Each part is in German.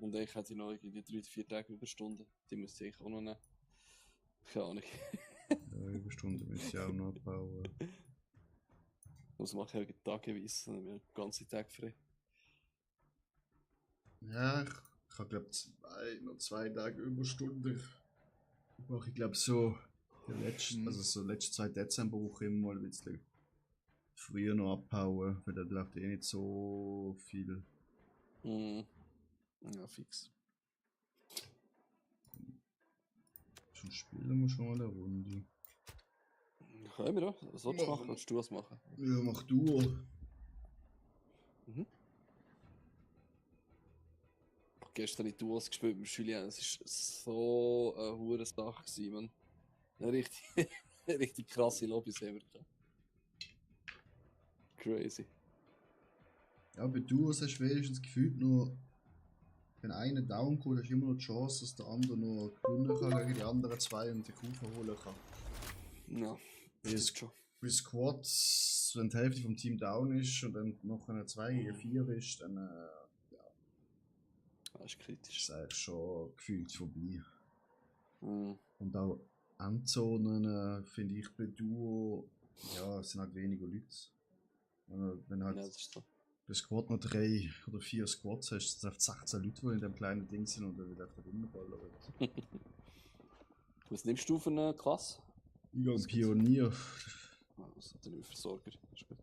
Und eigentlich hätte ich noch irgendwie 3-4 Tage Überstunden. Die müsste ich eigentlich auch noch nehmen. Keine Ahnung. Ja, Überstunden müssen ich auch noch abbauen. Das mache ich halt tageweise, dann habe ich den ganzen Tag frei. Ja, ich habe glaube noch 2 Tage Überstunden. Mache ich glaube so also so letzte 2 Dezemberwoche immer mal ein bisschen früher noch abhauen, weil da läuft eh nicht so viel. Mhm. Ja, fix. Schon spielen wir schon mal eine Runde. Können wir doch. Was sollst du machen? Willst du was machen? Ja, mach du. Mhm. Gestern in Duos gespielt mit Julien. Es war so eine hure Sache gewesen, man. Eine richtig, richtig krasse Lobbys haben wir gehabt. Crazy. Ja, bei Duos hast du wenigstens gefühlt nur, wenn einer down kommt, hast du immer noch die Chance, dass der andere noch gewinnen kann gegen die anderen 2 und den Kuchen holen kann. Ja, das ist schon. Bei Squads, wenn die Hälfte vom Team down ist und dann noch eine 2 gegen 4 ist, dann Das ist kritisch. ist es eigentlich schon gefühlt vorbei. Mhm. Und auch Endzonen finde ich bei Duo, ja, es sind halt weniger Leute. Wenn halt Ja, das ist so. bei Squad noch 3 oder 4 Squads hast, sind es 16 Leute, die in dem kleinen Ding sind und dann wird einfach rumgeballert. Was nimmst du für eine Klasse? Ich gehe Pionier. Was hat der Versorger? Das ist gut.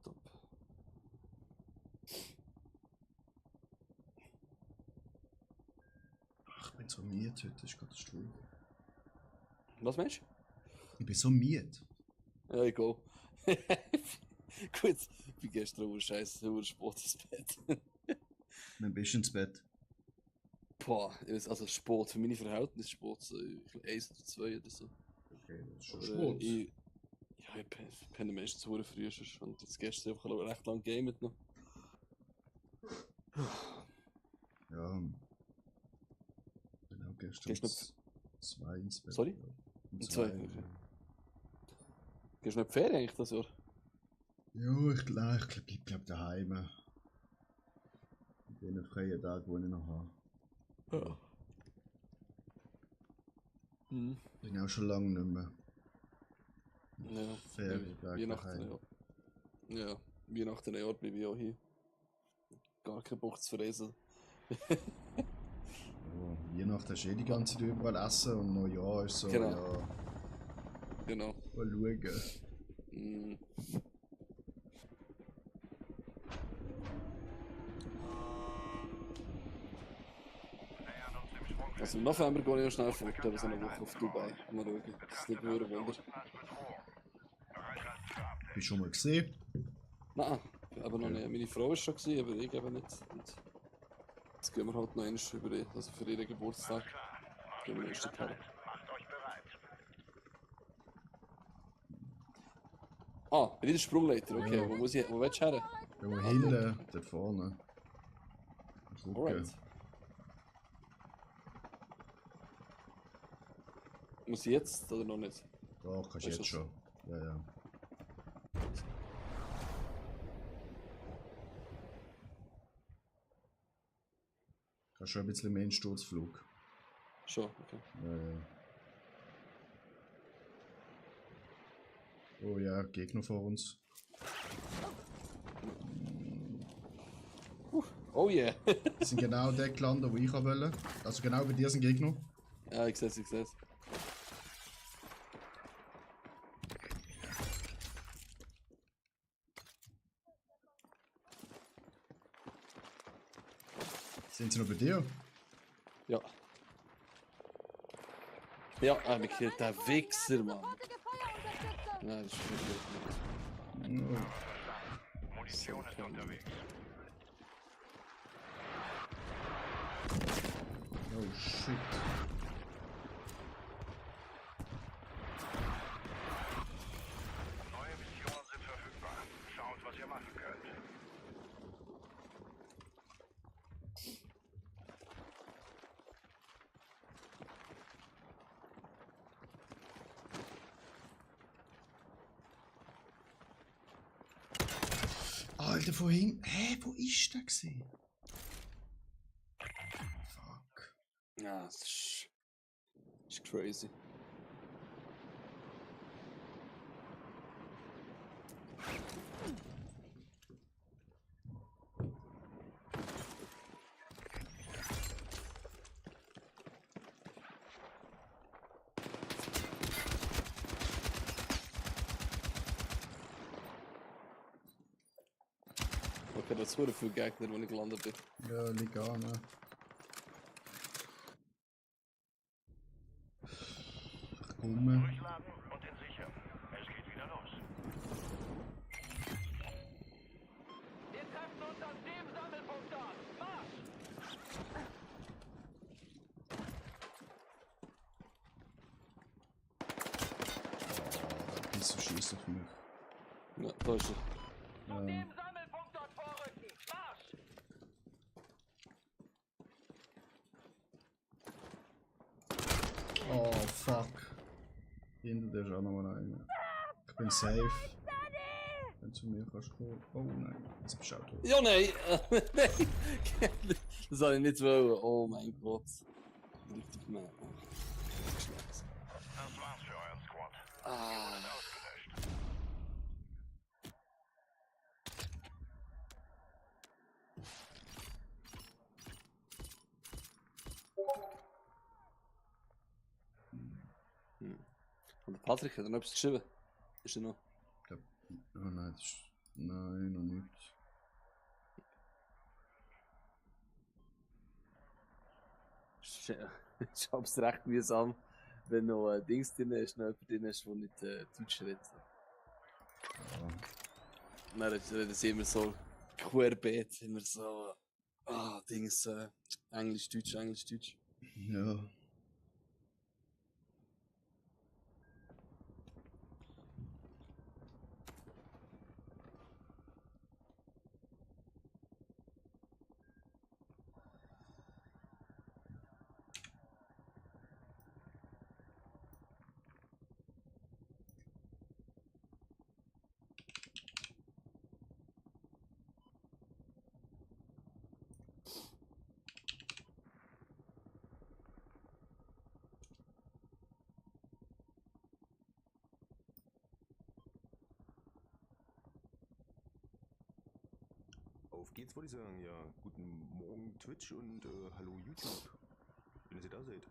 Top. Ach, ich bin so müde heute, das ist Katastrophe. Was meinst Ich bin so müde. du? Ja, ich gehe. Gut, ich bin gestern über scheiße Sport ins Bett. Wann bist du ins Bett? Boah, also Sport, für meine Verhältnisse Sport, so 1 oder 2 oder so. Okay, das ist schon Aber, Sport. ich penne meistens zu früh und jetzt gestern einfach recht lang gamet noch. Ja. Genau, gestern Gehst 2 ins Bett. Sorry? Ja. Um Um 2, 2. okay. Gehst du nicht in die Ferien eigentlich das Jahr? Ja, ich bleib daheim. Mit den freien Tagen, die ich noch habe. Ja. Mhm. Bin auch schon lange nicht mehr. Ja, Ferientag daheim. Ja, Weihnachten Jahr bin ich auch hier. Gar keinen Bock zu verreisen. Ja, Weihnachten hast du eh die ganze Zeit überall essen und Neujahr ist so, Genau. ja, Genau. mal schauen. Mhm. Also im November gehe ich ja schnell fort, aber so eine Woche auf Dubai. Mal schauen. Das ist nicht nur ein Wunder. Bist du schon mal gesehen? Nein, aber noch nicht. Meine Frau war schon gewesen, aber ich eben nicht. Und jetzt gehen wir halt noch einmal also für ihren Geburtstag. Gehen wir noch ein Stück her. Ah, wieder Sprungleiter, okay. Ja. Wo willst du her? Irgendwo hinten, dort vorne. Gucken. Alright. Muss ich jetzt oder noch nicht? Doch, kannst du Weißt jetzt du schon. Ja, ja. Kannst schon ein bisschen mehr in den Sturzflug. Schon, okay. Ja, ja. Oh ja, Gegner vor uns. Oh yeah! Die sind genau dort gelandet, wo ich wollte. Also genau bei dir sind Gegner. Ja, ich sehe es, ich sehe es. Sind sie noch bei dir? Ja. Ja, mich killt der Wichser, Mann. Nein, das ist nicht gut. Munition ist unterwegs. Oh shit. Neue Missionen sind verfügbar. Schaut, was ihr machen könnt. Alter, vorhin. Hä, wo ist der gesehen? Ja, das ist crazy. Okay, das wurde viel Gegner, wenn ich gelandet bin. Ja, liegt an, ne? Rum. Durchladen und entsichern. Es geht wieder los. Wir treffen uns an dem Sammelpunkt dort. Marsch! Bist du schießt auf mich. Ja, da ist er. Von dem Sammelpunkt dort vorrücken. Marsch! Oh, fuck. Hinter dir ist auch noch einer. Ich bin safe. Wenn du zu mir kannst kommen. Oh nein, jetzt bist du auch tot. Ja, nein! Nein! Das soll ich nicht wollen. Oh mein Gott. Richtig gemein. Das war's für euren Squad. Ah. Ausgelöscht. Und der Patrick hat er noch etwas geschrieben. Ist er noch? Ich glaub, oh nein, das ist. Nein, noch nicht. Ich hab's recht mühsam, wenn noch Dings drin ist, noch jemand drin ist, der nicht Deutsch redet. Ja. Dann reden sie immer so querbeet, immer so, Dings, Englisch, Deutsch, Englisch, Deutsch. Ja. Auf geht's, würde ich sagen. Ja, guten Morgen Twitch und hallo YouTube. Schön, dass ihr da seid.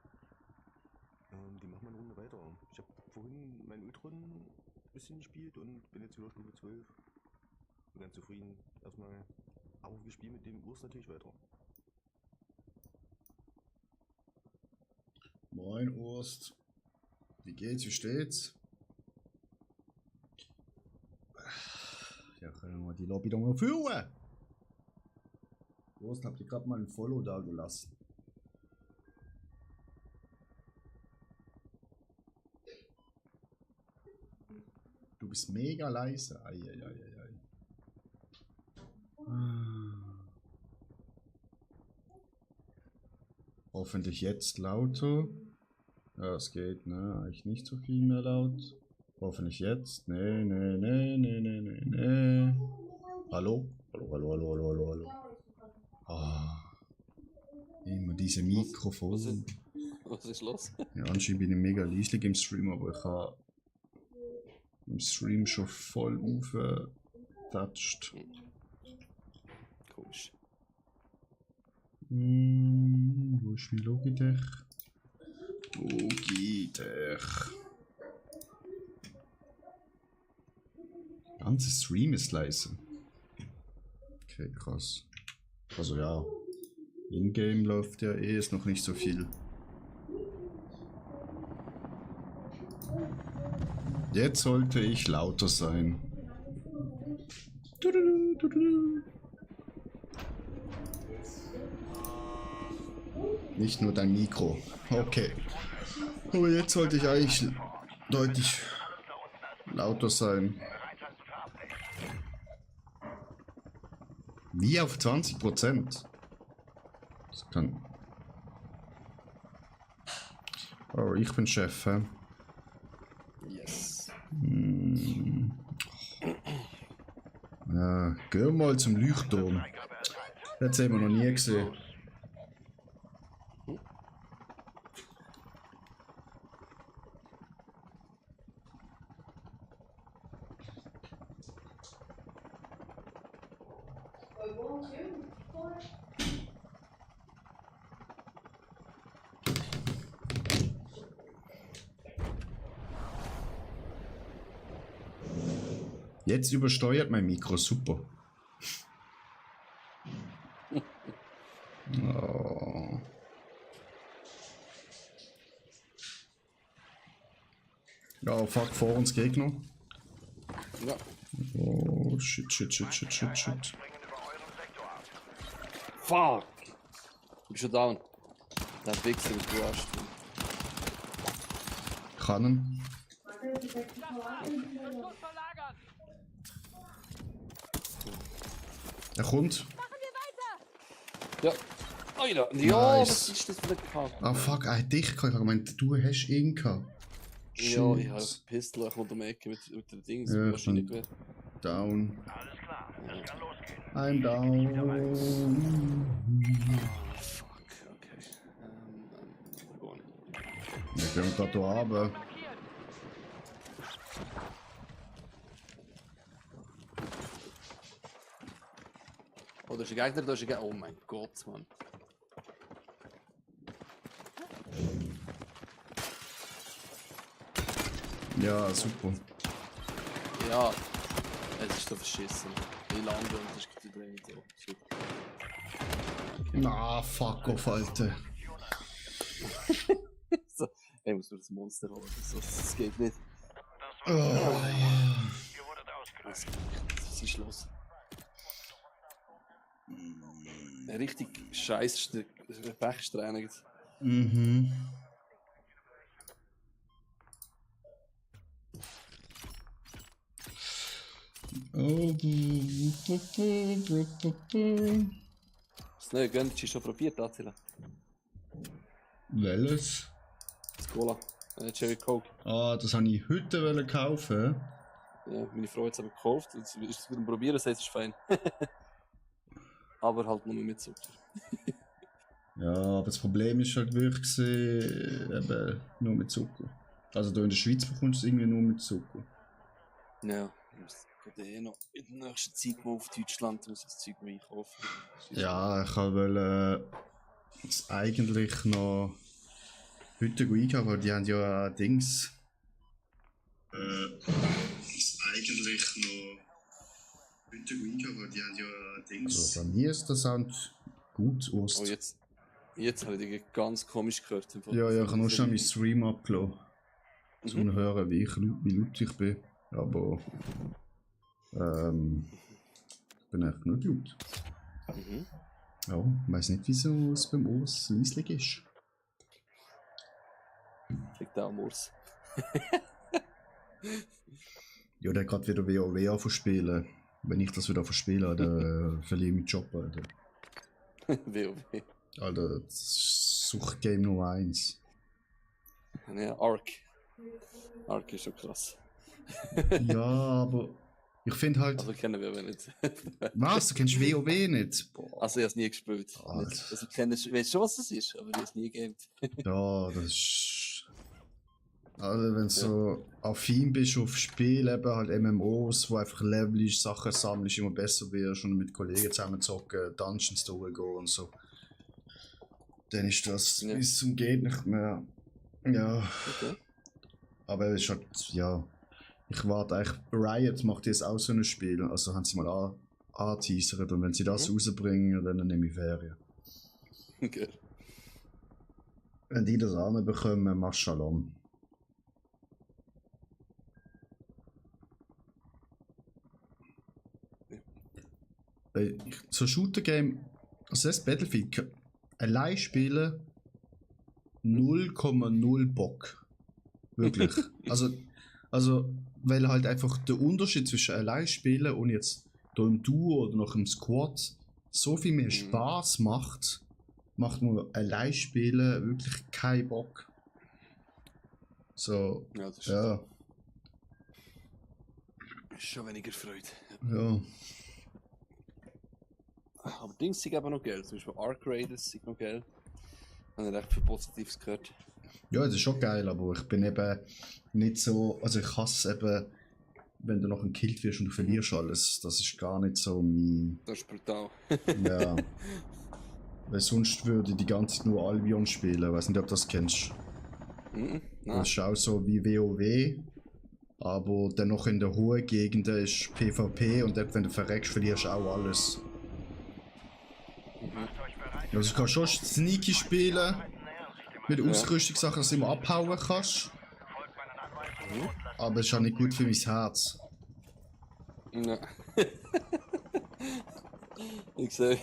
Die machen wir eine Runde weiter. Ich habe vorhin meinen Ultron ein bisschen gespielt und bin jetzt wieder Stufe 12. Bin ganz zufrieden erstmal. Aber wir spielen mit dem Urs natürlich weiter. Moin Urst. Wie geht's? Wie steht's? Ja, können wir die Lobby doch mal führen. Urst, habt ihr gerade mal ein Follow da gelassen? Du bist mega leise. Eieieiei. Hoffentlich jetzt lauter. Ja, es geht, ne? Eigentlich nicht so viel mehr laut. Hoffentlich jetzt. Nee. Hallo? Hallo. Ah. Immer diese Mikrofone. Was ist los? Ja, anscheinend bin ich mega leislich im Stream, aber ich habe im Stream schon voll aufgetatscht. Komisch. Wo ist mein Logitech? Logitech. Der ganze Stream ist leise. Okay, krass. Also ja, in-game läuft ja eh, ist noch nicht so viel. Jetzt sollte ich lauter sein. Nicht nur dein Mikro. Okay. Aber jetzt sollte ich eigentlich deutlich lauter sein. Wie auf 20%? Das kann. Oh, ich bin Chef, hä? Yes. Ja, geh mal zum Leuchtturm. Das haben wir noch nie gesehen. Jetzt übersteuert mein Mikro, super. Oh. Ja, fuck, vor uns Gegner. Ja. Oh, shit. Springen über euren Sektor ab. Fuck! Ich bin schon down. Der Wichser mit du Arsch. Kannen. Rüstung verlagern! Er kommt. Ja. Oh ja. Ja, Nice. was ist das für ein Kack? Ah, fuck, er hat dich gehabt. Ich habe gemeint, du hast ihn gehabt. Ja, ich Shit. habe Pistol, ich komme um die Ecke mit der Dings, Ja, Maschine stimmt. gewählt. Down. Alles klar, es kann losgehen. I'm down. Fuck, okay. Gar nicht. Wir gehen gerade hier runter. Markiert! Oh, da ist ein Gegner, da ist ein Gegner. Oh mein Gott, Mann. Ja, super. Ja, es ist so verschissen. Ich lande und das ist gerade nicht so. Shit. Na, fuck off, Alter. So, ich muss nur das Monster holen. Das geht nicht. Oh, Ihr wurdet ausgelöst. Was ist los? Ein richtig scheiß Pechsträhne. mhm. Das neue Gun hast du schon probiert, Attila? Welches? Das Cola. Cherry Coke. Ah, das habe ich heute kaufen. Ja, meine Frau hat es aber gekauft. Jetzt ist es wieder am Probieren, sagt es ist fein. Aber halt nur mit Zucker. Ja, aber das Problem ist halt wirklich eben nur mit Zucker. Also hier in der Schweiz bekommst du es irgendwie nur mit Zucker. Ja, ich muss gerade noch in der nächsten Zeit mal auf Deutschland muss das Zeug mal einkaufen. Ja, ich wollte es eigentlich noch heute einkaufen, weil die haben ja Dings. Es eigentlich noch heute einkaufen, weil die haben ja Dings. Also bei mir ist der Sound gut, Ost. Oh, jetzt habe ich dich ganz komisch gehört. Ja, ich habe nur schon meinen Stream abgelassen. Zum Mhm. hören, wie laut ich bin. Aber ich bin echt nicht laut. Mhm. Ja, ich weiss nicht, wieso es beim Urs leislich ist. Liegt auch am Urs. Ja, der hat gerade wieder WoW anfangen. Wenn ich das wieder verspiele, dann verliere ich meinen Job, Alter. WoW. Alter, das ist Suchtgame Nummer 1. Ja, Ark. Ark ist schon krass. Ja, aber ich finde halt... Also kennen wir aber nicht. Was? Du kennst WoW nicht? Boah. Also ich habe es nie gespielt. Alter. Nicht. Also ich weiß schon, was es ist, aber ich habe es nie gegamed. Ja, das ist... Also wenn du so affin bist auf Spiele, eben halt MMOs, wo einfach Level ist, Sachen sammelst, immer besser wirst und mit Kollegen zusammen zocken, Dungeons durchgehen und so. Dann ist das Ja. bis zum geht nicht mehr. Ja, Okay. aber es ist halt, ja... Ich warte eigentlich, Riot macht jetzt auch so ein Spiel, also haben sie mal angeteasert und wenn sie das rausbringen, dann nehme ich Ferien. Okay. Wenn die das anbekommen, mach Shalom. Weil so ein Shooter-Game, also das Battlefield, allein spielen 0,0 Bock. Wirklich. also, weil halt einfach der Unterschied zwischen allein spielen und jetzt da im Duo oder noch im Squad so viel mehr Spaß macht man allein spielen wirklich keinen Bock. So, Ja, das ist ja, schon weniger Freude. ja. Aber Dings sind aber noch geil. Zum Beispiel Ark Raiders sind noch geil. Ich habe recht viel Positives gehört. Ja, das ist schon geil, aber ich bin eben nicht so, also ich hasse eben, wenn du noch gekillt wirst und du verlierst alles. Das ist gar nicht so mein, Das ist brutal. ja. Weil sonst würde ich die ganze Zeit nur Albion spielen, weiß nicht, ob du das kennst. Mhm. Das Nein. ist auch so wie WoW, Aber dann noch in der hohen Gegenden ist PvP und dort, wenn du verreckst, verlierst du auch alles. Also du kannst schon sneaky spielen, mit Ausrüstungssachen, dass du immer abhauen kannst. Aber es ist auch nicht gut für mein Herz. Ja. Ich sehe.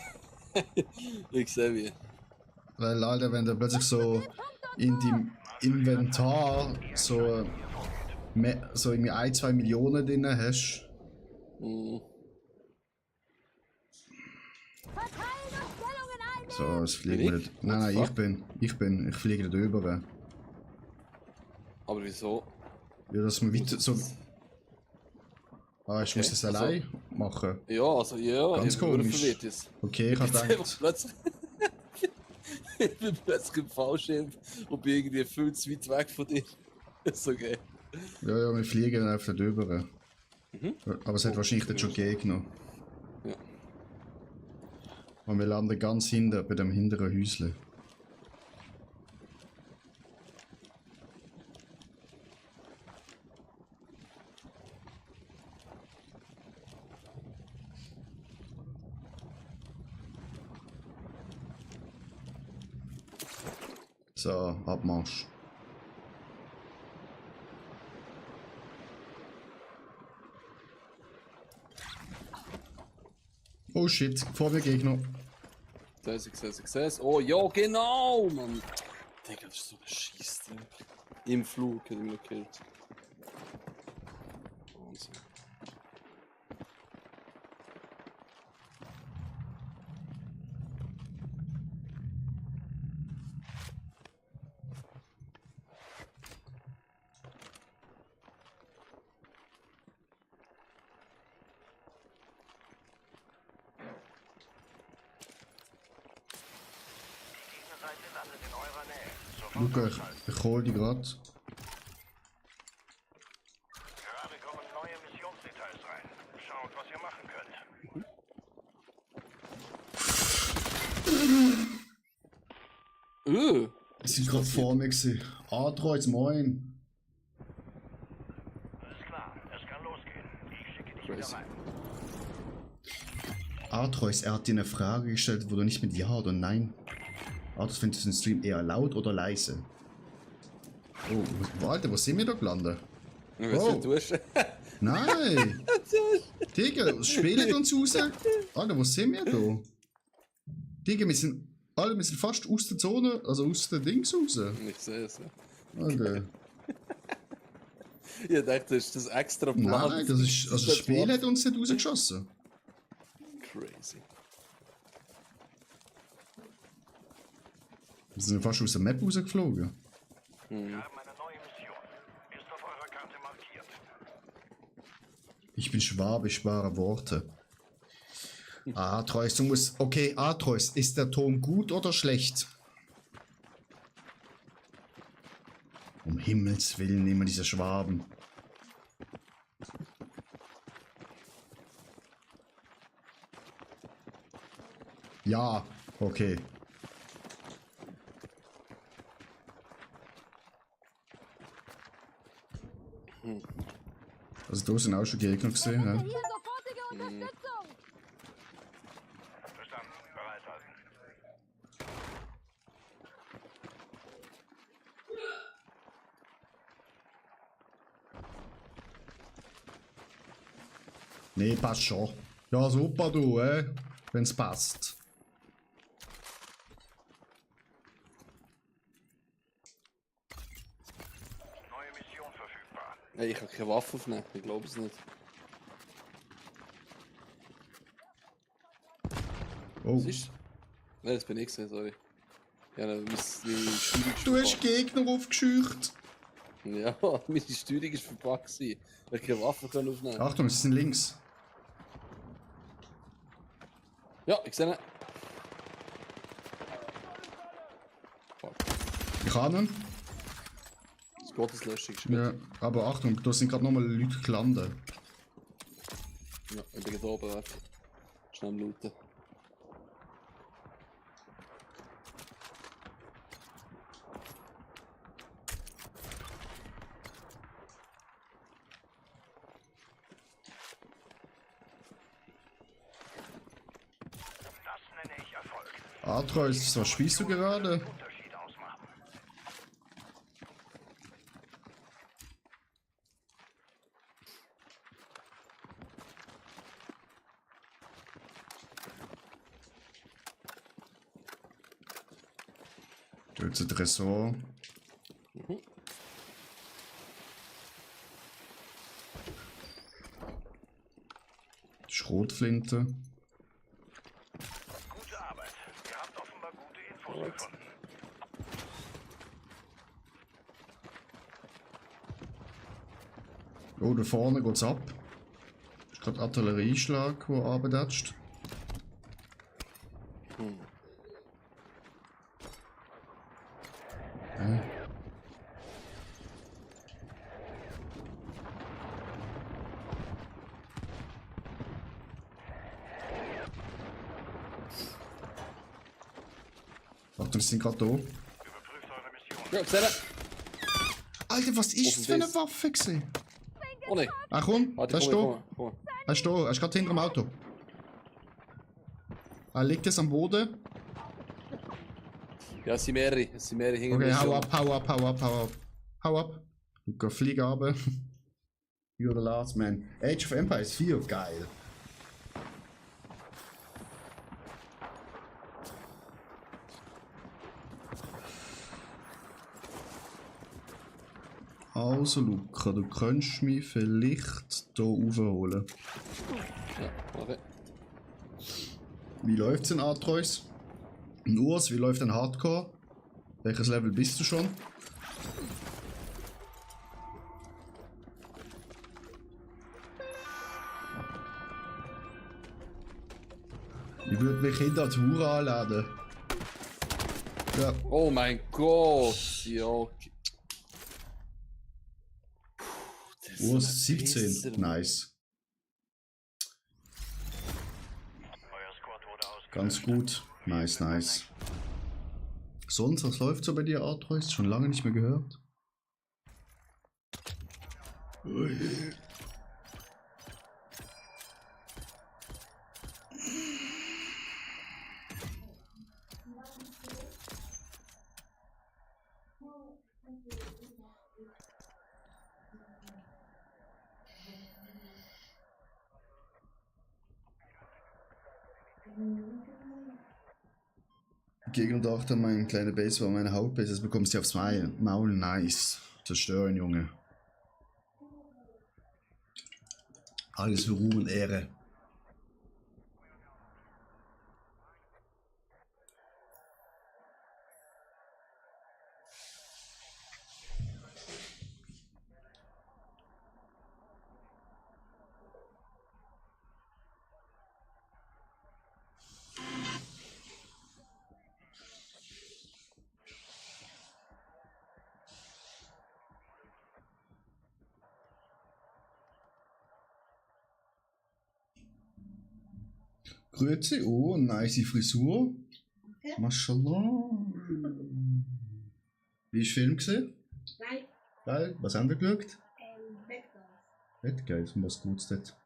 Ich sehe wie. Weil Alter, wenn du plötzlich so in deinem Inventar so irgendwie 1-2 Millionen drin hast. Mhm. So, es fliegt mir nicht. Nein, ich fliege nicht rüber. Aber wieso? Ja, dass man weiter so. Ah, ich muss das also- allein machen. Ja, also ja, Ganz ich bin komisch. verwirrt jetzt. Okay, ich habe Jetzt gedacht. einfach plötzlich. Ich bin plötzlich im Fallschirm und bin irgendwie viel zu weit weg von dir. Ist okay. Ja, ja, wir fliegen dann einfach drüber. Mhm. Aber es hat Oh, wahrscheinlich dann schon Gegner. Ja. Und wir landen ganz hinten, bei dem hinteren Häusle. So, Abmarsch. Oh shit, vor mir Gegner. Ich sehe es. Oh ja, genau, Mann. Digga, das ist so ein Scheißdreck. Im Flug hat er mich gekillt. Wahnsinn. Diese Seite landet in eurer Nähe. Sofort Luca, ausschalten. ich hol die grad. Gerade kommen neue Missionsdetails rein. Schaut, was ihr machen könnt. Die sind gerade vor mir gewesen. Atreus, moin. Alles klar, es kann losgehen. Ich schicke dich wieder Crazy. rein. Atreus, er hat dir eine Frage gestellt, wo du nicht mit Ja oder Nein. Atreus, findest du den Stream eher laut oder leise? Oh, Alter, wo sind wir da gelandet? Ich weiß Oh. nicht, du hast. Nein! Digga, spielt uns raus? Alter, wo sind wir da? Digga, wir sind fast aus der Zone, also aus den Dings raus. Ich sehe es. Ja. Alter. Ich dachte, das ist das extra Plan. Nein, das ist, also das Spiel hat uns nicht rausgeschossen. Crazy. Wir sind fast aus der Map rausgeflogen. Wir haben eine neue Mission. Ist auf eurer Karte markiert. Ich bin Schwabe, ich spare Worte. Atreus, du musst. Okay, Atreus, ist der Ton gut oder schlecht? Um Himmels Willen immer diese Schwaben. Ja, okay. Also da sind auch schon Gegner gesehen, Hier ne? sofortige Unterstützung! Verstanden. Bereithalten. Nee, passt schon. Ja, super du, wenn's passt. Neue Mission verfügbar. Hey, ich habe keine Waffe aufnehmen, ich glaube es nicht. Oh. Was ist? Nein, das bin ich gesehen, sorry. Ja, meine Steuerung ist Du hast verpackt. Gegner aufgeschücht. Ja, meine Steuerung ist verpackt gewesen. Ich habe keine Waffe können aufnehmen. Achtung, sie sind links. Ja, ich sehe ihn. Ich habe ihn. Das ist Gotteslöschung, ist gut. Ja, aber Achtung, da sind gerade nochmal Leute gelandet. Ja, ich bin hier oben, warte. Schnell am looten. Atreus, was spielst du gerade? Unterschied ausmachen. Du hast ein Tresor. Schrotflinte. Gute Arbeit. Ihr habt offenbar gute Infos Gut. gefunden. Oh, da vorne geht's ab. Das ist gerade Artillerieschlag, der abdatscht. Hm. Warte, wir sind gerade da. Überprüft eure Mission. Ja, Zelle! Alter, was ist das für eine Offensichtlich. Waffe gewesen? Oh nein! Ah komm, Warte, da ist komm, da. komm, komm. Er ist da, er ist gerade hinter dem Auto. Er liegt jetzt am Boden. Ja, es sind mehrere hinter Okay, mir hau schon. ab, hau ab, hau ab, hau ab. Hau ab. Und geh fliegen runter. You're the last man. Age of Empires 4, geil. Also Luca, du könntest mich vielleicht hier aufholen. Ja, okay. Wie läuft's in Atreus? In Urs, wie läuft ein Hardcore? Welches Level bist du schon? Ich würde mich hinter die Hure anladen. Ja, Oh mein Gott! Ja, okay. Puh, das ist Urs ein 17. Pisser. Nice. Euer Squad wurde ausgelöscht. Ganz gut. Nice, nice. Sonst, was läuft so bei dir, Atreus? Schon lange nicht mehr gehört. Ui. Gegenüber an meine kleine Base war meine Hauptbase, jetzt bekommst du aufs Maul, nice. Zerstören, Junge. Alles für Ruhm und Ehre. Grüezi, oh, nice Frisur. Okay. Mashallah. Wie ist der Film gesehen? Nein, Geil. Was haben wir geschaut? Backdoors. Nicht geil, um was geht's dort?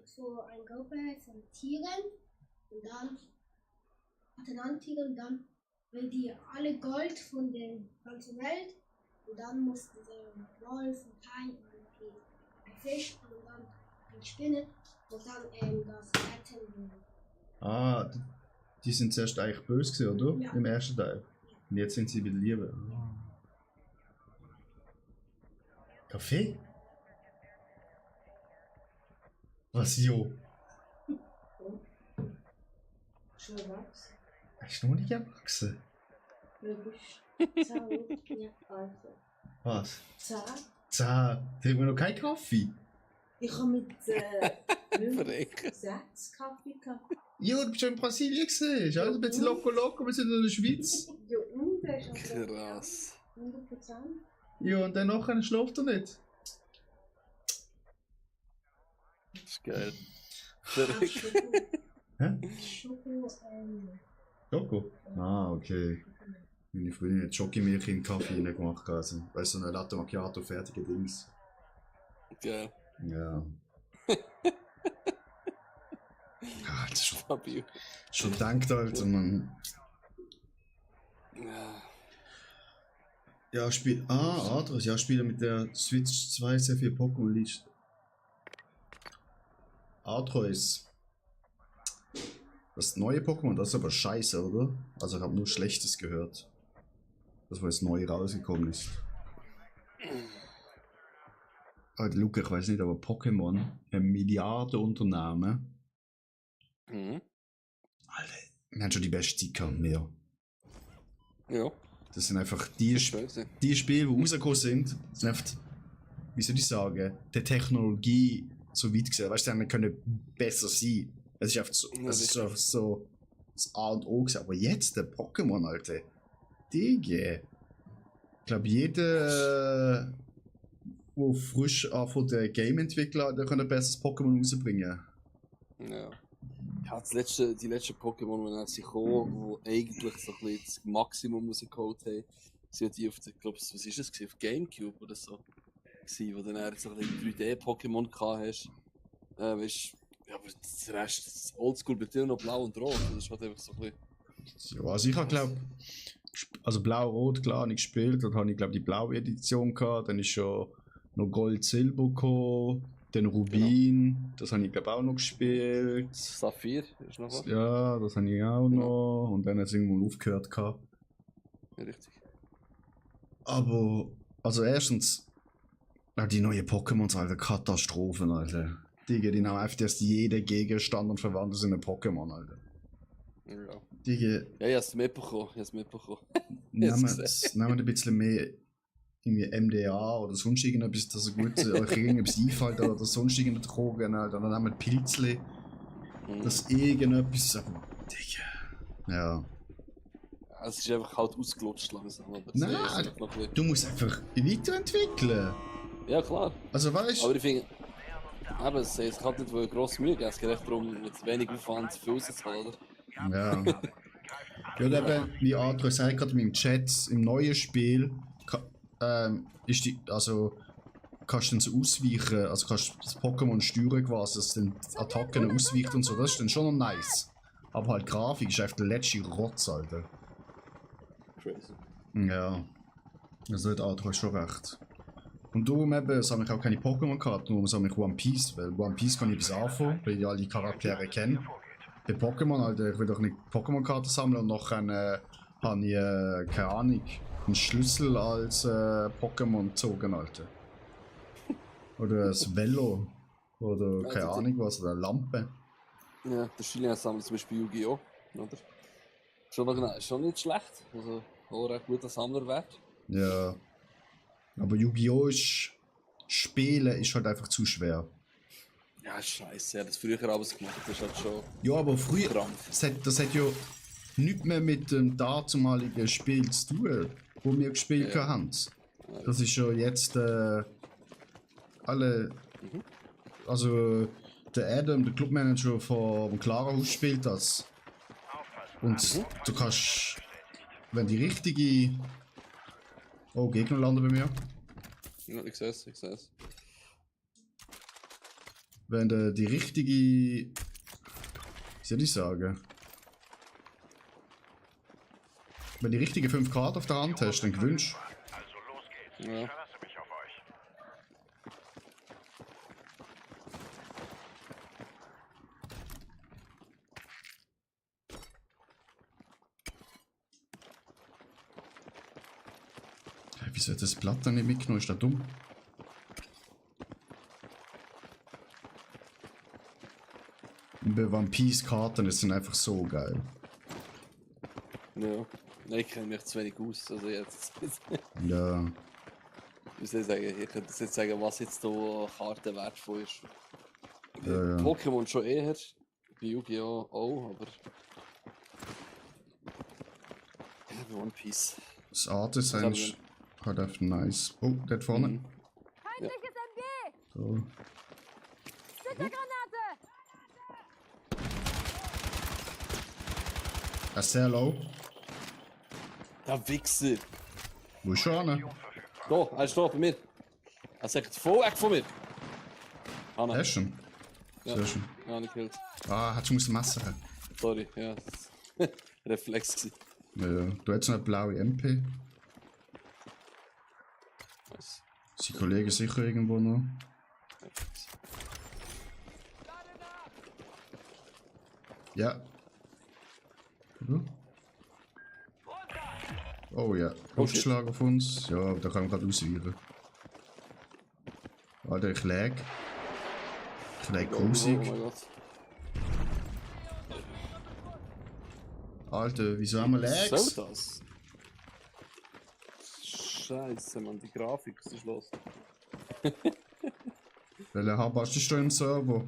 So eine Gruppe von Tieren und dann Tiere und dann will die alle Gold von der ganzen Welt und dann muss dieser Wolf, ein Hai und ein Fisch und dann eine Spinne und dann das retten will. Ah, die sind zuerst eigentlich böse gewesen, oder? Ja. Im ersten Teil. Und jetzt sind sie wieder Liebe. Kaffee? Was, jo? Schon was? Hast du noch nicht erwachsen? Logisch. 10 ja, also. Was? 10. 10. Trinken wir noch keinen Kaffee? Ich habe mit Verrecken. 6 Kaffee gehabt. Jo, du bist schon in Brasilien gesehen. Ist alles ein bisschen loco, wir sind in der Schweiz. Ja, und der ist aber Krass. 100%. Ja, und dann nachher schläft er nicht. Das ist geil. Verrecken. Hä? Schoko, Loco? Ah, okay. Meine Freundin hat Schokimilch in den Kaffee reingemacht. Also, weißt du, so eine Latte Macchiato, fertige Dings. Geil. Ja. Ah, Alter, Stabil. schon gedacht, Alter, man. Ja. Ja, Atros, ja, spiele mit der Switch 2 sehr viel Pokémon League. Atros. Das neue Pokémon, das ist aber scheiße, oder? Also ich habe nur Schlechtes gehört. Das, was jetzt neu rausgekommen ist. Alter, Luca, ich weiß nicht, aber Pokémon, ein Milliardenunternehmen. Mhm. Alter, wir haben schon die beste Zeit gehabt, mehr. Ja. Das sind einfach die, Das ist crazy. die Spiele, die rausgekommen sind, sind einfach, wie soll ich sagen, der Technologie so weit gesehen. Weißt du, die können besser sein. Es ist einfach so, Ja, es ist einfach so das A und O gewesen. Aber jetzt, der Pokémon, Alter, Digga. Ich glaube, jeder, der frisch von der Game-Entwickler, der kann ein besseres Pokémon rausbringen. Ja. Ja, die letzten Pokémon, die sie gekommen, die eigentlich so ein bisschen das Maximum rausgeholt haben, sind die auf der, ich glaube, was ist das gewesen? Auf Gamecube oder so. Gewesen, wo dann eher so ein bisschen 3D-Pokémon gehabt hast. Weißt ja, aber der Rest, das Oldschool bleibt immer noch blau und rot. Das ist halt einfach so ein bisschen. Ja, also ich habe, glaube also Blau-Rot, klar, nicht gespielt. Dann habe ich, glaube die blaue Edition gehabt. Dann ist schon noch Gold-Silber gekommen. Dann Rubin, das habe ich, glaube auch noch gespielt. Saphir ist noch was? Ja, das habe ich auch noch. Und dann hat es irgendwann aufgehört gehabt. Ja, richtig. Aber, also erstens, die neuen Pokémons, Alter, Katastrophen, Alter. Die nehmen einfach erst jeden Gegenstand und verwandeln es in ein Pokémon, Alter. Ja. Die Ja, ich habe es mitbekommen. nehmen ein bisschen mehr irgendwie MDA oder sonst irgendetwas, dass ihr gut euch irgendetwas einfällt oder sonst irgendeine Drogen, Alter. Dann nehmen Pilzli, dass irgendetwas, aber, Digga. Ja. Es ist einfach halt ausgelutscht langsam. Aber das Nein, ist einfach noch ein bisschen- du musst einfach weiterentwickeln. Ja, klar. Also weißt Aber ich finde, eben, es hat nicht wirklich grosse Mühe gegeben. Es geht echt darum, mit wenig Aufwand viel rauszuholen, oder? ja. Ja, und eben, wie André sagt gerade im Chat, im neuen Spiel ist die, also kannst du dann so ausweichen, also kannst du das Pokémon steuern quasi, dass dann die Attacken ausweicht und so, das ist dann schon noch nice. Aber halt Grafik ist einfach der letzte Rotz, Alter. Crazy. Ja. Also hat André schon recht. Und darum eben, sammle ich auch keine Pokémon-Karten, darum sammle ich One Piece, weil One Piece kann ich etwas anfangen, weil ich alle Charaktere kenne. Bei Pokémon, Alter, ich will doch nicht Pokémon-Karten sammeln und nachher habe ich, keine Ahnung, einen Schlüssel als Pokémon gezogen, Alter. Oder ein Velo. Oder keine Also, Ahnung was, oder eine Lampe. Ja, der Chilien sammelt zum Beispiel Yu-Gi-Oh! Oder? Schon nicht schlecht. Also auch ein recht guter Sammlerwert. Ja. Aber Yu-Gi-Oh! Spielen ist halt einfach zu schwer. Ja, scheiße, ja, das früher alles gemacht, das ist halt schon Ja, aber früher, krampf. das hat ja nichts mehr mit dem dazumaligen Spiel zu tun, wo wir gespielt Ja. haben. Das ist ja jetzt alle. Also der Adam, der Clubmanager vom Klarhaus, spielt das. Und du kannst, wenn die richtige. Oh, Gegner landen bei mir. Ja, ich sehe es. Wenn du die richtige. Wie soll ich sagen? Wenn du die richtigen 5 Karten auf der Hand hast, dann gewinnst du. Also los geht's. Ja. Ich verlasse mich auf euch. Wieso hat das Blatt dann nicht mitgenommen? Ist das dumm? Und bei One Piece Karten, das sind einfach so geil. Ja. Nein, ich kenne mich zu wenig aus. Also jetzt. Ja. Wie soll ich sagen? Ich könnte jetzt sagen, was jetzt da Karten wertvoll ist. Ja. Pokémon schon eher. Bei Yu-Gi-Oh! Auch, aber. Ja, bei One Piece. Das Art-Design ist halt einfach nice. Oh, dort vorne. Mhm. Feindliches MG! So. Zittergranate! Er ist sehr low. Der Wichser! Wo ist schon hin? Da, er ist da bei mir. Er sagt voll weg von mir. Hanna. Er ist schon. Ja. Sehr schön. Ja, nicht gekillt. Ah, hättest du ein Messer haben. Sorry, ja. Reflex gewesen. Ja, du hättest noch eine blaue MP. Nice. Sein Kollege sicher irgendwo noch. Ja. Ja. Oh ja, Luftschlag auf uns. Ja, da kann man gerade ausweichen. Alter, ich lag. Ich lag grusig. Oh mein Gott. Alter, wieso haben wir Was Lags? soll das? Scheiße, Mann, die Grafik, was ist los? Welcher Habast ist da im Server?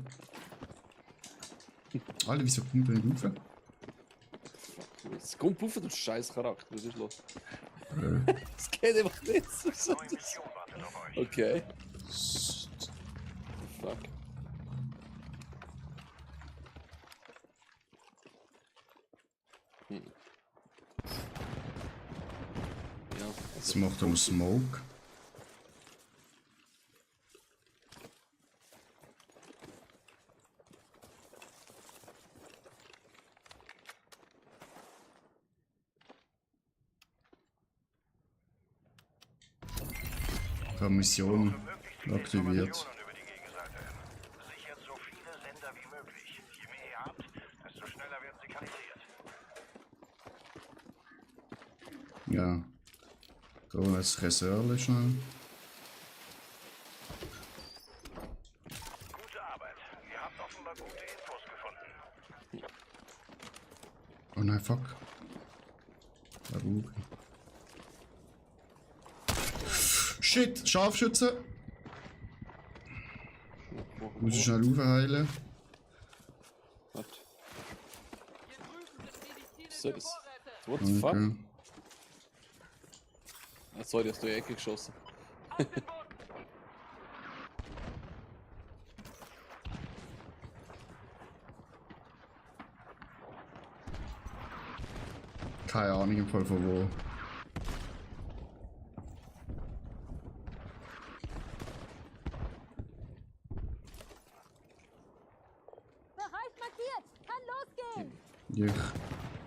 Alter, wieso kommt der nicht rauf? Es kommt rauf, du scheiß Charakter, was ist los? Es geht einfach nicht. Was soll Neue das? Mission wartet auf euch. Okay. Fuck. Ja, Jetzt macht er noch Smoke. Mission Möglichst viele aktiviert. Informationen über die Gegenseite. Sichert so viele Sender wie möglich. Je mehr ihr habt, desto schneller werden sie kalibriert. Ja. Da ist Reserve schnell. Gute Arbeit. Ihr habt offenbar gute Infos gefunden. Oh nein, fuck. Shit, Scharfschütze! Muss ich schnell aufheilen. Warte. Hier drüben sind medizinische So, das. Vorräte. What the fuck? Okay. Ah, sorry, hast du in die Ecke geschossen. Auf den Boden. Keine Ahnung im Fall von wo. Bereich markiert. Kann losgehen.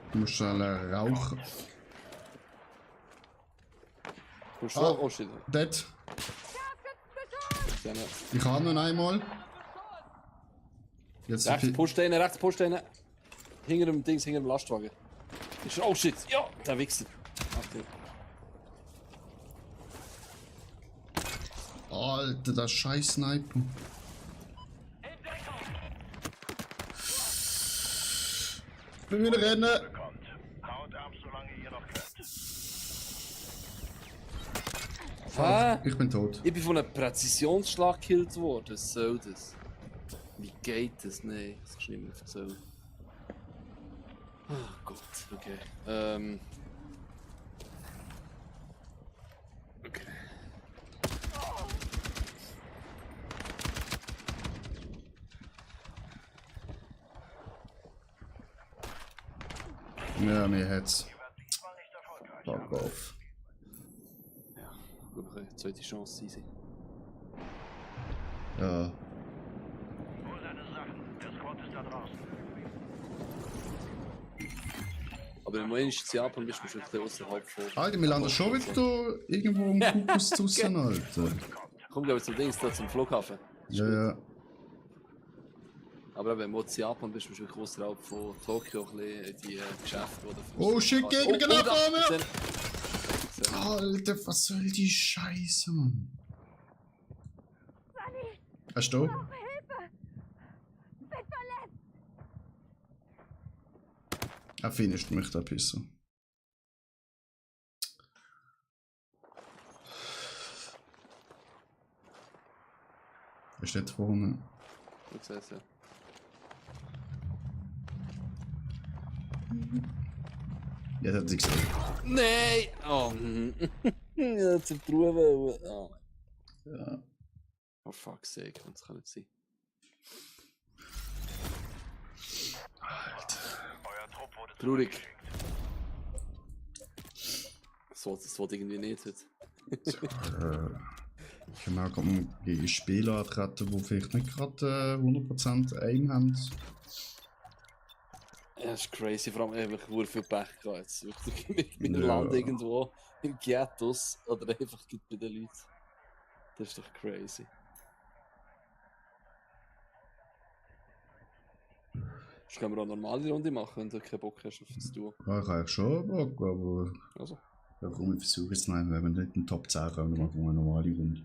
Ich muss schnell rauchen. Kommst Ah. du? Oh shit. Dort. Ja, ne. Ich habe noch einmal. Jetzt Rechts, push den, rechts, push den. Hinter dem Dings, hinter dem Lastwagen. Ist, oh shit, ja, der Wichser. Achtung. Alter, der scheiß Sniper. Bin wieder rennen. Kommt. Haut ab, solange ihr noch könnt. Hä? Ich bin tot. Ich bin von einem Präzisionsschlag gekillt worden. Was soll das? Wie geht das? Nein, das kannst du nicht mehr erzählen. Oh Gott, okay. Okay. Ja, mir hat's. Ihr werdet diesmal nicht erfolgreich. Fuck off. Ja, gut, okay. Zweite Chance, easy. Ja. Hol deine Sachen. Der Squad ist da draußen. Aber wenn du in Japan bist, musst du ein bisschen außerhalb von. Alter, wir landen schon wieder da irgendwo im Kuckuck draussen, Alter. Komm, gehen wir zum Dings, da zum Flughafen. Ja, ja. Aber wenn du in Japan bist, musst du wirklich außerhalb von Tokio ein bisschen die Geschäfte, oder? Oh shit, Gegner, genau vor mir! mir! Alter, was soll die Scheiße, Mann? Sunny, Hast du? brauche Hilfe. Bin verletzt. Er finisht mich, der Pisser. Er steht vorne. Du siehst ja. Jetzt hat sie gesehen. Nein! Oh, ja, zum Truhe. Oh. Ja. Oh fuck's sake, das kann nicht sein. Euer Trupp wurde Traurig. zurückgeschickt. Das wollte irgendwie nicht heute. Ich kann auch gegen Spieler antreten, die vielleicht nicht gerade 100% Aim haben. Ja, das ist crazy, vor allem einfach nur viel Pech gehabt jetzt. Wirklich mit Ja. Land irgendwo im Ghettos oder einfach gibt bei den Leuten. Das ist doch crazy. Das können wir auch eine normale Runde machen, wenn du keinen Bock hast auf das Duo. Ja, ich habe schon Bock, aber Also, ja, komm, ich versuche es noch, wenn wir nicht in den Top 10 kommen, dann machen wir eine normale Runde.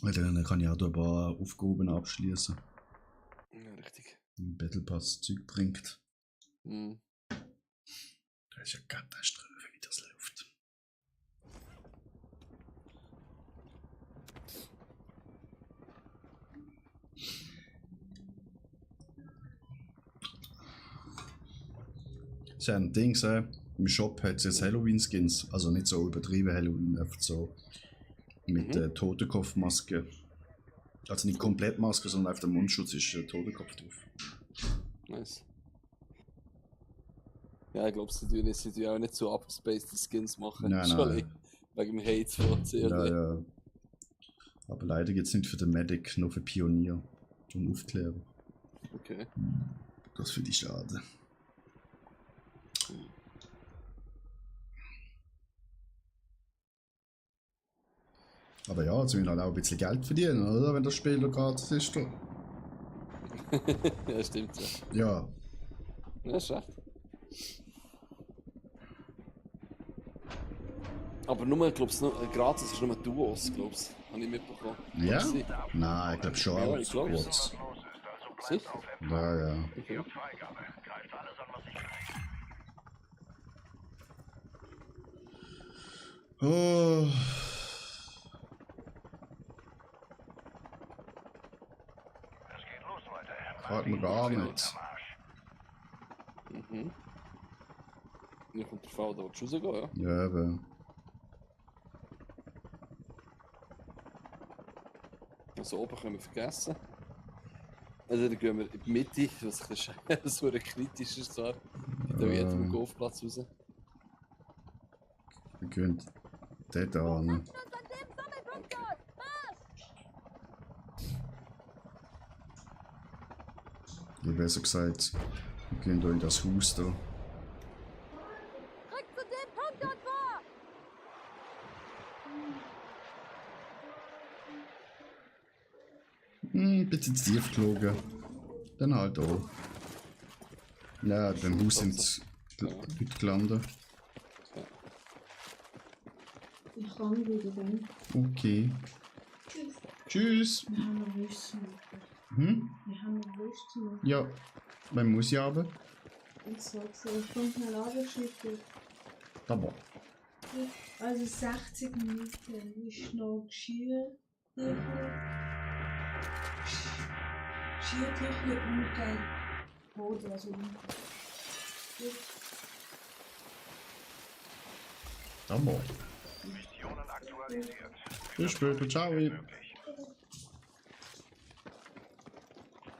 Weil dann kann ich auch da ein paar Aufgaben abschließen. ja, richtig. Ein Battle Pass Zeug bringt. Mhm. Das ist ja Katastrophe, wie das läuft. Das ist ja ein Ding, im Shop hat es jetzt Halloween-Skins, also nicht so übertrieben Halloween, einfach so mit Totenkopfmaske. Also nicht komplett Maske, sondern auf dem Mundschutz ist ein Totenkopf drauf. Nice. Ja, ich glaube, sie tun auch nicht so abgespaced Skins machen. Nein, Schon nein. wegen dem Hate von COD. Ja, ja. Aber leider gibt es nicht für den Medic, nur für Pionier und Aufklärer. Okay. Das finde ich schade. Aber ja, jetzt müssen wir halt auch ein bisschen Geld verdienen, oder? Wenn das Spiel noch gratis ist. Da. Ja, stimmt ja. Ja, Ja, ist recht. Aber nur, glaub's, gratis ist nur Duos, glaub's. Habe ich mitbekommen. ja? Kann sein? Nein, ich glaube schon. Ja, aber ich glaub's. kurz. Los ist, also bleibt Sicher? auf Empfang. Ja, ja. Okay. Ihr habt Freigabe. Greift alles an, was sich bewegt. Oh. Es geht los, Leute. Fragt mir gar nicht. Am Arsch. Mhm. Ja, kommt der Fall, da willst du rausgehen, ja? Ja, eben. Also oben können wir vergessen. Also dann gehen wir in die Mitte, was so ein kritisch ist zwar. Da wird vom Golfplatz raus. Wir können dort an. Treffen uns an dem Sammelpunkt dort! Marsch! Oder besser gesagt, wir gehen hier in das Haus da. Rück zu dem Punkt dort vor! Ein bisschen zu tief geflogen. Dann halt auch. Ja, beim Haus sind Leute gelandet. Ich kann wieder dann. Okay. Tschüss. Wir haben noch Wäsche zu machen. Hm? Wir haben noch Wäsche zu machen. Ja, man muss ja aber. Und so, ich komme schnell angeschickt. Aber. Also 60 Minuten ist noch Geschirrtücher. Geschirrtücher und kein Boden. Also Aber. Missionen aktualisiert. Bis später. Ciao. Möglich.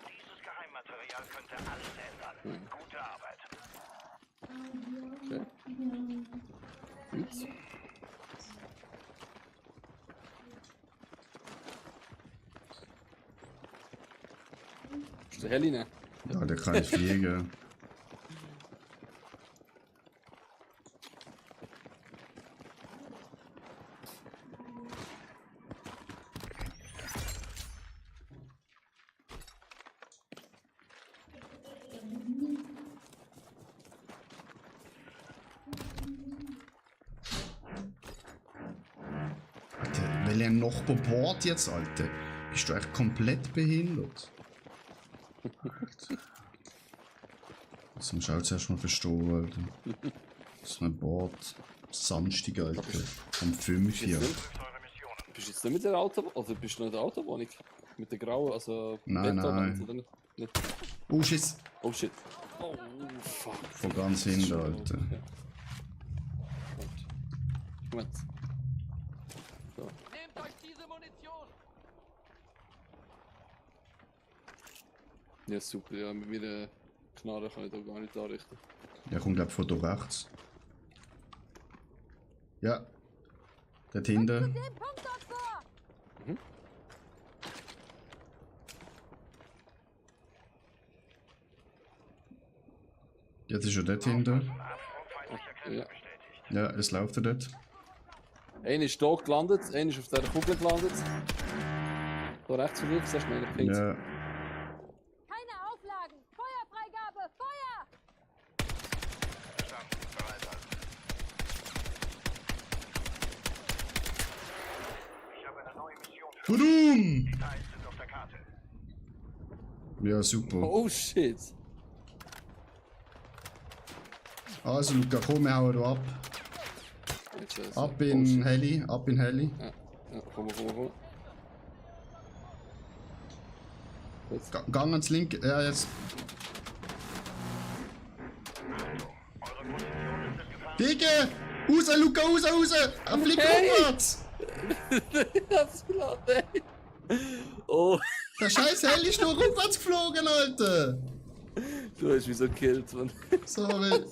Dieses Geheimmaterial könnte alles ändern. Gute Arbeit. Okay. Gut. Ist der Heli ne? Ja, der kann nicht fliegen. Alter, welcher Nachbar bohrt jetzt, Alter? Bist du echt komplett behindert? Das musst du auch zuerst mal verstehen, Alter. Das ist ein Board. Samstag, Alter. Um 5 Uhr. Eure Missionen. Bist du jetzt nicht mit der Autobahn? Oder bist du noch in der Autobahn? Mit der grauen, also Nein, Betonwand, nein. oder nicht? Nicht? Oh, Schiss. Oh shit. Oh fuck. Von ganz hinten, Alter. Ja. Moment. So. Nehmt euch diese Munition! Ja, super. Ja, mit meiner Knarre kann ich da gar nicht anrichten. Der kommt, glaub ich, von da rechts. Ja. Dort hinten. Dem Punkt dort vor! Jetzt ist er dort hinten. Ja. Ja, es läuft er dort. Einer ist hier gelandet, einer ist auf dieser Kugel gelandet. Da rechts von dir, siehst du meinen Pink. Ja. Keine Auflagen! Feuerfreigabe! Feuer! Verstanden. Bereit halten. Ich habe eine neue Mission für euch. Tudum! Details sind auf der Karte. Ja, super. Oh shit. Also, Luca, komm, wir hauen da ab. Jetzt, Ab in Heli, ab in Heli. Ja, komm. Jetzt. Gang ans linke. Ja, jetzt. Eure Position ist es gefahren. Digga! Raus, Luca, raus! Er fliegt Okay. rückwärts! Ich hab's geladen, ey. Oh, Der scheiß Heli ist nur rückwärts geflogen, Alter! du hast mich so gekillt, Mann. Sorry.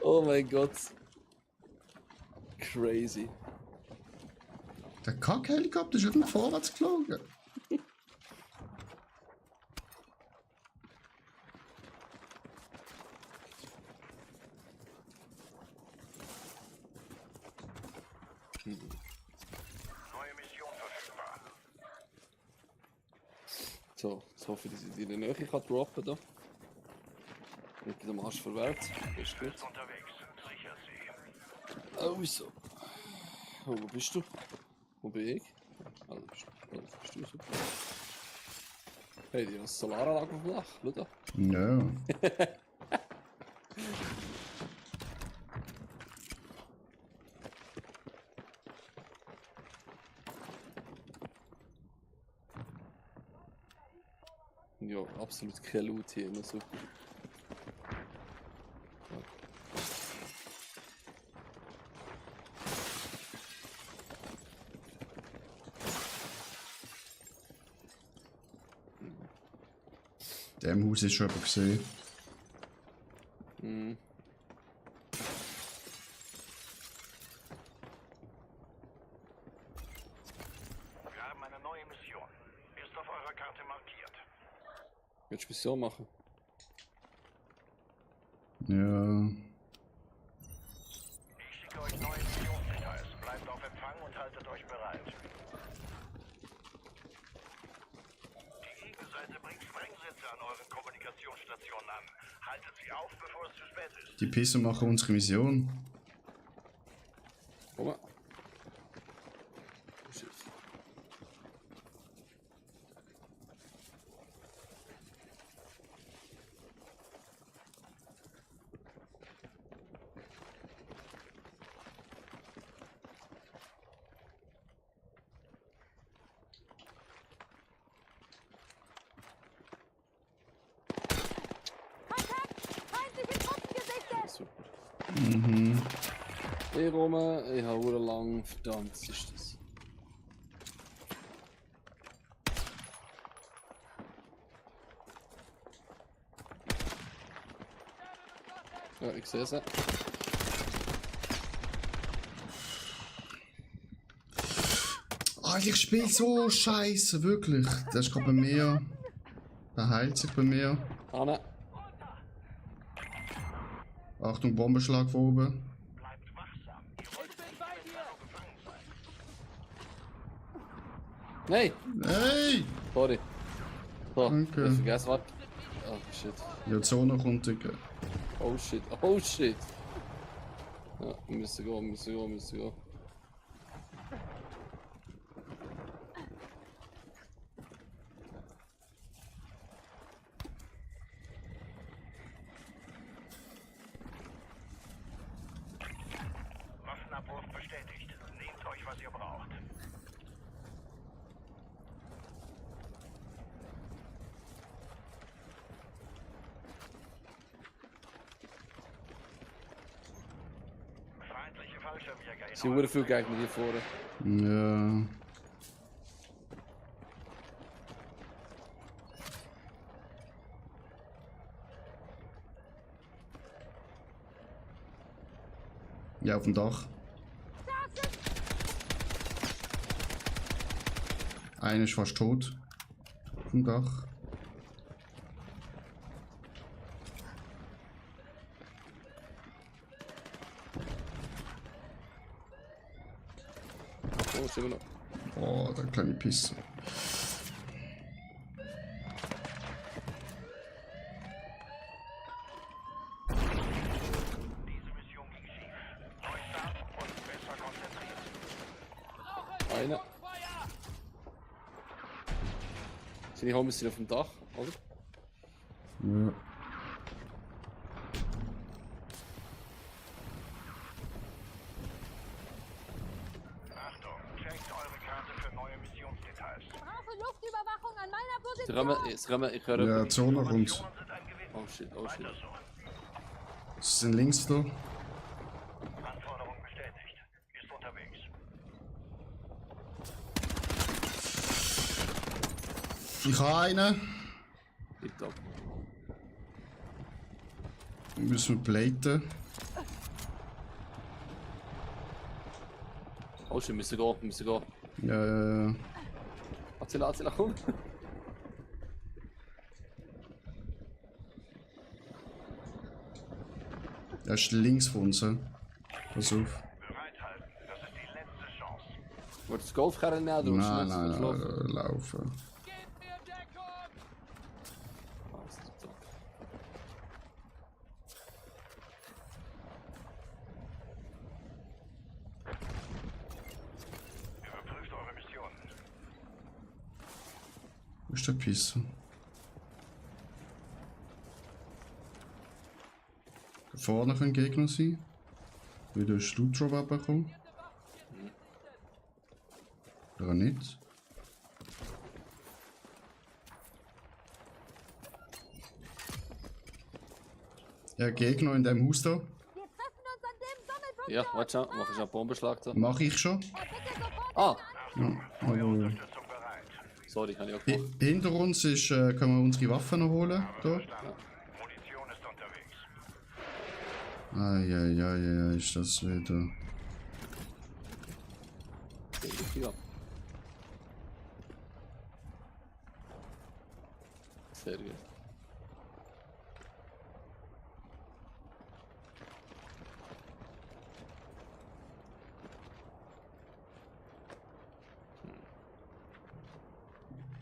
Oh mein Gott. Crazy. Der Kack-Helikopter ist irgendwie vorwärts geflogen. Neue Mission verfügbar. So, jetzt hoffe ich, dass ich die in der Nähe kann droppen da. Mit dem Arsch vorwärts. Ist gut. Ist unterwegs. Sicher sie. Oh, so. Oh, wo bist du? Wo bin ich? Ah, da bist du super. Hey, die haben eine Solaranlage auf dem Dach. Schau da. Ja. Ja, absolut kein Loot hier, immer super. Dem Haus ist schon jemand gesehen. Mhm. Wir haben eine neue Mission. Ist auf eurer Karte markiert. Willst du Mission machen? Ja. Ich schicke euch neue Missionsdetails. Bleibt auf Empfang und haltet euch bereit. Die Gegenseite bringt Sprengsätze an euren Kommunikationsstationen an. Haltet sie auf, bevor es zu spät ist. Die Pisser machen unsere Mission. Komm mal. Oh, shit. Kontakt! Feindliche Truppen gesichtet! Super. Mhm. Ich rum, ich habe sehr lang, verdammt, was ist das? Ja, ich sehe sie. Alter, ich spiele so scheiße, wirklich. Der ist gerade bei mir. Der heilt sich bei mir. Anne. Achtung, Bombenschlag von oben. Bleibt wachsam. Ihr wollt Ich bin bei dir! gefangen sein. Nein! Hey! Sorry. So, Danke. ich vergesse, warte. Oh shit. Ja, die Zone kommt, Digga. Oh shit. Oh shit. Ja, wir müssen gehen. Waffenabruf bestätigt. Nehmt euch, was ihr braucht. Feindliche Fallschirmjäger Es sind sehr viele Gegner hier vorne. Ja. Ja, auf dem Dach. Einer ist fast tot. Auf dem Dach. Oh, sind wir noch. Oh, der kleine Pisser. Diese Mission ging schief. Neustart und besser konzentriert. Einer. Feuer! Seine Homies sind auf dem Dach, oder? Ja. Achtung, checkt eure Karte für neue Missionsdetails. Brauche Luftüberwachung an meiner Sie Position. kommen, ich höre Ja, jemanden. Zone rund. Missionen sind ein Gewinn. Oh shit, oh shit. Weiter so. Sie sind links da. Anforderung bestätigt. Ist unterwegs. Ich habe einen. Tipptopp. Müssen wir platen. Oh shit, müssen gehen. Ja. Attila, komm. Er ist links von uns. He. Pass auf. Bereithalten. Das ist die letzte Chance. Wordt het golfkarren na doen? Nein, laufen. Gebt mir Deckung! Überprüft eure Missionen. Wo ist der Pisser? Da vorne kann ein Gegner sein. Wieder ein Loot-Drop abbekommen. Oder nicht? Ja, Gegner in dem Haus da. Wir treffen uns an dem Sammelpunkt. Ja, warte schon, mach ich einen Bombenschlag da. Mach ich schon. Bitte sofort. Ah, Ja. Unterstützung bereit. sorry, kann ich auch gemacht. Hinter uns ist, können wir unsere Waffen noch holen. Da. Munition ist unterwegs. Eieiei, ist das wieder. Ja. Sehr gut.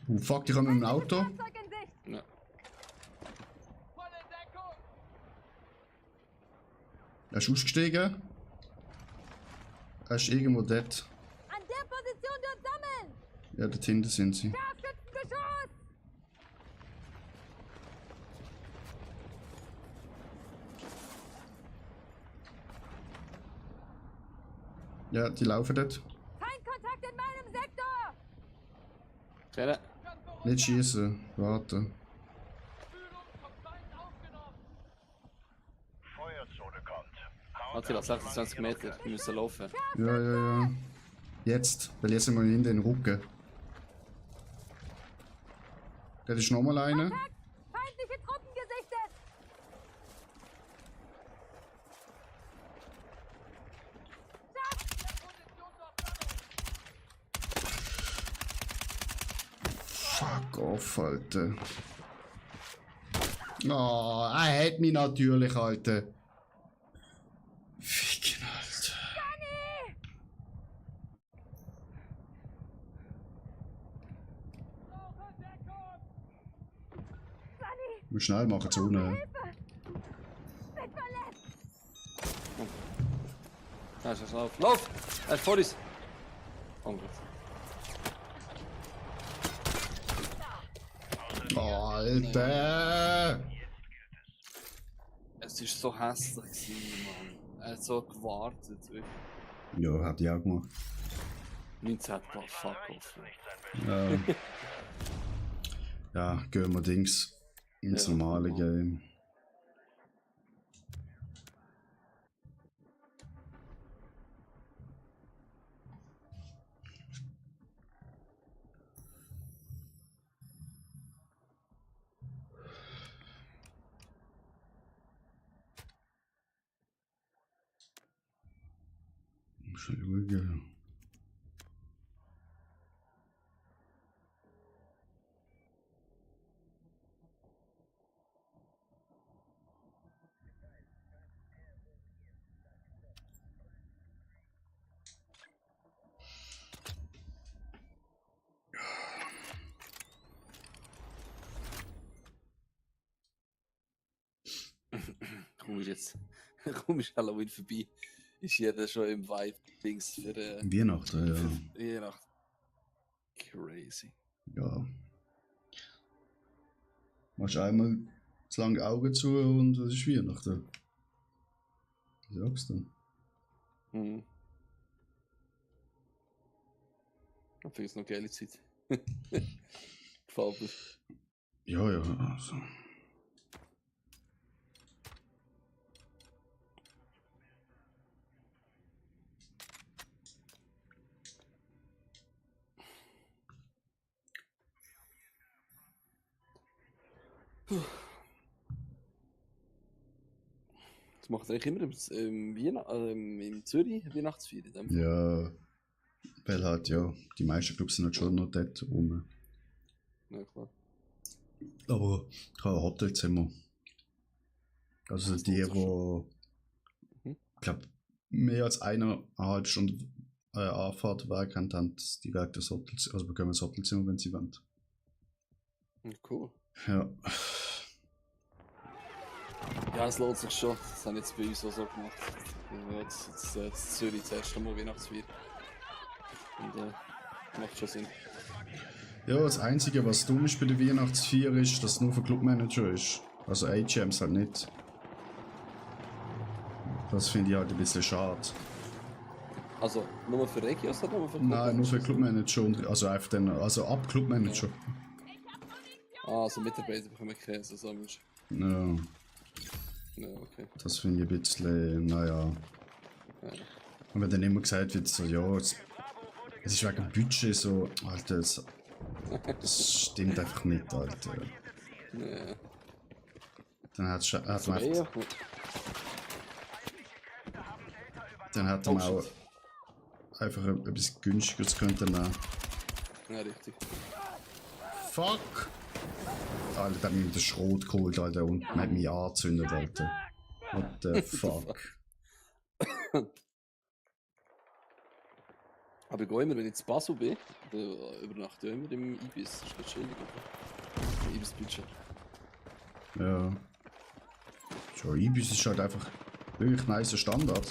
Oh fuck, die kommen mit dem Auto. Fahrzeug in Sicht. Ja. Volle Deckung! Er ist ausgestiegen. Er ist irgendwo dort. An der Position dort sammeln. Ja, dort hinten sind sie. Scharfschützengeschoss. Ja, die laufen dort. Feindkontakt in meinem Sektor. Kennen? Nicht schießen, warten. Führung vom Feind aufgenommen! Feuerzone kommt. Attila, 26 Meter, wir müssen laufen. Ja. Jetzt, weil jetzt sind wir in den Rücken. Da ist nochmal einer. Feindliche Truppen gesichtet. Fuck off, Alter. Oh, er hat mich natürlich, Alter. Ficken, Alter. Brauche Deckung! Sunny, Wir schnell machen, Zone. Hilfe. Bin verletzt. Ja, ist lauf. Lauf! Er ist vor uns. Oh Gott. Alter! Es ist so hässlich gewesen, Mann. Er hat so gewartet. Wirklich. Ja, hat ich auch gemacht. 19 fuck off. Ja, gehen wir Dings ins Ja, normale normal. Game. Schon schauen. Kaum ist jetzt, kaum ist Halloween vorbei, ist jeder schon im Vibe-Dings für Weihnachten, ja. Weihnachten. Crazy. Ja. Machst einmal zu lange Augen zu und es ist Weihnachten. Wie sagst du? Mhm. Ich finde es noch geile Zeit. Gefällt mir. Ja, ja, also. Das macht er eigentlich immer im Zürich Weihnachtsfeier. in dem Fall. Ja. Weil halt, ja, die meisten Clubs sind halt schon noch dort rum. Ja, klar. Aber ich habe ein Hotelzimmer. Also Das die, lohnt sich die, ich glaube, mehr als 1,5 Stunden Anfahrt weg haben, die Weg des Hotels, also bekommen das Hotelzimmer, wenn sie wollen. Cool. Ja. Ja, es lohnt sich schon. Das haben jetzt bei uns auch so gemacht. Ja, jetzt Zürich das erste Mal Weihnachtsfeier. Und macht schon Sinn. Ja, das Einzige, was dumm ist bei der Weihnachtsfeier, ist, dass es nur für Clubmanager ist. Also AGMs halt nicht. Das finde ich halt ein bisschen schade. Also, nur für Regios oder nur für Nein, nur für Clubmanager und also einfach dann, also ab Clubmanager. Ah, also Mitarbeiter bekommen keine Saisonwünsche. Ja, Ja, okay. das finde ich ein bisschen, naja. Ja. Und wenn dann immer gesagt wird, so, ja, es ist wegen dem Budget so, Alter, das stimmt einfach nicht, Alter. Ja. Dann hat man Also, einfach, dann hat man auch einfach etwas günstigeres könnte nehmen. Ja, richtig. Fuck! Alter, der hat mich mit dem Schrot geholt, Alter, und man hat mich angezündet, Alter. What the fuck? Aber ich gehe immer, wenn ich zu Basel bin, oder übernachte ich immer im Ibis. Das ist ganz chillig, oder? Ibis-Budget. Ja. Schon, Ibis ist halt einfach wirklich nice Standard.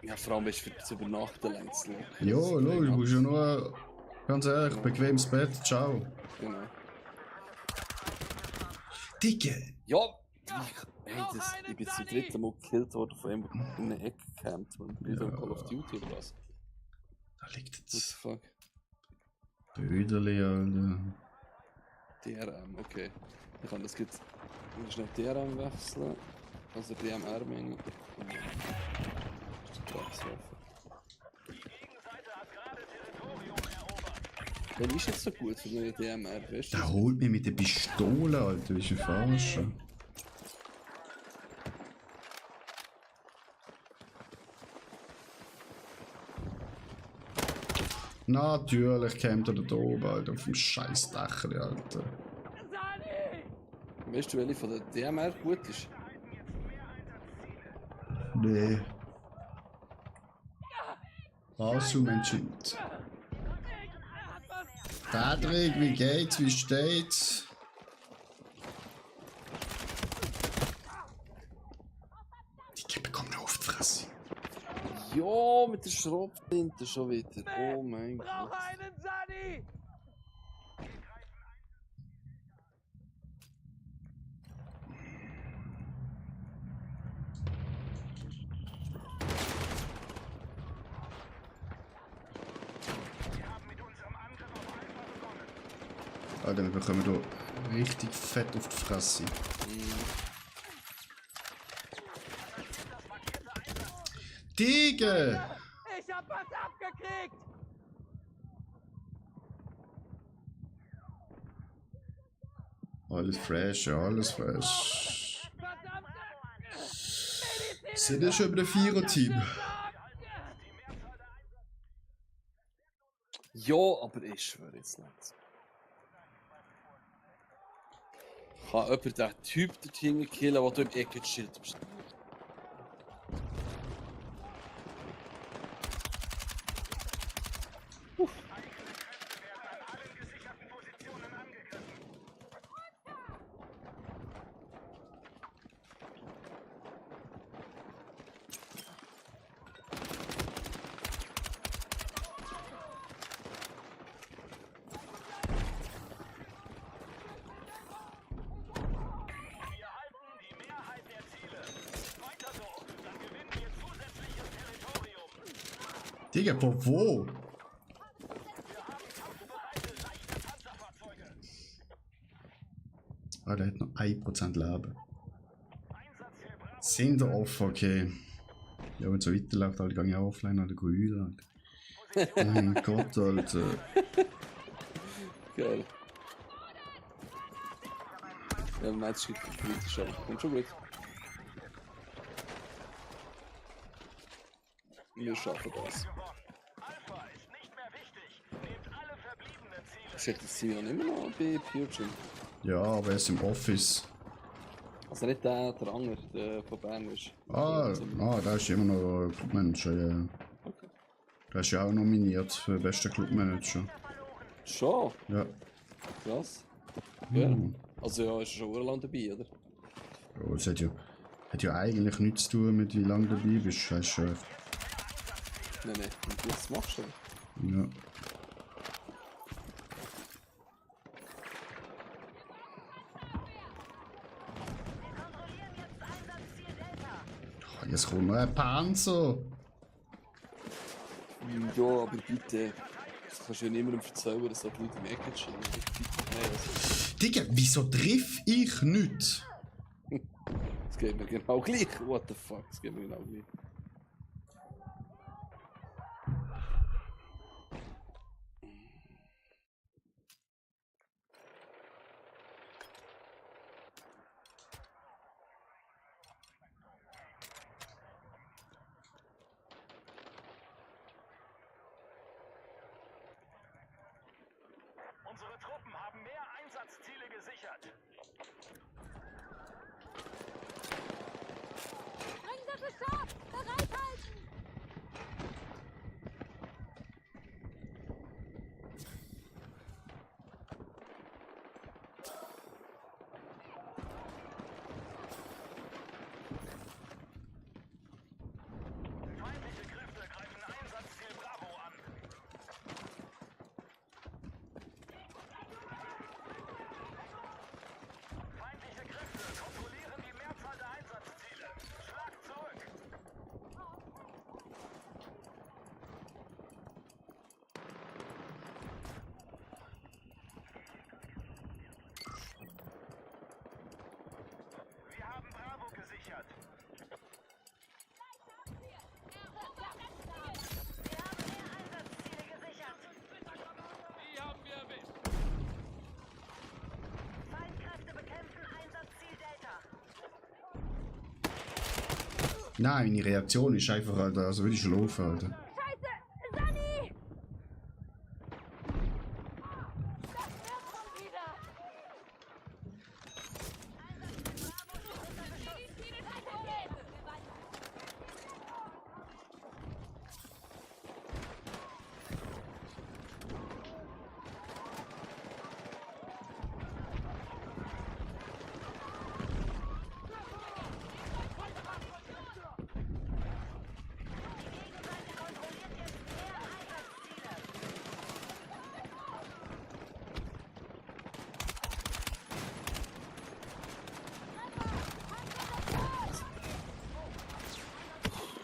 Ja, vor allem ist für das Übernachten längst. Ja, logisch, du musst ja nur, ganz ehrlich, bequemes Bett, ciao. Genau. Dicke! Ja, ich bin zum dritten Mal gekillt worden von einem, der in eine Ecke gecampt und bin dann Call of Duty oder was? Da liegt What the jetzt fuck? Brüderli, Alter. DRM, okay. Ich kann das jetzt schnell DRM wechseln. Also DMR meine ich. Das ist die Dreckswaffe. Wer ist jetzt so gut für eine DMR? Weißt du? Der holt mich mit der Pistole, Alter, ist ein Verarscher. Natürlich käme er da oben, Alter, auf dem scheiß Dächli, Alter. Weißt du, welche von der DMR gut ist? Nee. Asum entschieden. Patrick, wie geht's? Wie steht's? Die bekommen auf die Fresse. Ja, mit der Schrotflinte schon wieder. Oh mein Gott. einen Sani! Alter, wir bekommen hier richtig fett auf die Fresse. Digga! Ich hab was abgekriegt! Alles fresh, ja, alles fresh. Sind ja schon über ein Vierer-Team. Ja, aber ich schwöre jetzt nicht. Kann jemand den Typ dort hinten killen, der du im Ecke-Schild bist? Digga, von wo? Ah, der hat noch 1% Leben. Sind wir off, okay. Ja, wenn es so weiterläuft, halt, gehe ich auch offline an den Grün. Oh mein Gott, Alter. Geil. Ja, nein, es gibt politisch, aber kommt schon gut. Wir schaffen das. Alpha ist nicht mehr wichtig. Nehmt alle verbliebenen Ziele. Sagt das Simeon immer noch bei Purgen? Ja, aber er ist im Office. Also nicht der Anger, der von Bern ist. Der ist immer noch Clubmanager, ja. Okay. Der ist ja auch nominiert für den besten Clubmanager. Schon? Ja. Krass. Ja. Also ja, ist schon lang dabei, oder? Ja, es hat ja eigentlich nichts zu tun mit wie lange du dabei bist. Weißt du, Nein, und was machst du? ja. Oh, jetzt kommt noch ein Panzer. Ja, aber bitte. Das kannst du ja niemandem erzählen, dass da die Leute im Ecken stehen. Nein, also, Digga, wieso triff ich nicht? das geht mir genau gleich. What the fuck, das geht mir genau gleich. Unsere Truppen haben mehr Einsatzziele gesichert. Sprengsätze scharf! Bereithalten! Feindliche Kräfte greifen Einsatzziel Bravo an. Feindliche Kräfte kontrollieren die Mehrzahl der Einsatzziele. Schlag zurück! Wir haben Bravo gesichert. Die haben wir erwischt. Feindkräfte bekämpfen Einsatzziel Delta. Nein, meine Reaktion ist einfach, Alter, also würde ich schlafen, Alter. Scheiße! Sunny! Das wird schon wieder!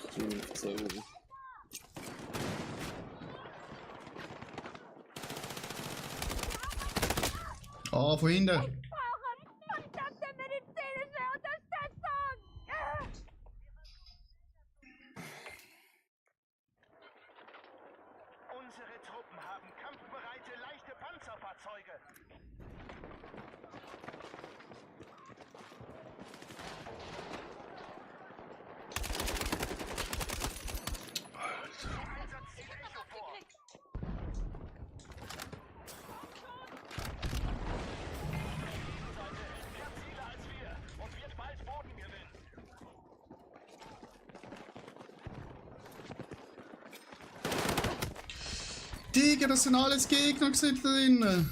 Ich will nicht erzählen. Ah, von hinten. Verdammte medizinische Unterstützung! Unsere Truppen haben kampfbereite leichte Panzerfahrzeuge. Einsatzziel Echo vor. Seite hält mehr Ziele als wir und wird bald Boden gewinnen. Digga, das sind alles Gegner gewesen da drinnen.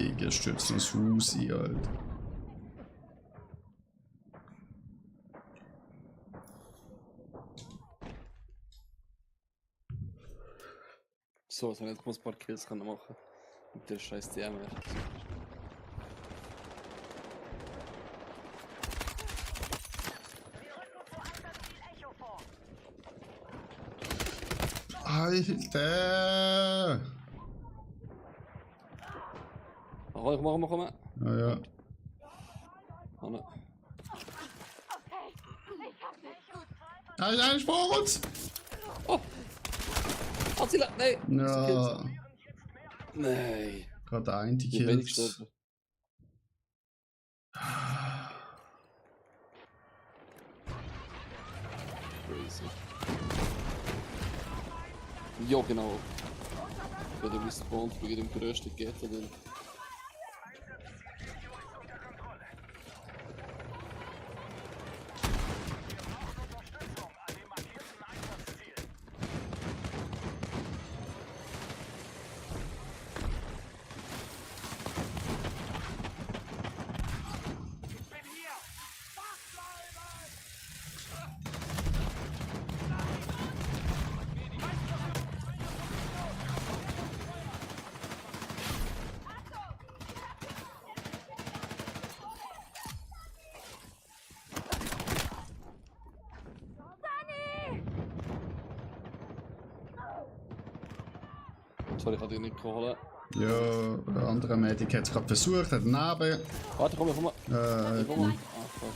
Digga, stürzt das Haus ein, Alter. So, jetzt muss ich ein paar Kills können machen. Mit der scheiß DMR. Wir rücken vor Einsatzziel Echo vor. Alter! Komm. Ah ja. Hanne. Okay, ich hab dich. Nein, ist vor uns! Oh! Attila, nein! Ja. Nein! Gerade ein die Ich bin wenig Kills. gestorben. Crazy. Ja, genau. Bei der Respawn bei dem größten Ghetto dann. Sorry, ich hatte dich nicht geholt. Ja, der andere Medic hat es gerade versucht, hat daneben. Warte, komm mal. Komm mal. Nein. Ah, fuck.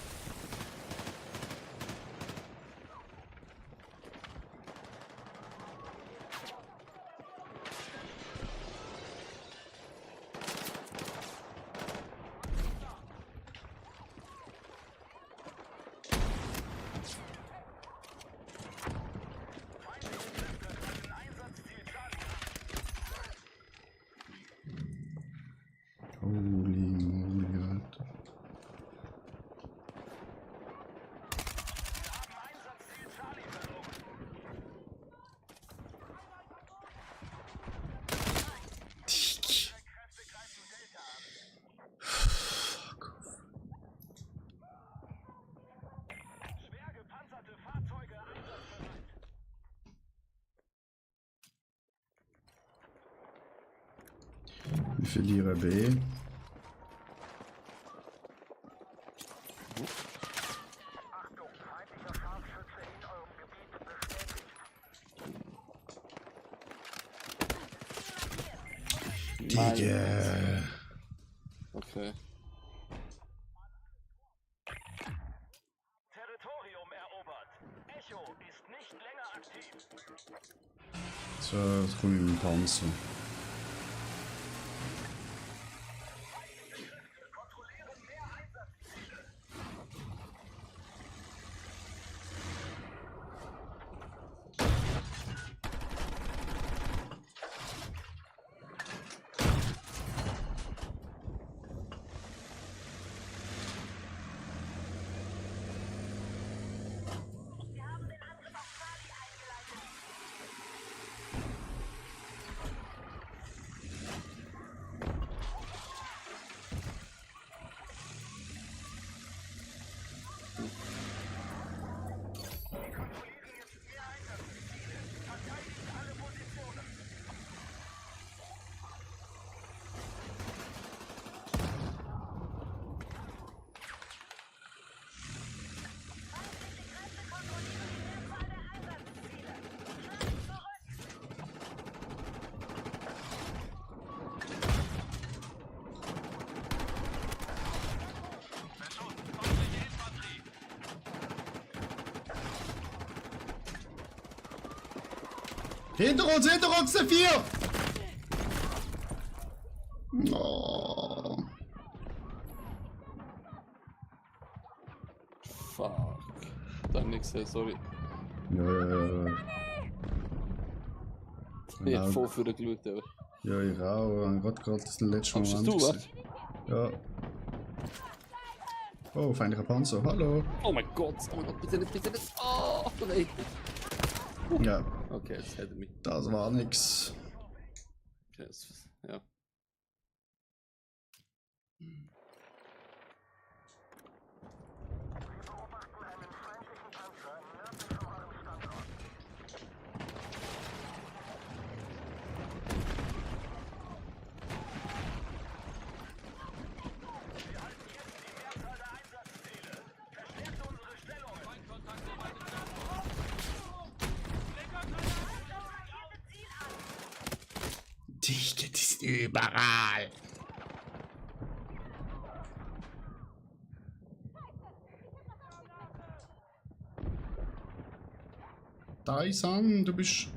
Holy moly, Alter. Wir verlieren B. Digga. Okay. Territorium erobert. Echo ist nicht länger aktiv. So, jetzt komme ich mit dem Panzer. Hinter uns, der 4! Oh. Fuck. Dann nix, sorry. Ja. Ich hab voll für den geschaut, aber. Ja, ich auch. Gerade das letzte Kommst Moment. du, was? Ja. Oh, feindlicher Panzer. Hallo. Oh mein Gott, bitte nicht. Oh, nein. Ja, Okay, jetzt hätte mich. das war nix. Okay, ja. Die ist überall. Dyson, du bist.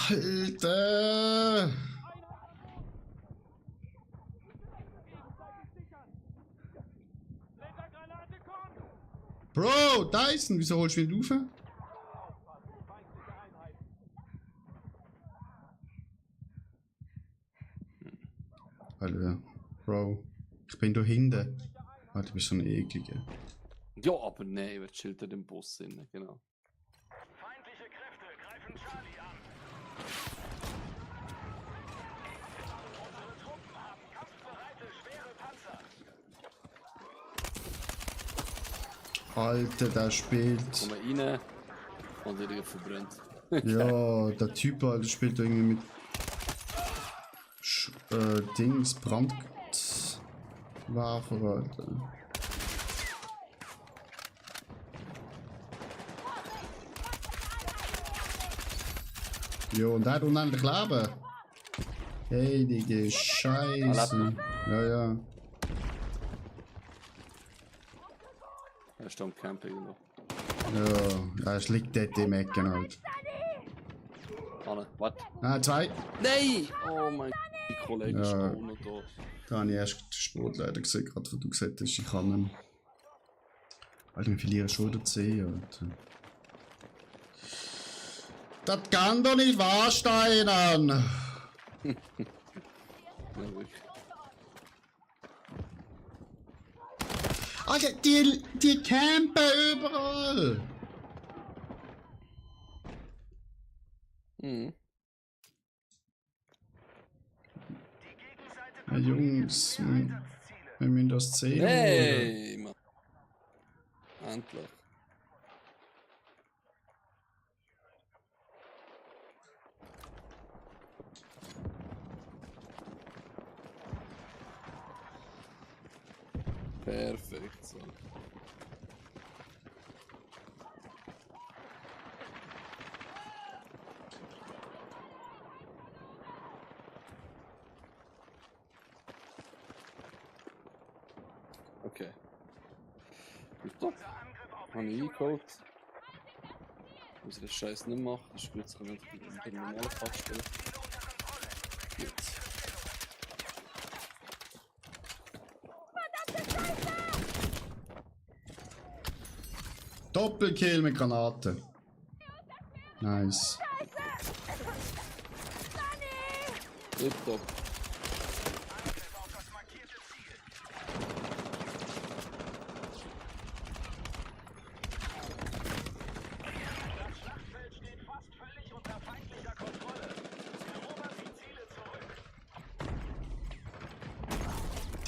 Alter! Bro, Dyson, wieso holst du mich rauf? Alter, Bro, ich bin da hinten. Ah, du bist so ein ekliger. Ja, aber nein, wir chillt im Bus drin, genau. Feindliche Kräfte greifen Charlie an. Unsere Truppen haben kampfbereite, schwere Panzer. Alter, der spielt. Kommen rein und wieder verbrennt. Ja, der Typ, Alter, spielt irgendwie mit. Dings, Brandwerfer, Alter. Jo, und der hat unendlich Leben. Hey, die Scheiße. Ja, ja. Er ist am Camp irgendwo. Ja, es liegt dort im Ecken halt. Anne, was? Ah, 2. Nein! Oh mein Gott, die Kollege ist Ja. auch noch da. Da habe ich erst den Sport leider gesehen, gerade wo du gesagt hast, ich kann ihn. Alter, wir verlieren schon den C, Alter. Das kann doch nicht wahr sein! Ja, wirklich. Alter, die campen überall! Mhm. Ja, Jungs, wir müssen das C holen. Hey, Mann. Endlich. Perfekt, so. Okay. Gut, habe ich eingeholt. Muss ich den Scheiß nicht machen, das ist gut, jetzt können wir den normalen Pack spielen. Gut. Doppelkill mit Granaten. Nice. Tipptopp.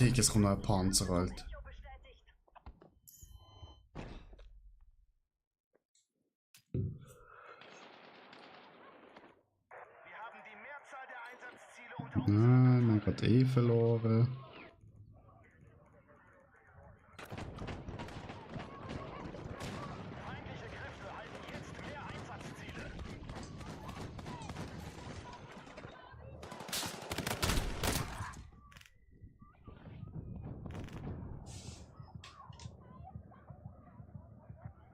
Digga, es kommt noch ein Panzer, Alter. Wir haben die Mehrzahl der Einsatzziele unter uns. Nein, wir haben gerade eh verloren. Feindliche Kräfte halten jetzt mehr Einsatzziele.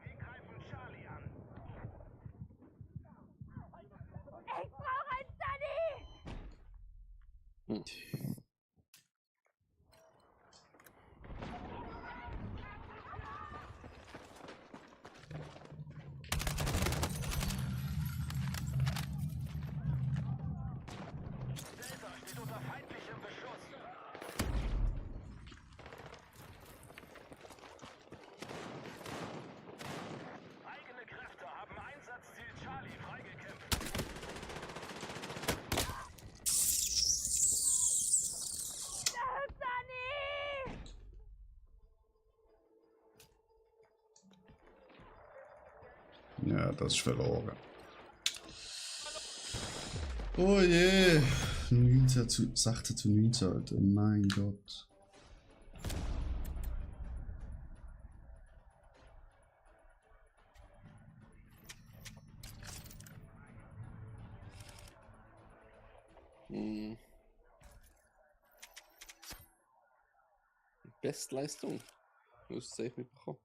Wir greifen Charlie an. Ich brauche ein Sunny! Hm. Ja, das ist verloren. Oh je. 16 zu 19, Alter. Mein Gott. Hm. Bestleistung. Du hast es safe mitbekommen.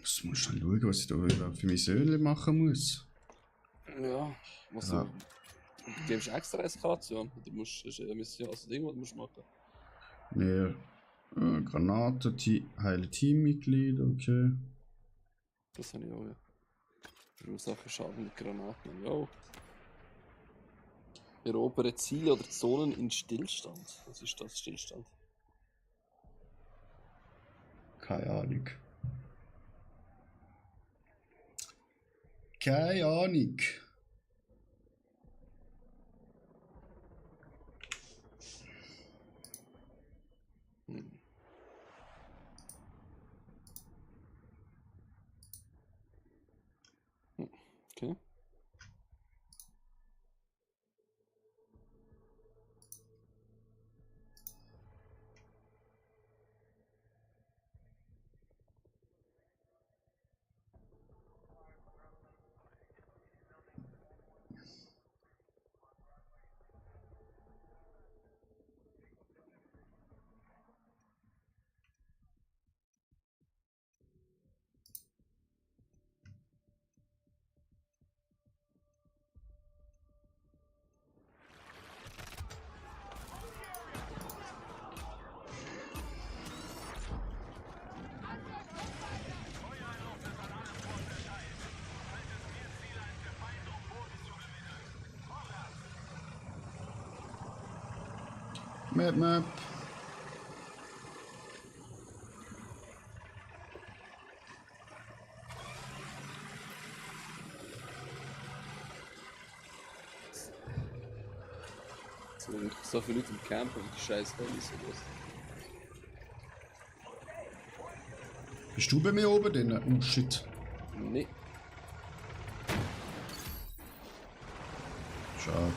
Ich muss dann schauen, was ich da für mein Söhnchen machen muss. Ja, was Ja. du gibst extra Eskalation. Du musst, das ist eine Mission, also Ding, was du musst machen. Nee. Granate, heile Teammitglieder, okay. Das habe ich auch, ja. Ursache Schaden mit Granaten, jo. Erobere Ziele oder Zonen in Stillstand. Was ist das, Stillstand? Keine Ahnung. Keine Ahnung. Hm. Okay. Map. Es sind so viele Leute im Camp und die Scheiße war nicht so groß. Bist du bei mir oben drin? Oh shit. Nee. Schade.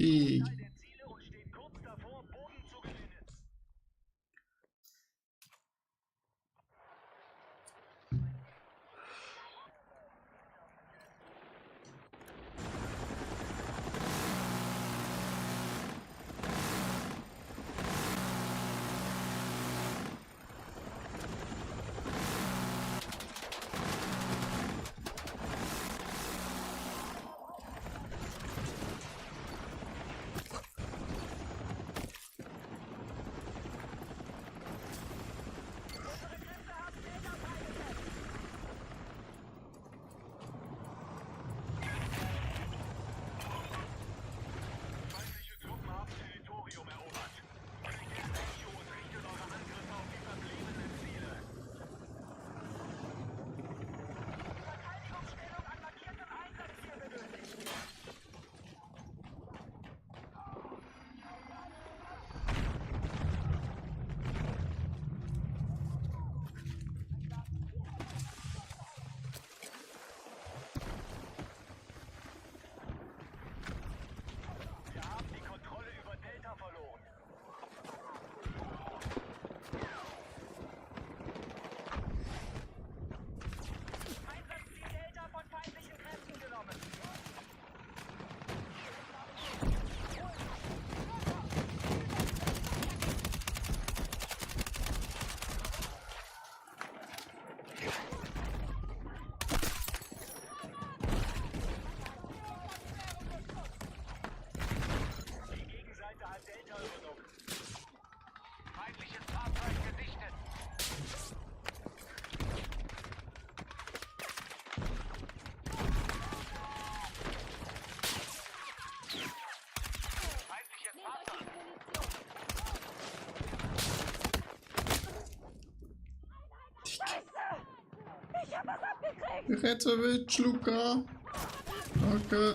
Die. der Ziele und steht kurz davor, Boden zu gewinnen. Feindliche Truppen haben Territorium erobert. Kriegt den Echo und richtet eure Angriffe auf die verbliebenen Ziele. Verteidigungsstellung an markiertem Einsatzziel benötigt. Wir haben die Kontrolle über Delta verloren. Einsatzziel Delta von feindlichen Kräften genommen. Die Gegenseite hat Delta übernommen. Feindliches Fahrzeug gesichtet. Feindliches Fahrzeug. Ich hab was abgekriegt! Rezovic, Luca. Danke.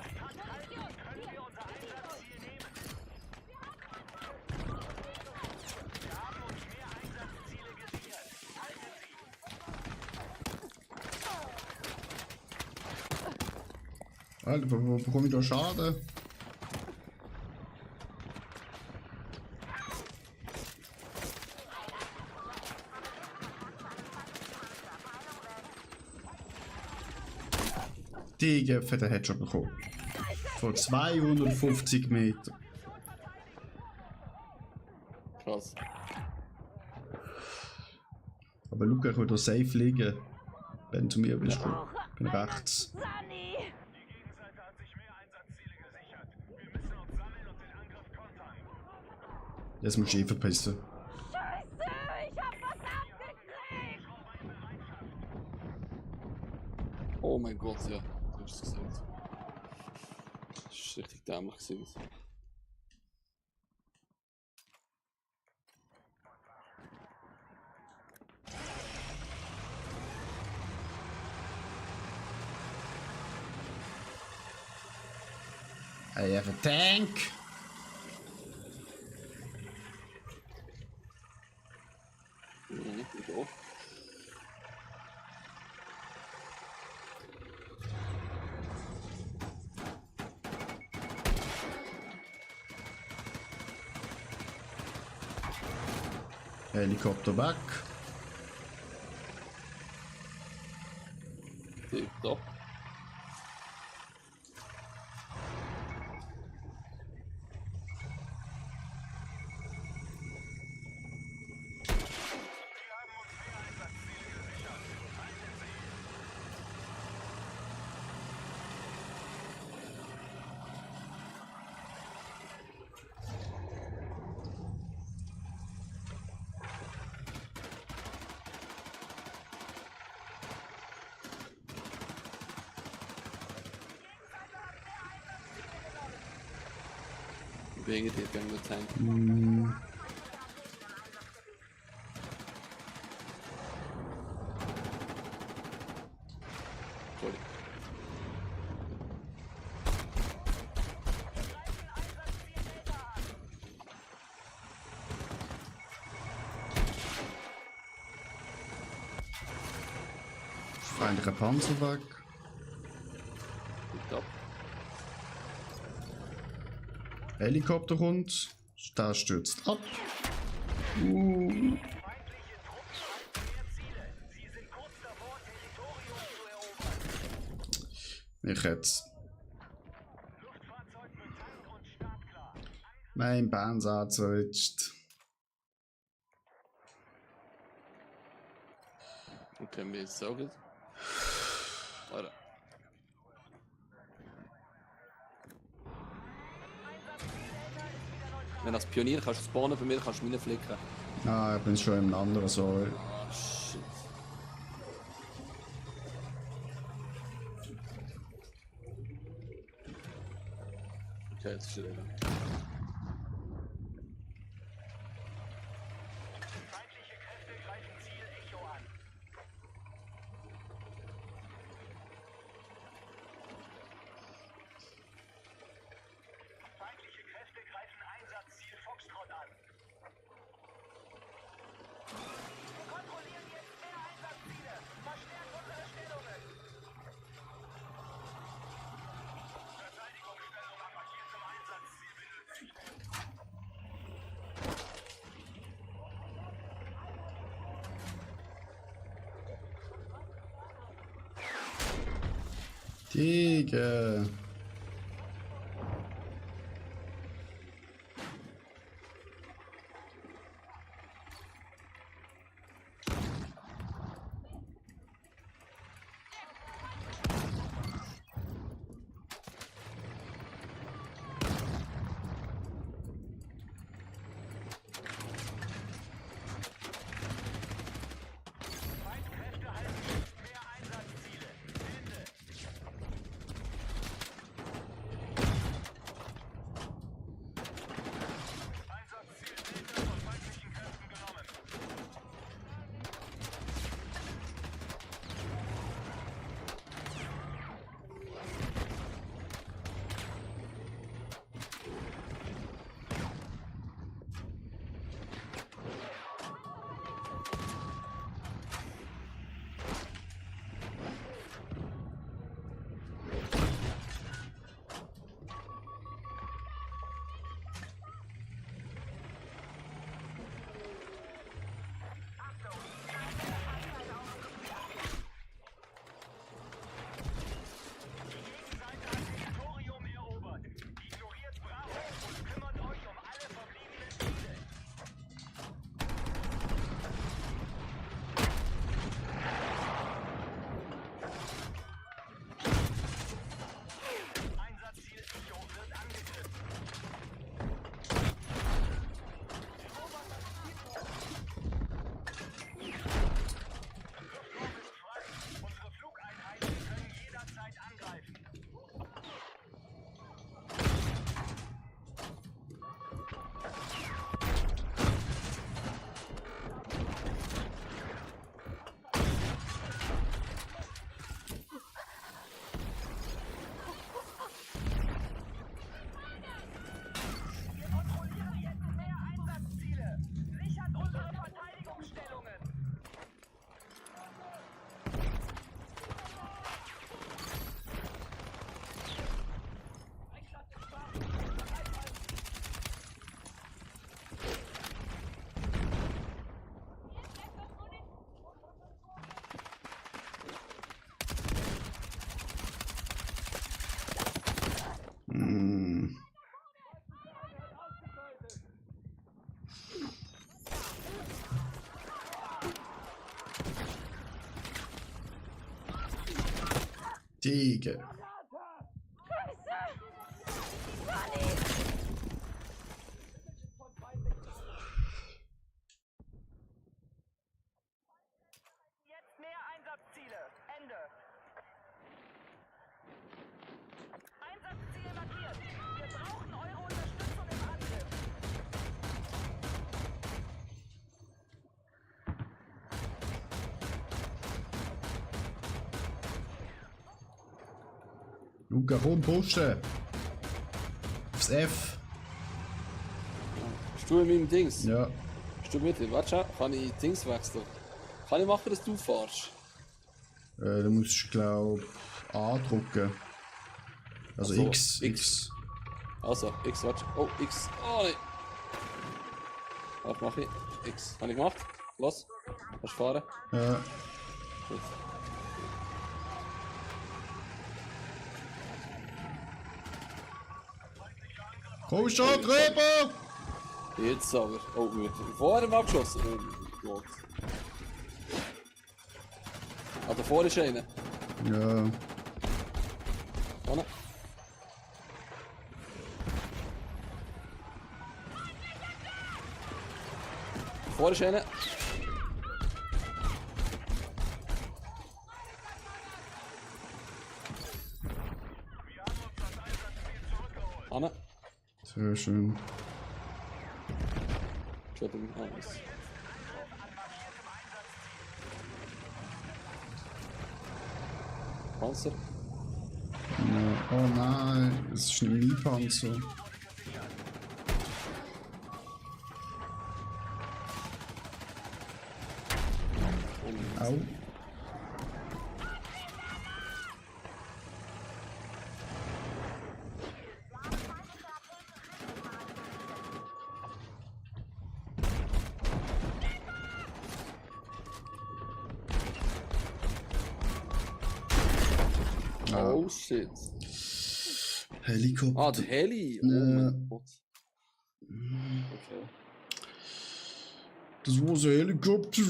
Können wir unser Einsatzziel nehmen? Wir haben uns mehr Einsatzziele gesichert. Halten Sie! Alter, wo bekomme ich da Schaden? Die fette Headshot bekommen. Von 250 Metern. Krass. Aber Luca, ich will da safe liegen. Wenn du zu mir willst, ich bin rechts. Sunny! Die Gegenseite hat sich mehr Einsatzziele gesichert. Wir müssen uns sammeln und den Angriff kontern. Jetzt musst du verpissen. Scheiße! Ich hab was abgekriegt! Oh mein Gott, ja. Du hast es gesagt. Das ist richtig dämlich gewesen. I have a tank. Mhm, ich auch. Helikopter weg. Tipptopp. Wegen dir gerne mit Tank. Sorry. Feindlicher Panzer weg. Gut ab. Helikopter kommt. Der stürzt ab. Feindliche Truppen haben mehr Ziele. Sie sind kurz davor, Territorium zu erobern. Ich jetzt. Luftfahrzeug betankt und startklar. Mein Bahnsatz erwischt. Okay, mir ist so gut. Alter. Wenn du als Pionier kannst spawnen, bei mir kannst du reinflicken. Ah, ich bin schon im anderen, sorry. Ah, shit. Okay, jetzt ist er wieder. Feindliche Kräfte greifen Ziel Echo an. Feindliche Kräfte greifen Einsatzziel Foxtrot an. Wir kontrollieren jetzt mehr Einsatzziele. Verstärkt unsere Stellungen. Verteidigungsstellung am markiertem Einsatzziel benötigt. Digga. Feinkräfte halten jetzt mehr Einsatzziele. Ende. Einsatzziel Delta von feindlichen Kräften genommen. Die Gegenseite hat Territorium erobert. Ignoriert Bravo und kümmert euch um alle verbliebenen Ziele. Einsatzziel Echo wird angegriffen. Luftraum ist frei. Unsere Flugeinheiten können jederzeit angreifen. Wir kontrollieren jetzt mehr Einsatzziele. Sichert unsere Verteidigungsstellungen. Hm. Digga. Jetzt mehr Einsatzziele. Ende. Einsatzziel markiert. Wir brauchen eure Unterstützung im Angriff. Luca, komm, pushen. Aufs F. Bist du in meinem Dings? Ja. Bist du mit? Warte schon, kann ich Dings wechseln? Kann ich machen, dass du fährst? Du musst, glaub, A drücken. Also Ach so, X. X. Also, X, warte. Oh, X. Oh, nein. Was mach ich? X. Habe ich gemacht? Los. Kannst du fahren? Ja. Gut. Komm schon drüber! Jetzt aber. Oh, wir haben vorher mal abgeschossen. Oh Gott. Ah, da vorne ist einer. Ja. Vorne. Vorne ist einer. Anna. Sehr schön. Entschuldigung, alles. Panzer. Ja. Oh nein, das ist ein Mini-Panzer. Au. Oh shit. Helikopter. Ah, der Heli. Oh mein Gott. Okay. Das war so ein Helikopter.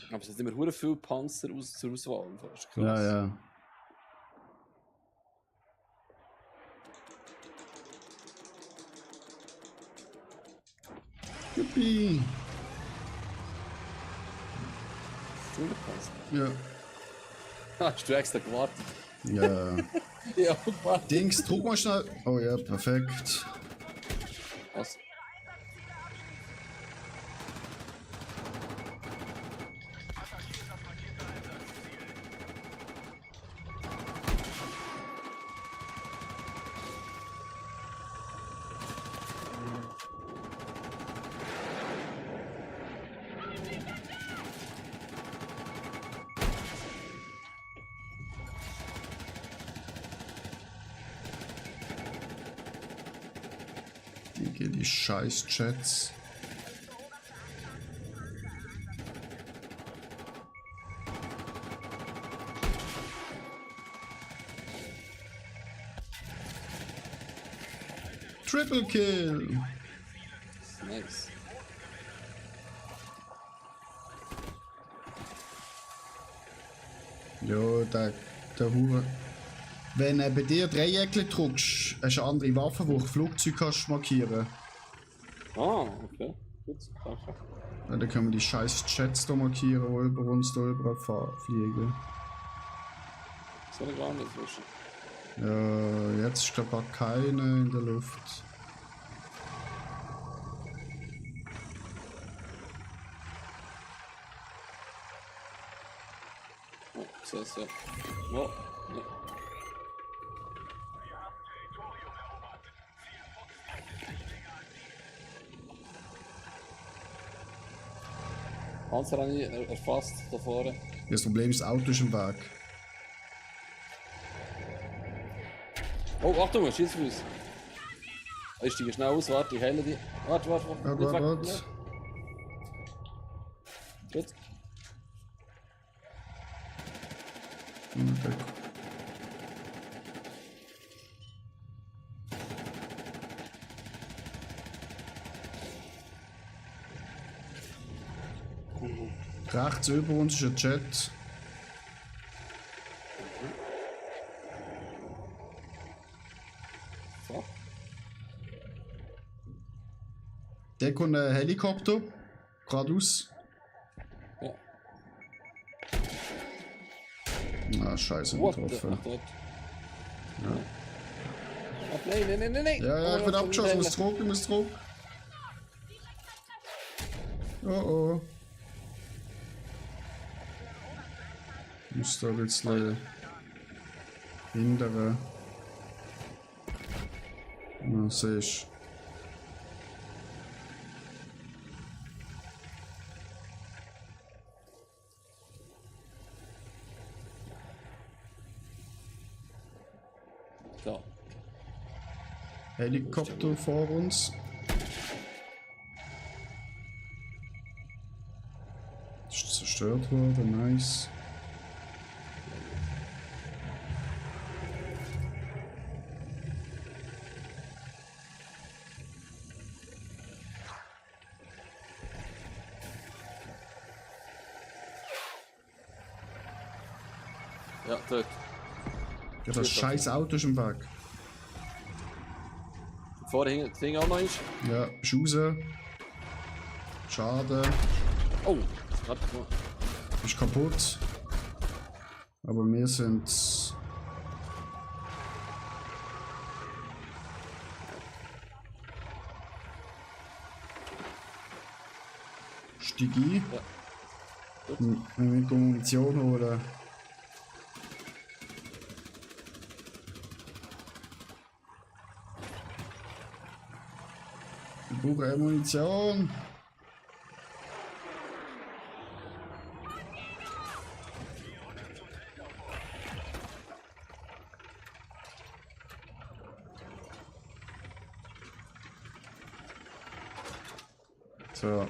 Aber es sind immer hure viele Panzer zur Auswahl. Das ist krass. Ja, ja. Yippie. Viele Panzer. Ja. Ah, hast du extra gewartet? Ja. Ja, gewartet. Dings, druck mal schnell. Oh ja, perfekt. Was? Die scheiß Chats. Triple Kill. Nice. Ja, der Hure. Wenn du bei dir Dreiecke drückst, hast du eine andere Waffe, die du Flugzeug kannst markieren. Ah, okay. Gut, danke. Ja, dann können wir die scheiß Jets da markieren, die über uns da überall fliegen. Das war gar nicht wissen. Ja, jetzt ist glaube ich keine in der Luft. Oh, sehr, sehr. Oh, ja. Panzer habe ich erfasst da vorne. Das Problem ist, das Auto ist im Weg. Oh, Achtung, schieß auf uns. Ich steige schnell aus, warte, ich heile die. Warte. Nicht weg. Warte. Gut. Okay. Rechts über uns ist ein Jet. So. Der kommt ein Helikopter. Geradeaus. Ja. Ah, scheiße, What nicht the... getroffen. Ach, dort. Ach, nein. Ja, ich bin Oh, abgeschossen, ich muss zurück. Oh. Ich muss da ein bisschen hindern. Na, siehst du. Da. Helikopter vor uns. Ist zerstört worden, nice. Ja, dort. Ja, das scheiß Auto ist im Weg. Vorher hing das Ding auch noch eins. Ja, bist raus. Schade. Oh, warte mal. Ist kaputt. Aber wir sind. Stieg ein. Ja. Gut. Wir müssen Munition holen. Wir brauchen Munition. So,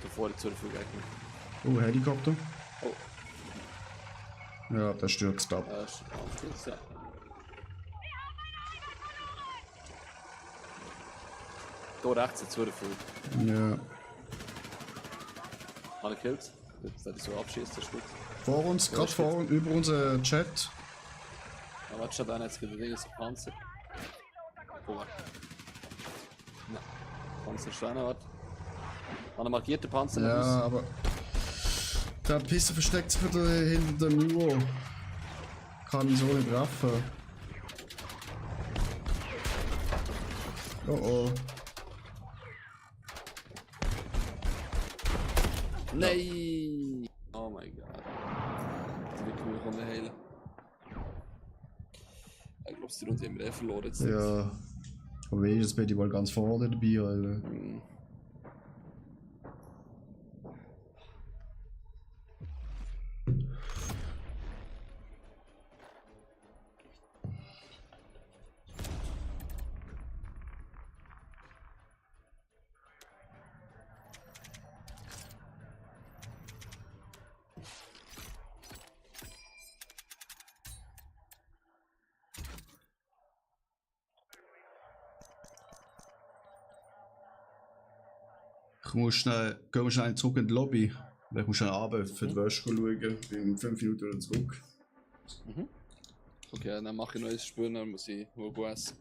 Da vorne zur Verfügung. oh, Helikopter. Oh, Ja, der stürzt ab. ist alles ja. Da rechts jetzt zur Verfügung. Ja. Alle killt. Jetzt werde ich so abschießen, das Stück. Vor uns, gerade vor uns, über unseren Chat. Ja, warte schon, dann jetzt gibt es so Panzer. Oh, warte. Nein. Panzer Steine, warte. An markierte Panzer. Ja, aus. aber der Pisser versteckt sich wieder hinter der Mauer. Kann ihn so nicht treffen. Oh oh. Nein! Oh mein Gott. Die wird mich kommen heilen. Ich glaube, die Runde haben wir verloren jetzt. Ja. Aber wenigstens bin ich wohl ganz vorne dabei, Alter. Hm. Ich muss schnell, gehen wir schnell zurück in die Lobby. Ich muss schnell runter für die Wäsche schauen. In 5 Minuten wieder zurück. Okay, dann mache ich noch ein Spiel, dann muss ich irgendwo essen.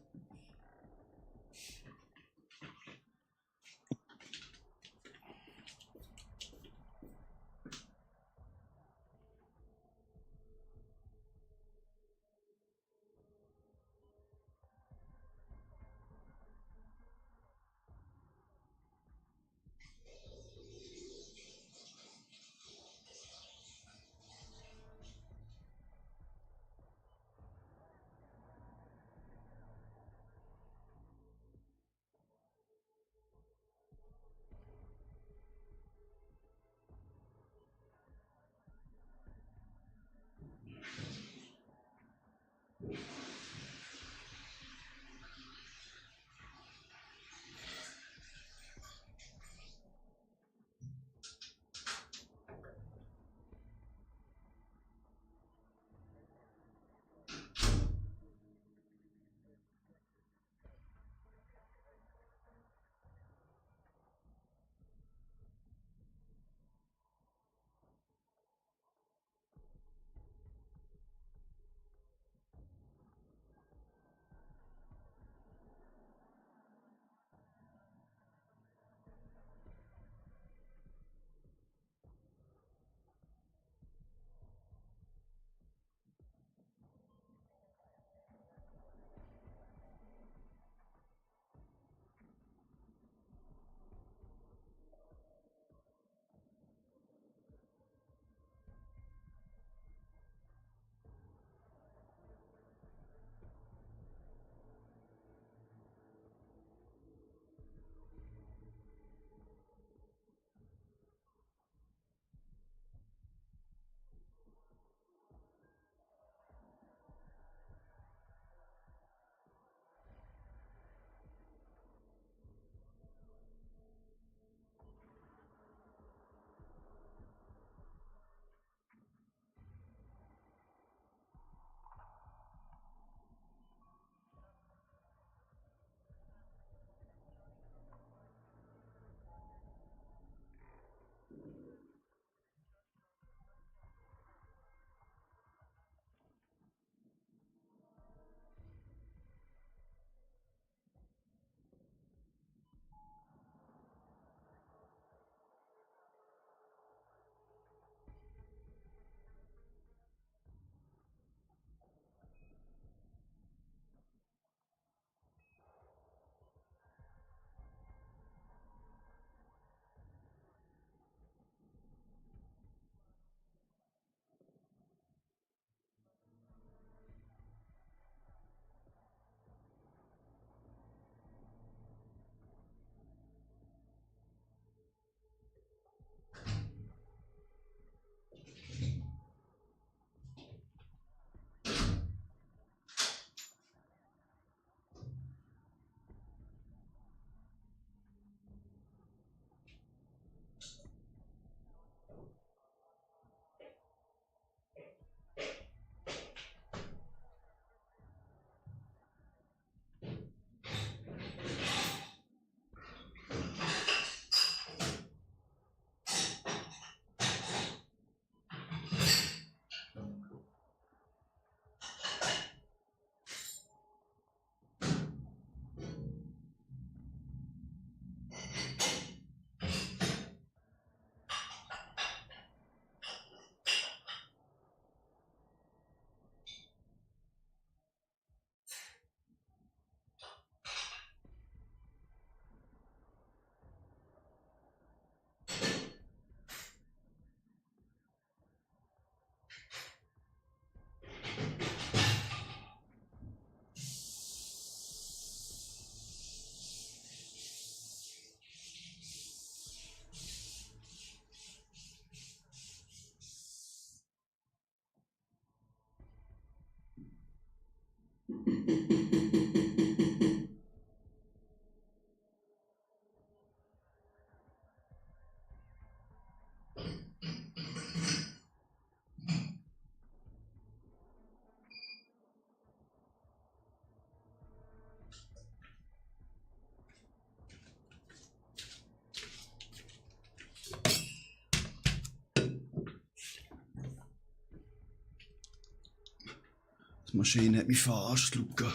Die Maschine hat mich verarscht, Luca.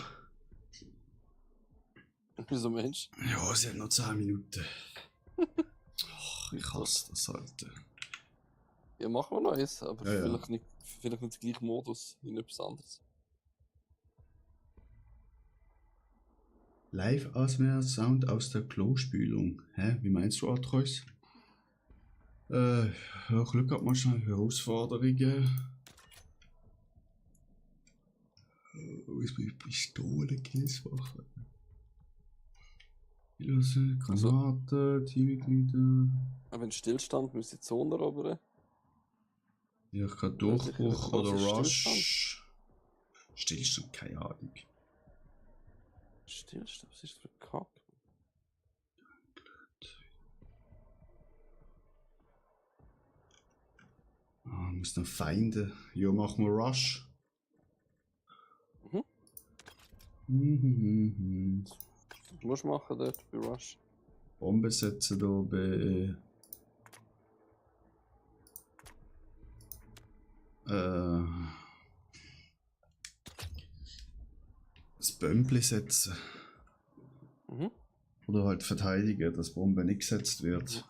Wieso Mensch? Ja, sie hat noch 10 Minuten. Ach, ich hasse das, Alter. Ja, machen wir noch eins, aber Ja, ja. vielleicht nicht den gleichen Modus wie etwas anderes. Live-Ausmehr-Sound aus der Klospülung. Hä? Wie meinst du, Atreus? Ja, Glück gehabt, mal schnell Herausforderungen. USB Pistole, Killswache. Granate, Teammitglieder. Aber wenn Stillstand müsste ich die Zone erobern. Ja, ich kann sicher, Durchbruch was oder ist Rush. Stillstand, keine Ahnung. Stillstand, was ist das für ein Kack? Muss noch Feinde. Ja, machen wir Rush. Was musst du machen dort bei Rush? Bombe setzen da bei. Das Bömpli setzen. Oder halt verteidigen, dass Bombe nicht gesetzt wird.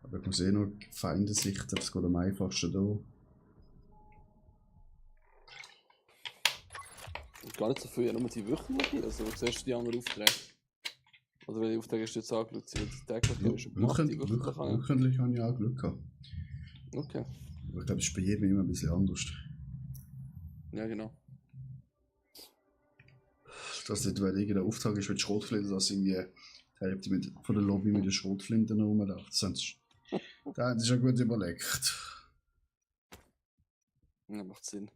Aber ich muss eh noch Feinde sichten, das geht am einfachsten da. Und gar nicht so viel, ja nur die wöchentliche, also du siehst die anderen Aufträge. Oder welche Aufträge hast du jetzt angeschaut? Die täglichen hast du schon gemacht, die wöchentlichen. Wöchentlich habe ich auch Glück gehabt. Okay. Aber ich glaube, es ist bei jedem immer ein bisschen anders. Ja, genau. Dass nicht, weil irgendein Auftrag ist mit Schrotflinten, dass irgendwie die Hälfte von der Lobby mit den Schrotflinten rumläuft. Sonst. Das ist ja gut überlegt. Ja, macht Sinn.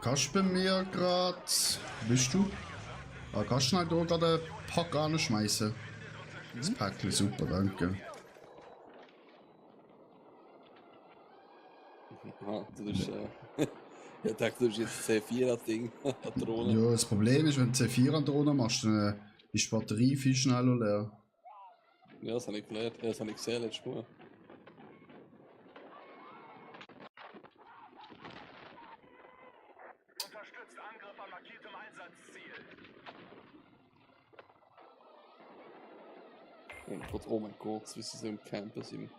Kannst du bei mir gerade. Bist du? Kannst du schnell da gerade einen Pack anschmeißen? Das Päckchen, super, danke. Aha, du bist. Ich dachte, du bist jetzt ein C4-Ding an Drohne. Ja, das Problem ist, wenn du C4 an Drohne machst, dann ist die Batterie viel schneller leer. Ja, das habe ich gelernt. Ja, das habe ich gesehen letztes Mal. Unterstützt Angriff an markiertem Einsatzziel. Oh mein Gott, wie sie so im Camper sind.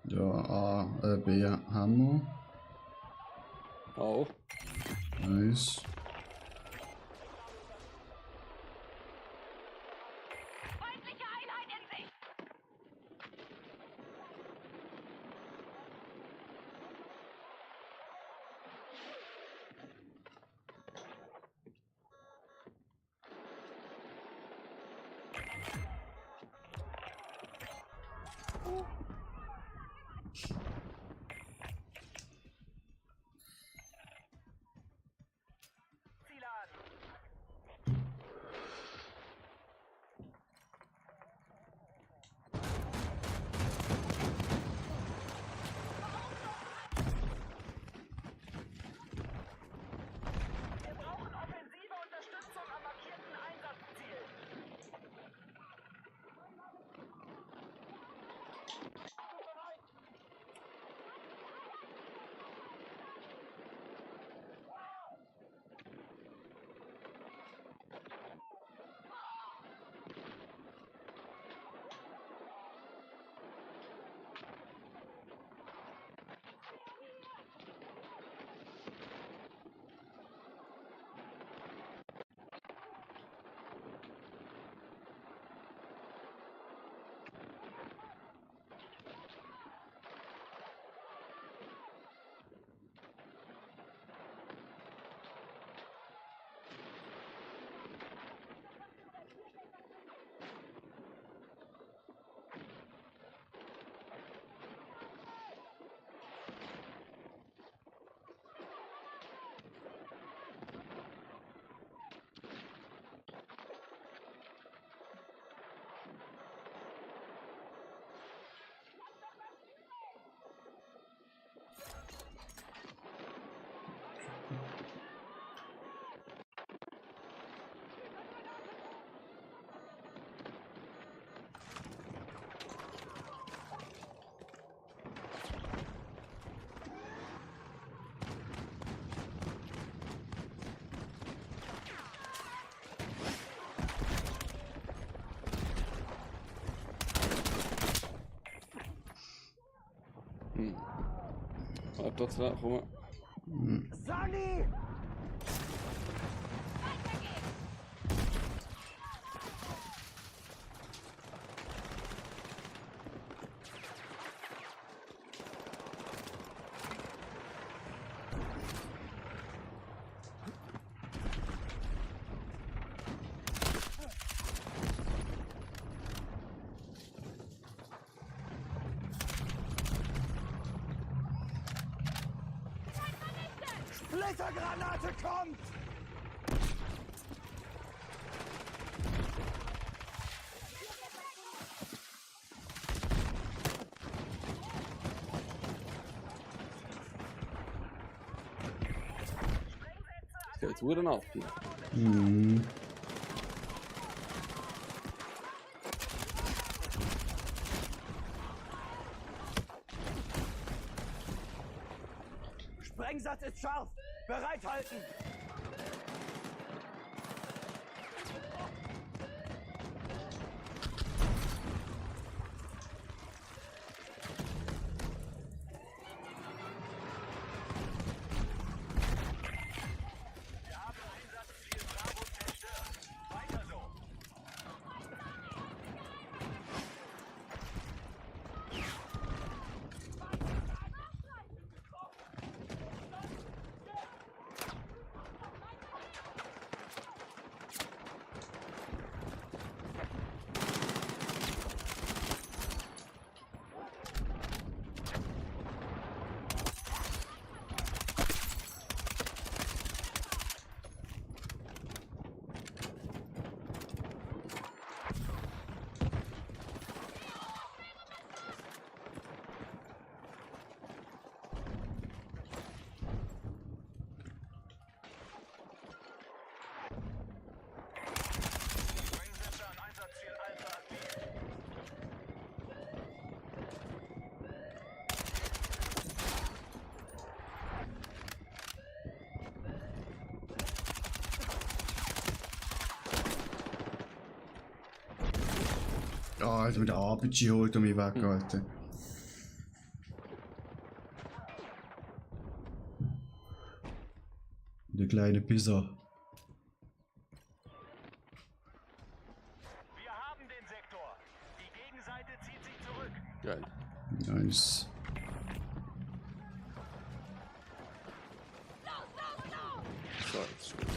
Ja, A, B haben wir. Auch. Nice. Feindliche Einheit in Sicht! Warte, dran, komm. Sunny! Splittergranate kommt! Es geht Huren ab. Mhm. Sprengsatz ist scharf! Bereithalten! Ah, Alter, mit der RPG holt er mich weg, Alter. Der kleine Pisser. Wir haben den Sektor. Die Gegenseite zieht sich zurück. Geil. Nice. So, jetzt ist gut.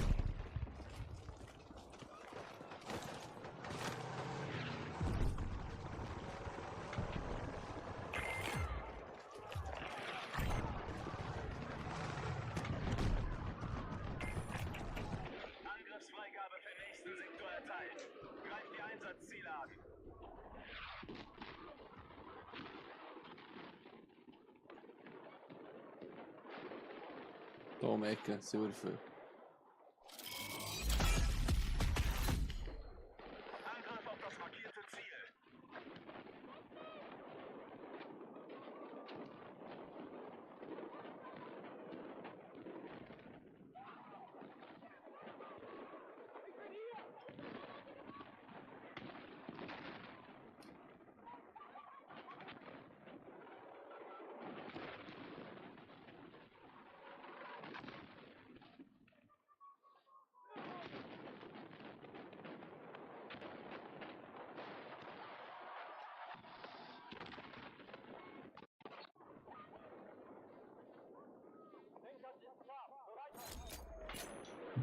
Angriffsfreigabe für nächsten Sektor erteilt. Greift die Einsatzziele an. Da um die Ecke, Silberfell. Angriff auf das markierte Ziel.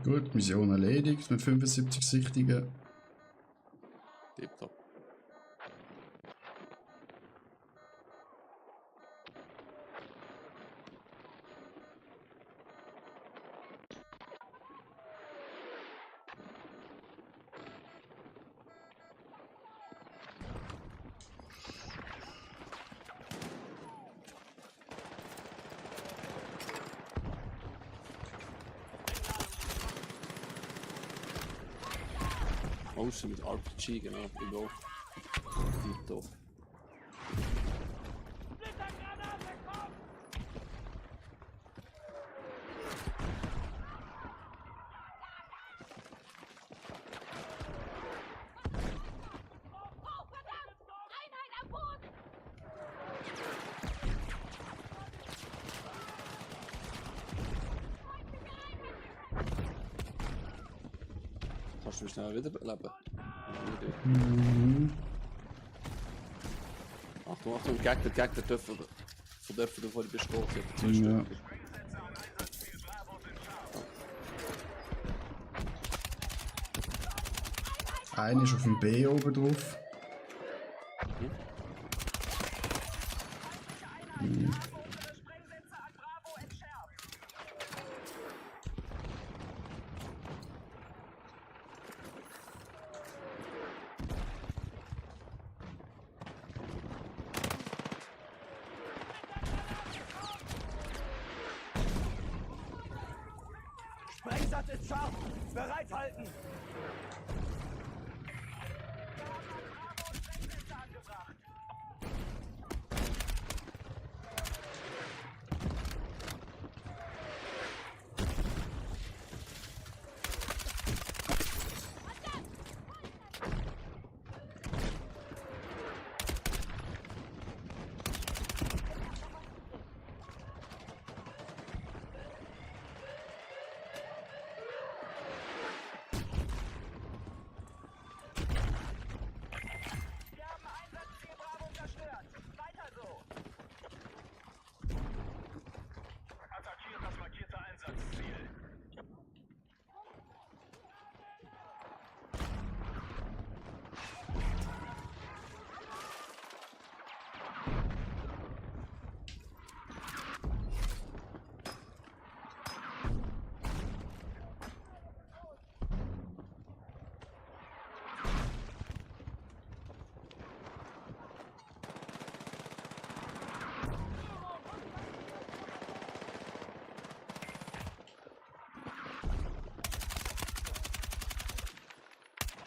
Gut, Mission erledigt mit 75 Sichtungen. Tipptopp. Motion mit RPG, genau. Ich go. Tipptopp. Splittergranate kommt! Oh, verdammt! Einheit am Boden! Kannst du mich schnell wiederbeleben? Mhm. Achtung, Achtung, Gegner dürfen von dort, wo du vorhin bist, gehen. Ja. Einer ist auf dem B oben drauf. Mhm. Sprengsatz ist scharf! Bereithalten! Attackiert das markierte Einsatzziel.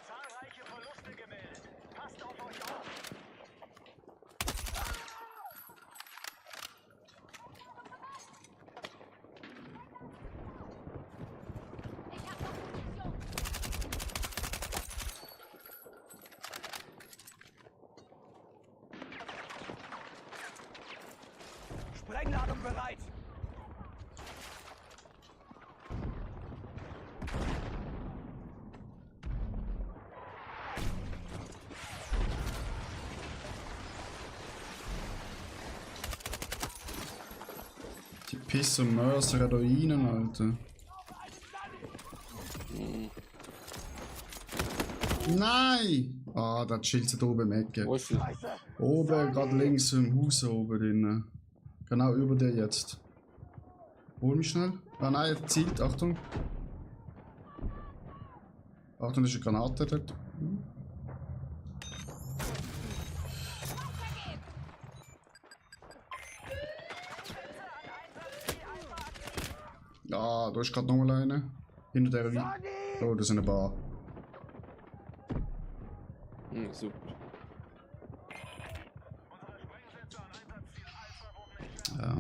Zahlreiche Verluste gemeldet. Passt auf euch auf. Sprengladung bereit! Die Pisser und Mörser da rein, Alter. Nein! Ah, da chillt sie da oben im Ecke. Wo ist sie? Oben, gerade links im Haus oben drin. Genau über dir jetzt. Hol mich schnell. Ah nein, er zielt, Achtung. Achtung, da ist eine Granate dort. Ah, da ist gerade noch mal einer. Hinter der Wie. Oh, das ist eine Bar. Super. Ja.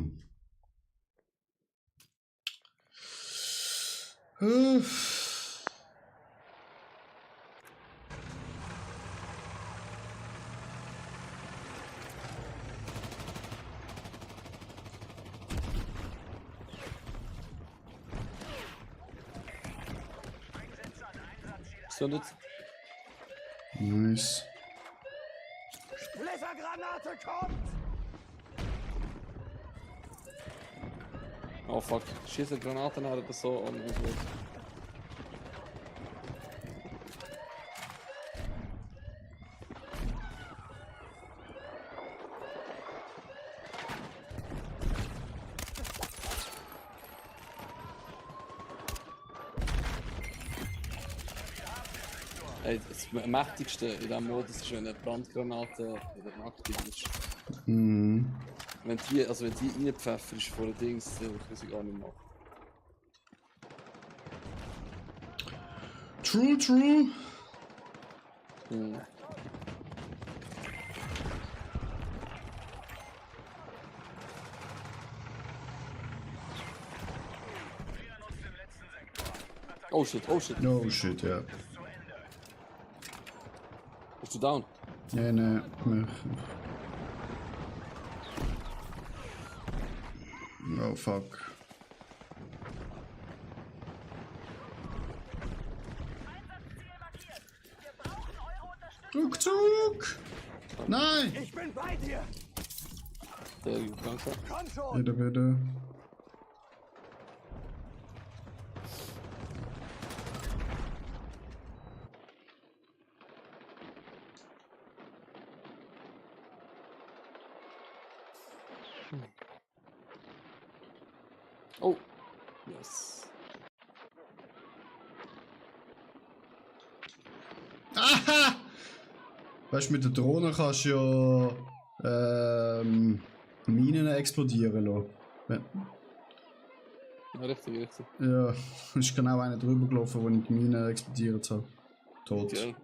Zündet. Nice. Splittergranate kommt! Oh fuck, schieß eine Granate nach oder so und gut. Ey, das Mächtigste in diesem Modus ist, wenn eine Brandgranate wieder aktiv ist. Mhm. Wenn die reinpfefferst vor den Dings, dann kann sie gar nicht machen. True, true. Hm. Oh shit, oh shit. No shit, ja. Bist du down? Nee, nee. Oh fuck. Nein! Ich bin bei dir! Der langsam. Komm schon! Bitte, bitte. Oh. Yes. Aha! Weißt du, mit der Drohne kannst du ja Minen explodieren lassen. Ja, richtig, richtig. Ja, ist genau einer drüber gelaufen, wo ich die Mine explodiert habe. Tot. Gell?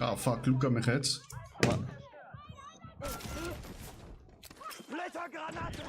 Ah, fuck, Luca mich jetzt. Splittergranate!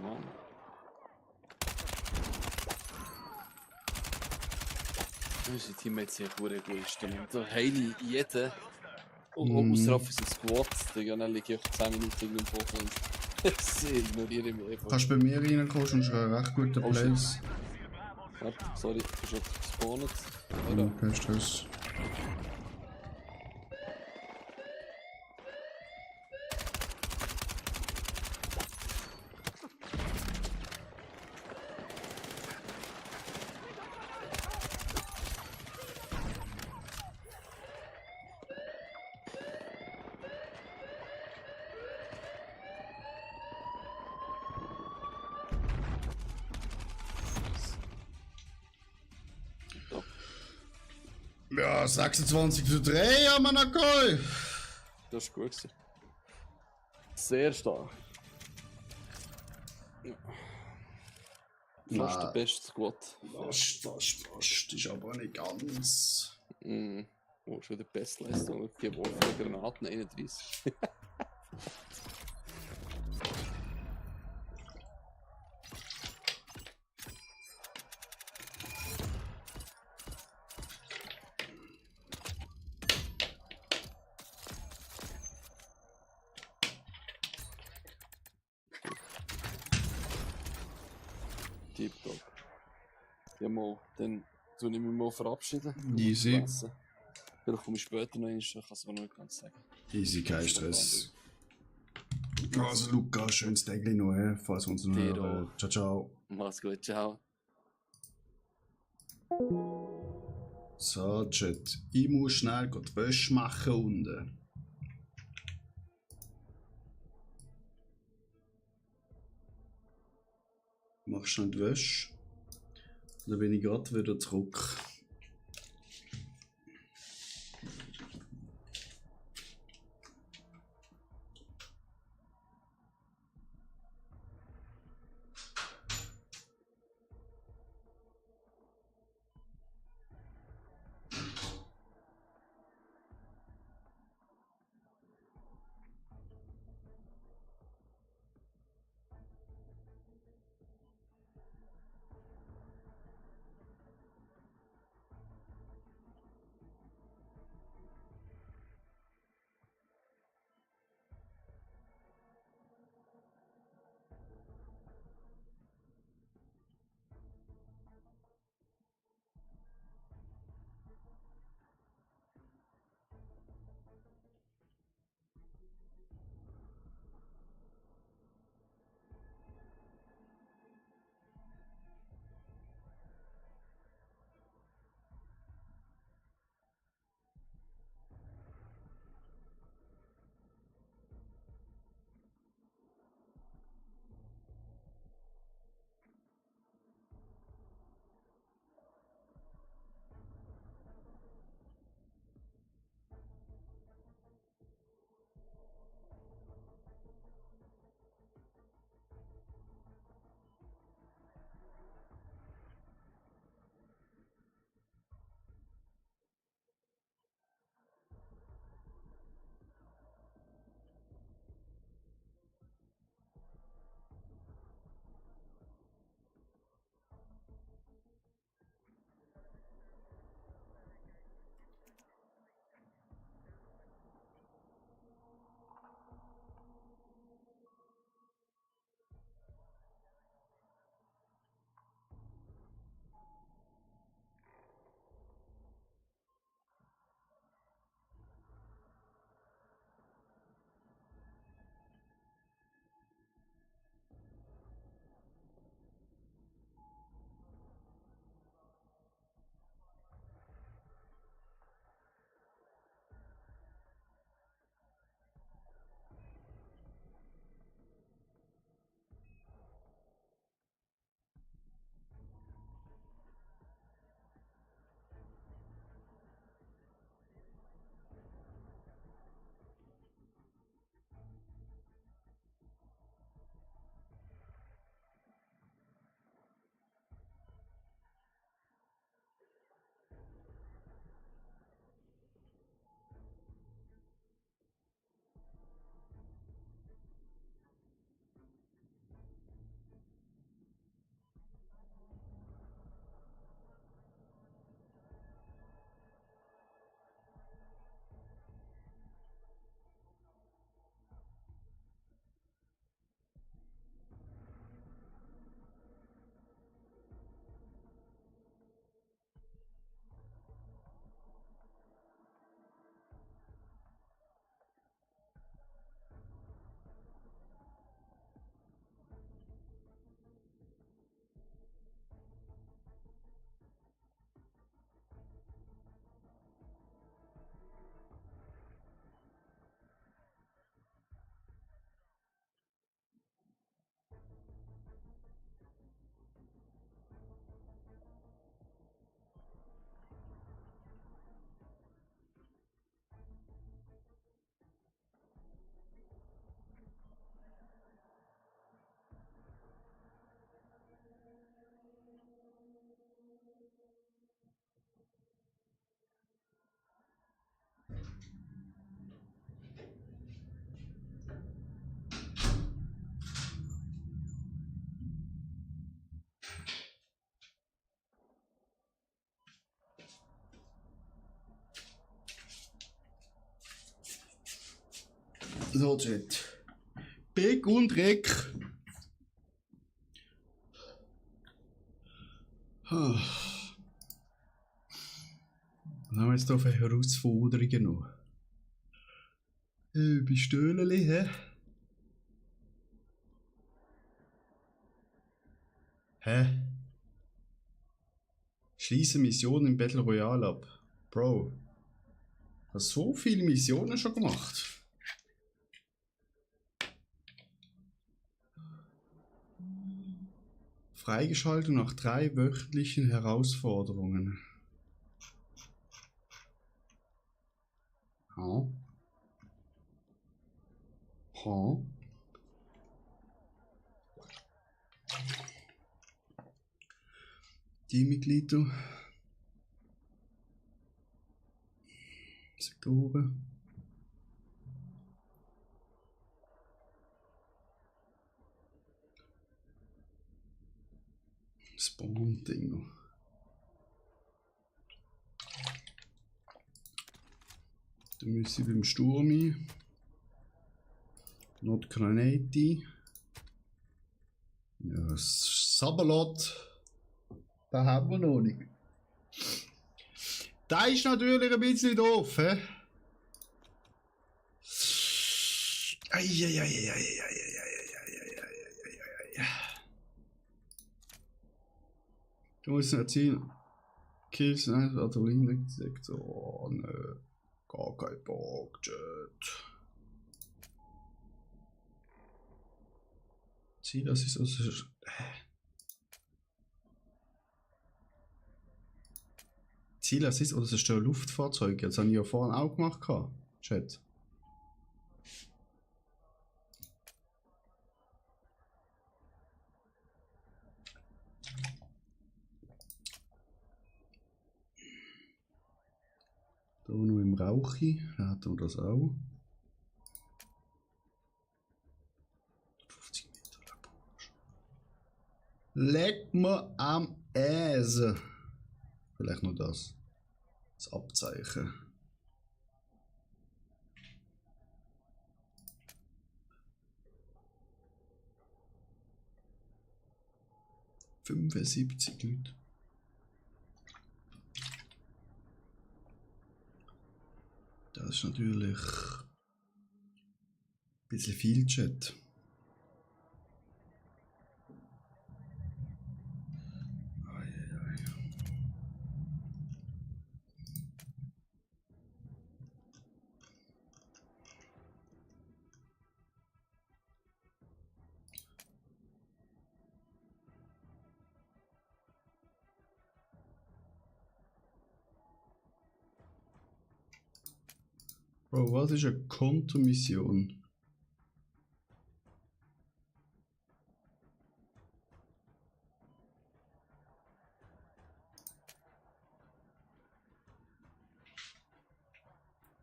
Mann. Unsere Teammates sind gut Egoisten. Und der Heili, jeder, außer auf unseren Squad, der dann liegt ich 10 Minuten in dem Boden und sie ignorieren mich einfach. Kannst du bei mir reinkommen, schon ist ein recht guter Oh, shit. Place. Warte, sorry, du bist auf gespawnt. Ja, Ja. kein Stress. Ja, 26:3 haben wir noch geholt. Das ist gut gewesen. Sehr stark. Ja. Fast der beste Squad. Fast. Ist aber nicht ganz. Oh, schon die Bestleistung. Geworfene Granaten 31. Tipptopp. Ja, mal, dann tue ich mich mal verabschieden. Easy. Vielleicht komme ich später noch hin, ich kann es aber noch nicht ganz sagen. Easy, kein Stress. Also Luca, schönes Tag noch, falls wir uns noch Dir hören. Ciao, ciao. Mach's gut, ciao. So, Chat. Ich muss schnell die Wäsche machen unten. mach schnell die Wäsche. Dann bin ich gerade wieder zurück. So, Chat. Beck und Reck. Was haben wir jetzt hier für Herausforderungen noch? Bei Stöhleli, hä? Hä? Schließe Mission im Battle Royale ab. Bro. Ich habe so viele Missionen schon gemacht. Freigeschaltet nach 3 wöchentlichen Herausforderungen. Ha. Ha. Teammitglieder. Sektoren. Spawn-Dinger. Dann müssen wir beim Sturmi. Not Granati. Ja, Sabalot. Da haben wir noch nicht. Da ist natürlich ein bisschen doof, hä? Du musst erzielen. Kills, Adrenalinsektor. Oh, nö. Gar kein Bock, Jet. Ziel, das ist also. Zielassist oder das ist ein Luftfahrzeug. Das habe ich ja vorhin auch gemacht. Chat. Da noch im Rauchi, da hat er das auch. 50 Meter Labor. Leck mir am Ass. Vielleicht nur das. Das Abzeichen. Leute. Das ist natürlich ein bisschen viel Chat. Bro, was ist eine Kontomission?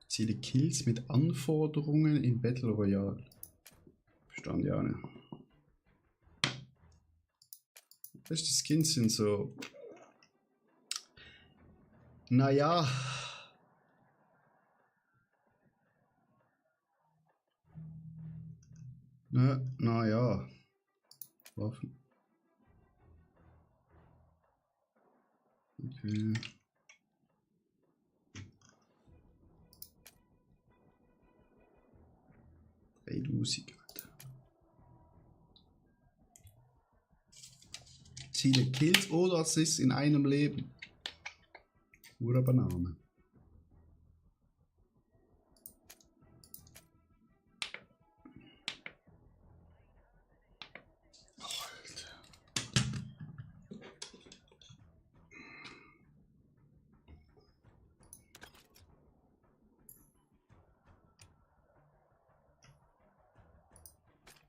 Ziele Kills mit Anforderungen in Battle Royale. Verstand ja nicht. Die Skins sind so. Naja. Naja. Waffen. Okay. Musik, Alter. Ziele Kills oder Assists in einem Leben. Pure Banane.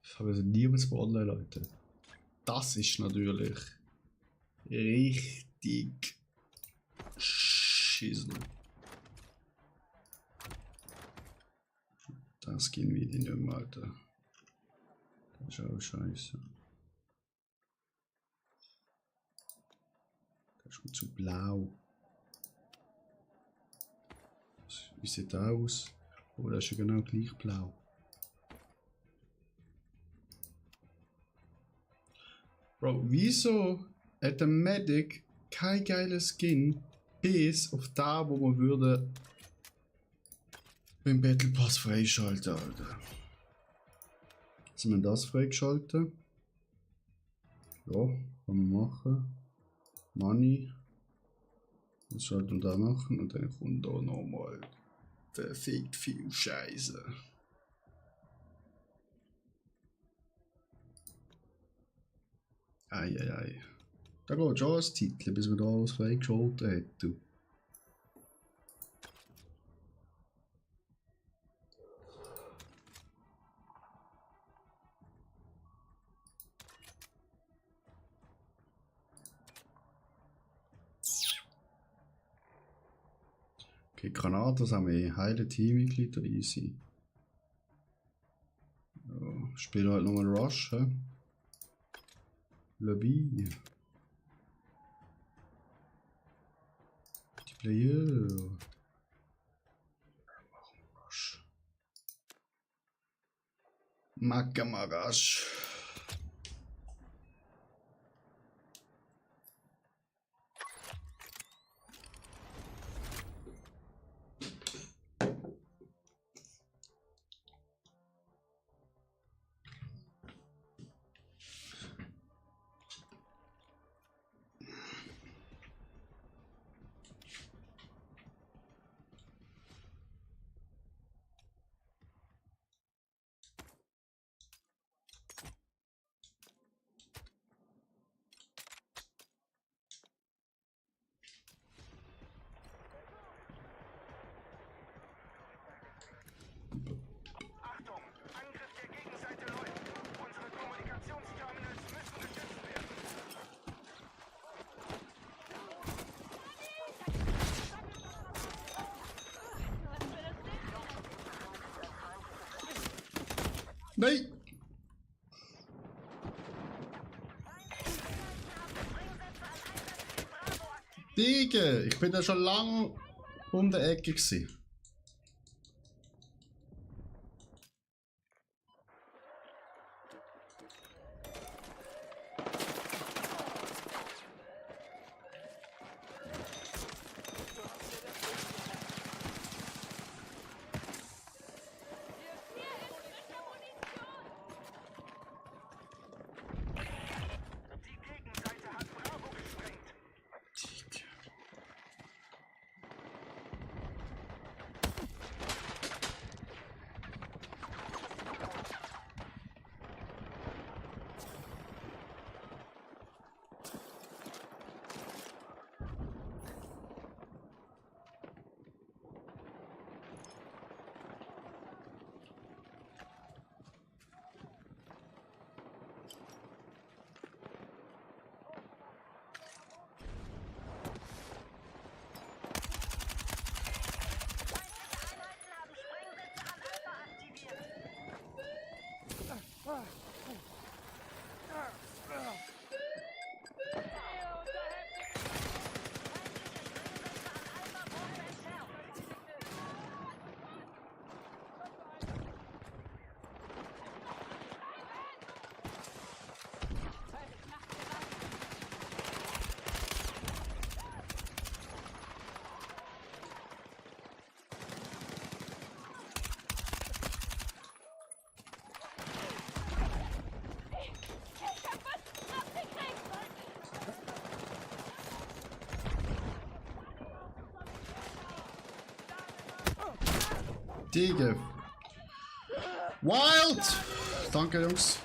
Ich habe also Liebesbordel, Leute. Das ist natürlich richtig Schissel. Das gehen wir in dem Alter. Das ist auch scheiße. Das ist schon zu blau. Wie sieht das aus? Oh, das ist ja genau gleich blau. Bro, wieso hat der Medic kein geiles Skin bis auf da, wo man würde beim Battle Pass freischalten, Alter? Dass man das freigeschaltet? Ja, kann man machen. Money. Das schalten wir da machen und dann kommt da nochmal verfickt viel Scheiße. Eieiei. Da geht schon ein Titel, bis man da alles freigeschaltet hat. Du. Okay, Granatenarmee, heile Teammitglieder, easy. Ja, spiele halt nochmal Rush, hä? Lobby. Die Player. Rush. Makamarash. Achtung! Angriff der Gegenseite läuft. Unsere Kommunikationsterminals müssen geschützt werden. Nein! Digga, ich bin da schon lang um die Ecke gewesen. Die Gegenseite hat Bravo gesprengt. Einheiten haben Sprengsätze an Alpha aktiviert. Ich hab was abgekriegt! Digga. Wild! Danke, Jungs.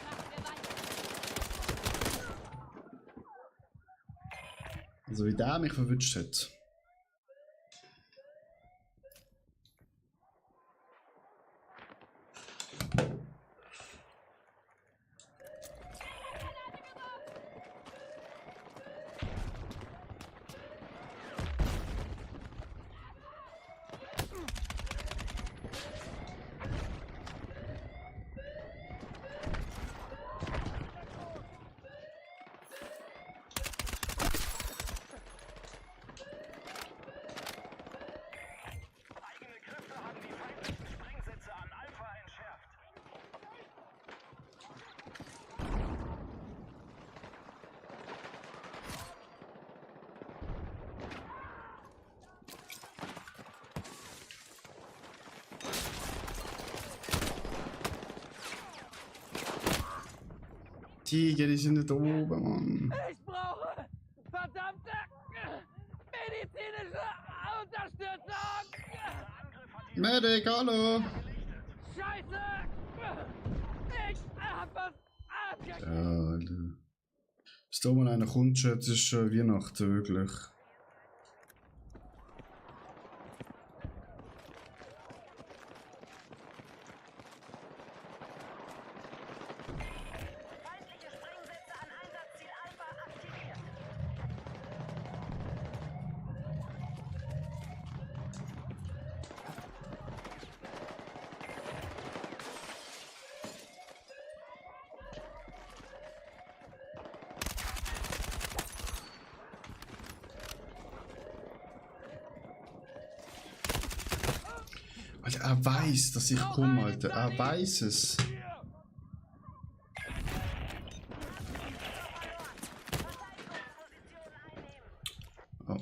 Also wie der mich verwünscht hat. Eigene Kräfte haben die feindlichen Sprengsätze an Alpha entschärft. Digga, die sind nicht oben, Mann. Ich brauche verdammte medizinische Unterstützung! Medic, hallo! Scheiße! Ich hab was abgekriegt! Ja, Alter. Bis da mal einer kommt, Schatz, ist schon Weihnachten, wirklich. Feindliche Sprengsätze an Einsatzziel Alpha aktiviert. Alter, er weiß, dass ich komme, Alter. Er weiß es. Oh.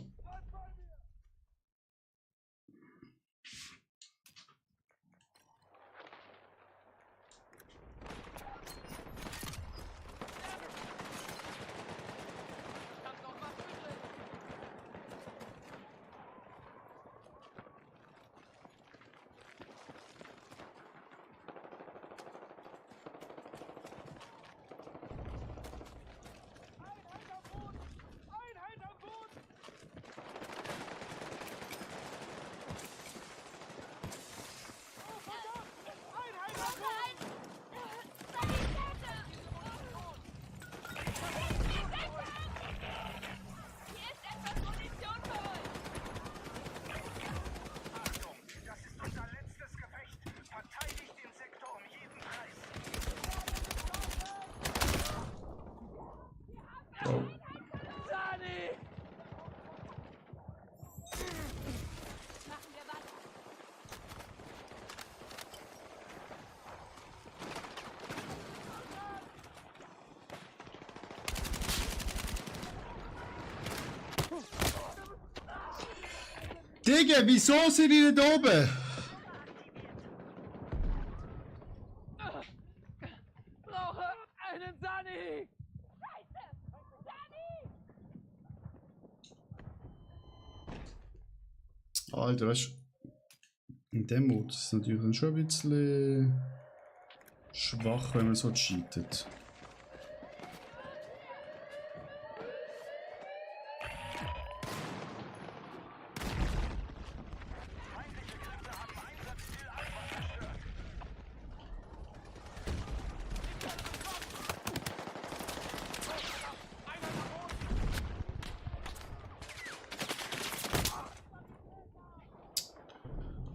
Hier ist etwas Munition für euch. Achtung, das ist unser letztes Gefecht. Verteidigt den Sektor um jeden Preis. Oh. Sani! Machen wir weiter. Digga, wieso sind die nicht oben? Brauche einen Sani! Alter, weißt du, in dem Mode ist es natürlich dann schon ein bisschen schwach, wenn man so cheatet.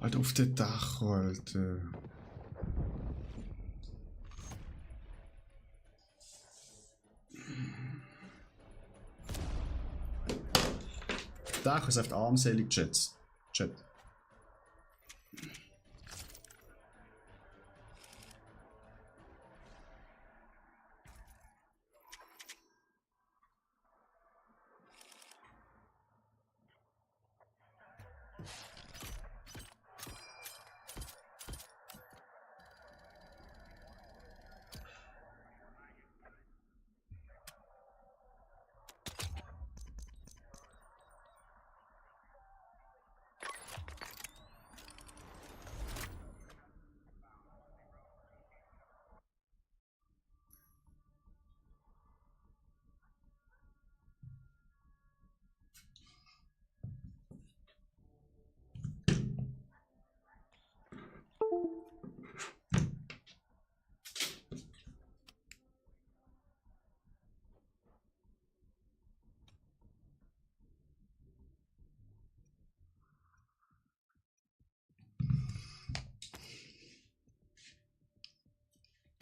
Alter, auf dem Dach, Alter. Dach ist echt armselig, Chat.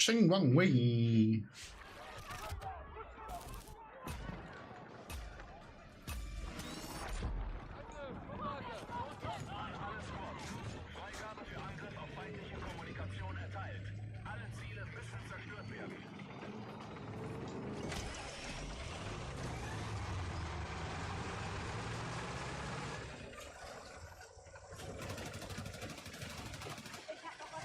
Ching Wang Wei. Freigabe für Angriff auf feindliche Kommunikation erteilt. Alle Ziele müssen zerstört werden. Ich hab noch was.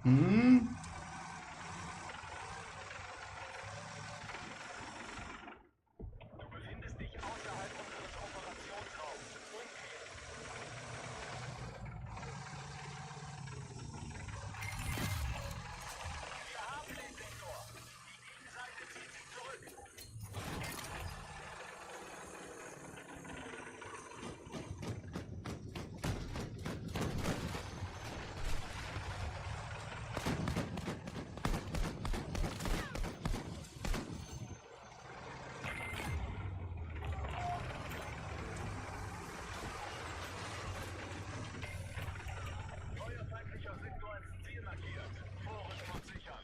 Hm? Du befindest dich außerhalb unseres Operationsraums. Umkehren. Wir haben den Sektor. Die Gegenseite zieht sich zurück. Neuer feindlicher Sektor als Ziel markiert. Vorrücken und sichern.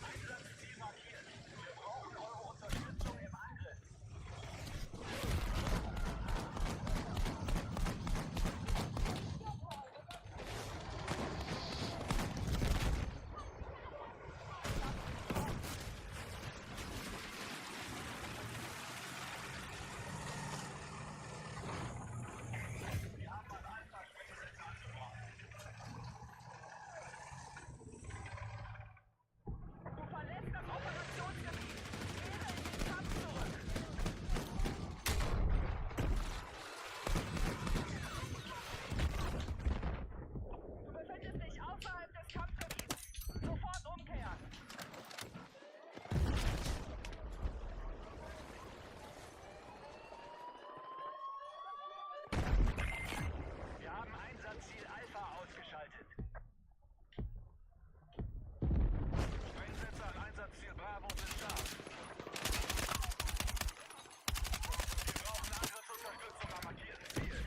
Einsatzziel markiert. Wir brauchen eure Unterstützung im Angriff. Wir haben ein Alpha-Sprengsätze angebracht. Du verlässt das Operationsgebiet. Kehre in den Kampf zurück. Du befindest dich außerhalb des Kampfgebiets. Sofort umkehren. Wir haben Einsatzziel Alpha ausgeschaltet. Sprengsätze an Einsatzziel Bravo sind scharf. Wir brauchen Angriffsunterstützung am markierten Ziel.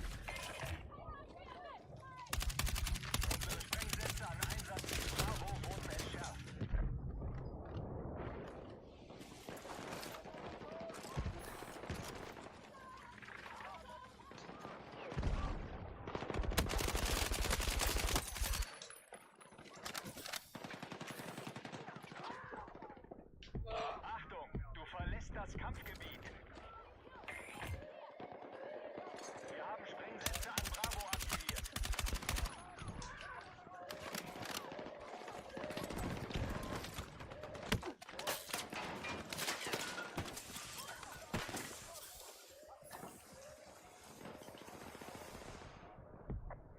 Unsere Sprengsätze an Einsatzziel Bravo wurden entschärft. Achtung, du verlässt das Kampfgebiet. Wir haben Sprengsätze an Bravo aktiviert.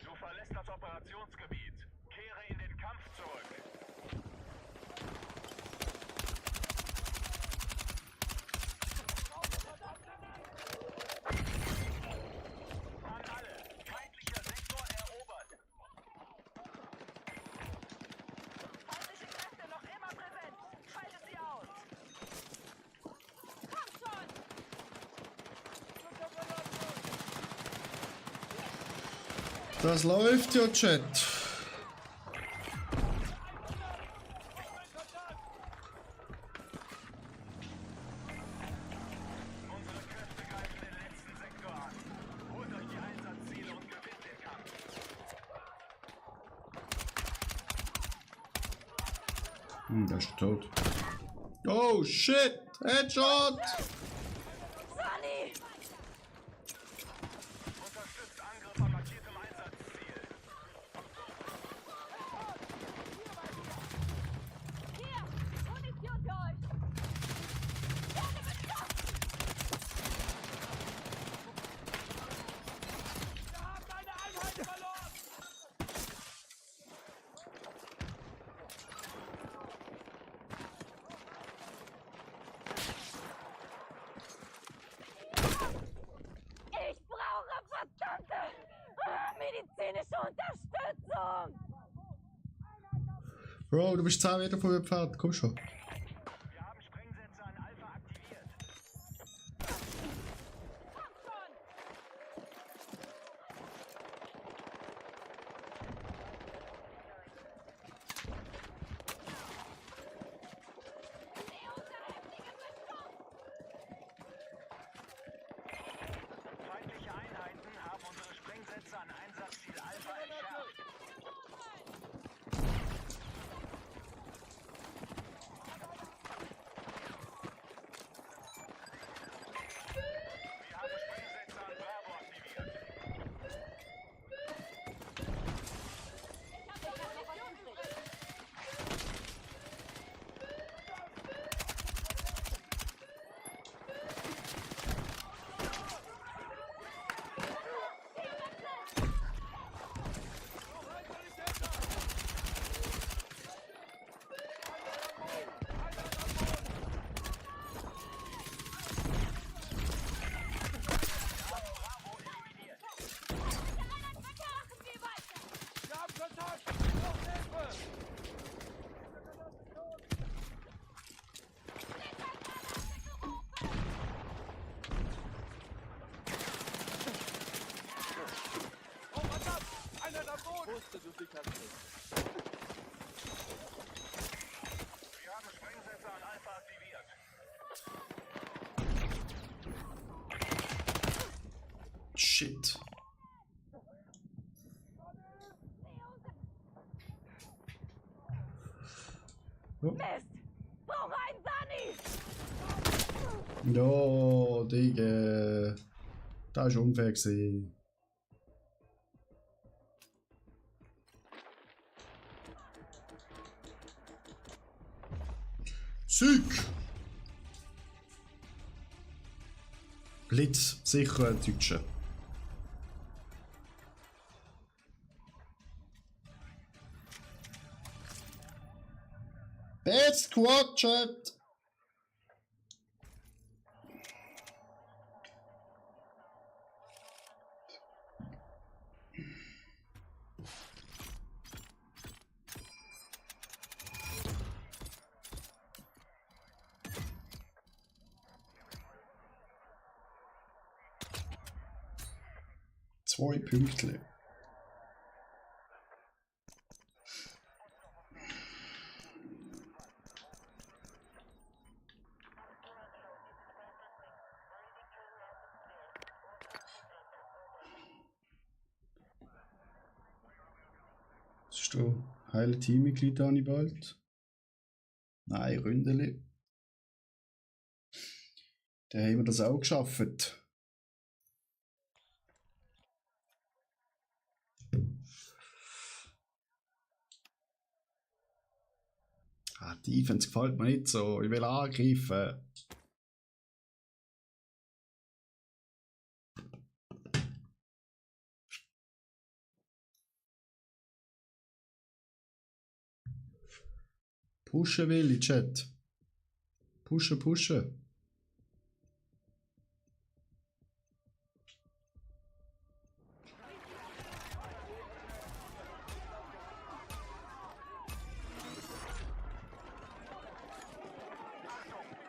Du verlässt das Operationsgebiet. Kehre in den Kampf zurück. An alle. Feindlicher Sektor erobert. Feindliche Kräfte noch immer präsent. Schaltet sie aus. Komm schon. Das läuft ja, Chat. Unsere Kräfte greifen den letzten Sektor an. Holt euch die Einsatzziele und gewinnt den Kampf. Der ist tot. Oh shit! Headshot! Sunny! Unterstützt Angriff an markiertem Einsatzziel. Hier! Munition für euch! Werde bestoppt! Wir haben eine Einheit verloren! Ich brauche verdammte medizinische Unterstützung! Bro, du bist 10 Meter von mir entfernt. Komm schon. Wir haben Sprengsätze an Alpha aktiviert. Komm schon! Sehe unser heftiges Beschuss! Feindliche Einheiten haben unsere Sprengsätze an Einsatzziel Alpha entschärft. platziert. Wir haben Sprengsätze an Alpha aktiviert. Shit. Mist! Brauche einen Sani! Ja, Digga. Das war unfair gewesen. Sieg! Blitz, sicher ein Deutscher. Best Squad Chat! Zwei Pünktchen. Was ist da? Heile Teammitglied habe ich bald. Nein, Ründeli. Da haben wir das auch geschafft. Die Defense gefällt mir nicht so. Ich will angreifen. Pushen will ich, Chat. Pushen, pushen.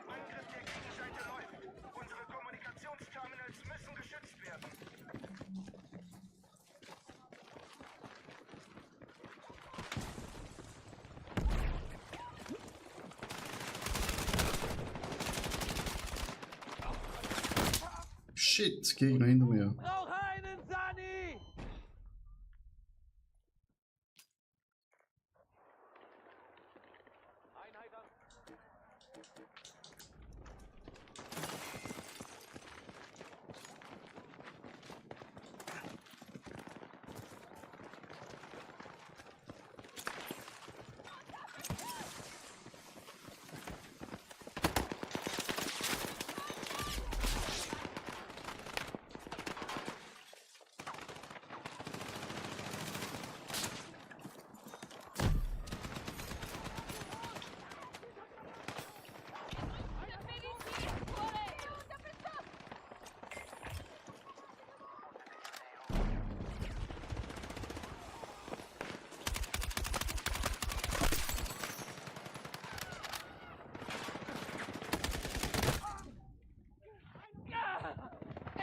Angriff der Gegenseite läuft. Unsere Kommunikationsterminals müssen geschützt werden. Shit, Gegner hinter mir. Brauche einen Sani! Einheit am...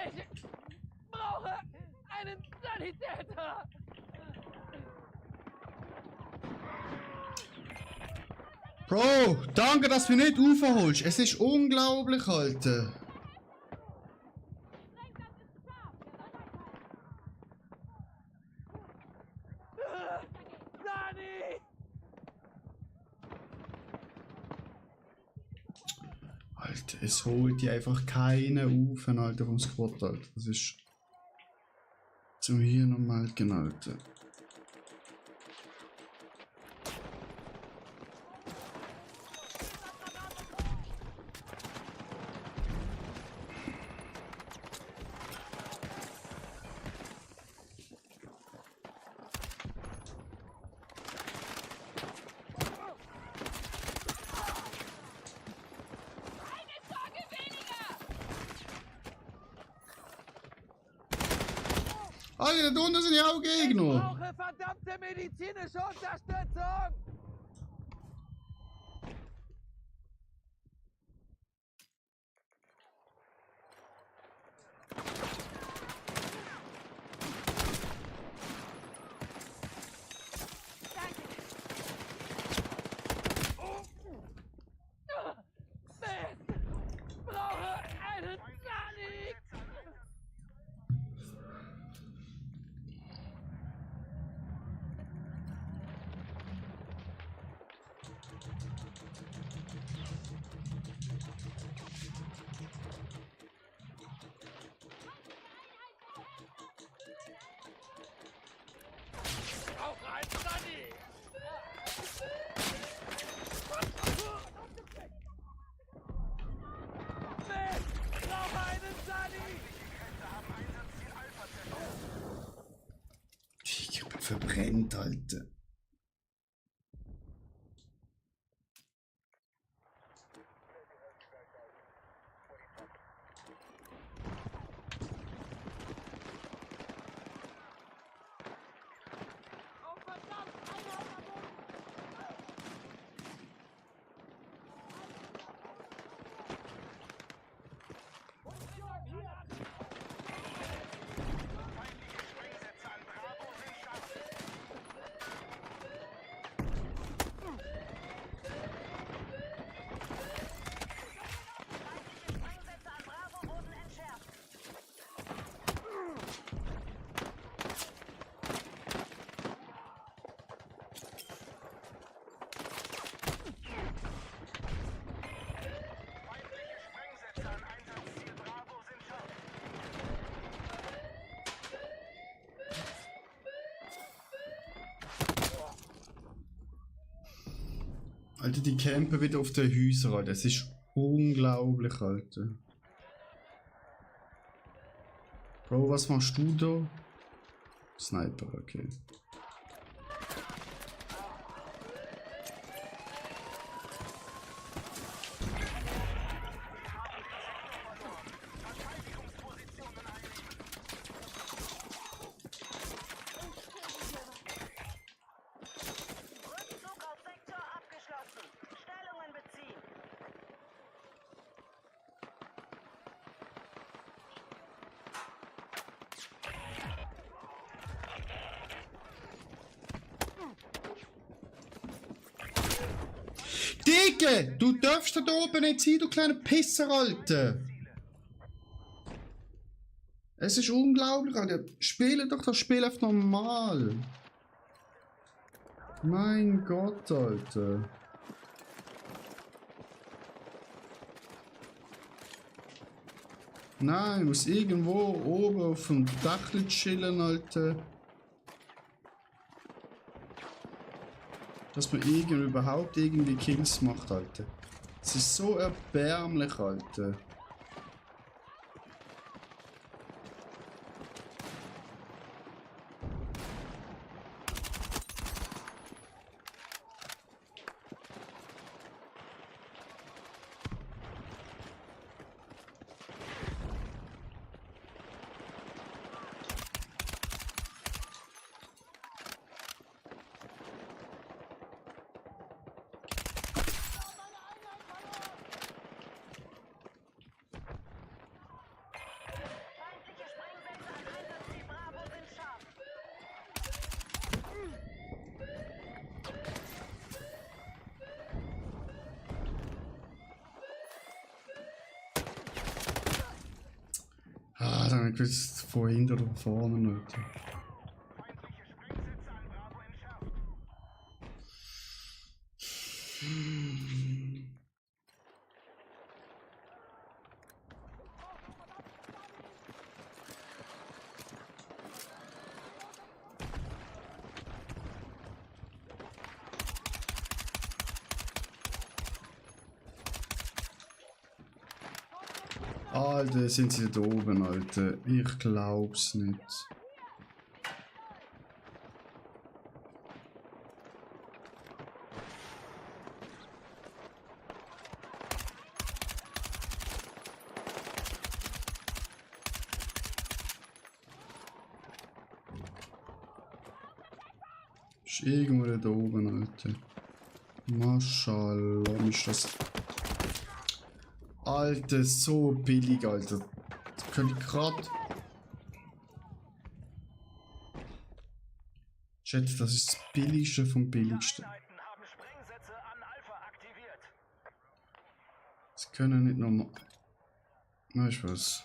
Ich brauche einen Sanitäter! Bro, danke, dass du mich nicht aufholst. Es ist unglaublich, Alter. Sani! Alter, es holt die einfach keinen auf, Alter, vom Squad, Alter. Das ist zum hier nochmal Alter. Alter, da unten sind ja auch Ich Gegner. brauche verdammte medizinische Unterstützung! Ich bin verbrennt, Alter. Sprengsätze an Bravo wurden entschärft. Feindliche Sprengsätze an Einsatzziel Bravo sind scharf. Alter, die campen wieder auf den Häusern, Alter. Das ist unglaublich, Alter. Bro, was machst du da? Sniper, okay. Rückzug auf Sektor abgeschlossen. Stellungen beziehen. Digga, du darfst da oben nicht sein, du kleiner Pisser, Alter. Es ist unglaublich, Alter. Spiele doch das Spiel einfach normal. Mein Gott, Alter. Nein, ich muss irgendwo oben auf dem Dach chillen, Alter. Dass man überhaupt irgendwie Kills macht, Alter. Es ist so erbärmlich, Alter. Feindliche Sprengsätze an Einsatzziel Bravo sind scharf. Ah, dann hab ich gewusst, von hinten oder von vorne, Alter. Feindliche Sprengsätze an Bravo entschärft. Alter, sind sie da oben, Alter. Ich glaub's nicht. Ist irgendwo da oben, Alter. Maschallah, ist das. Alter, so billig, Alter. Das könnte ich grad. Chat, das ist das Billigste vom Billigsten. Einheiten haben Sprengsätze an Alpha aktiviert. Das können nicht nochmal. Weißt du was?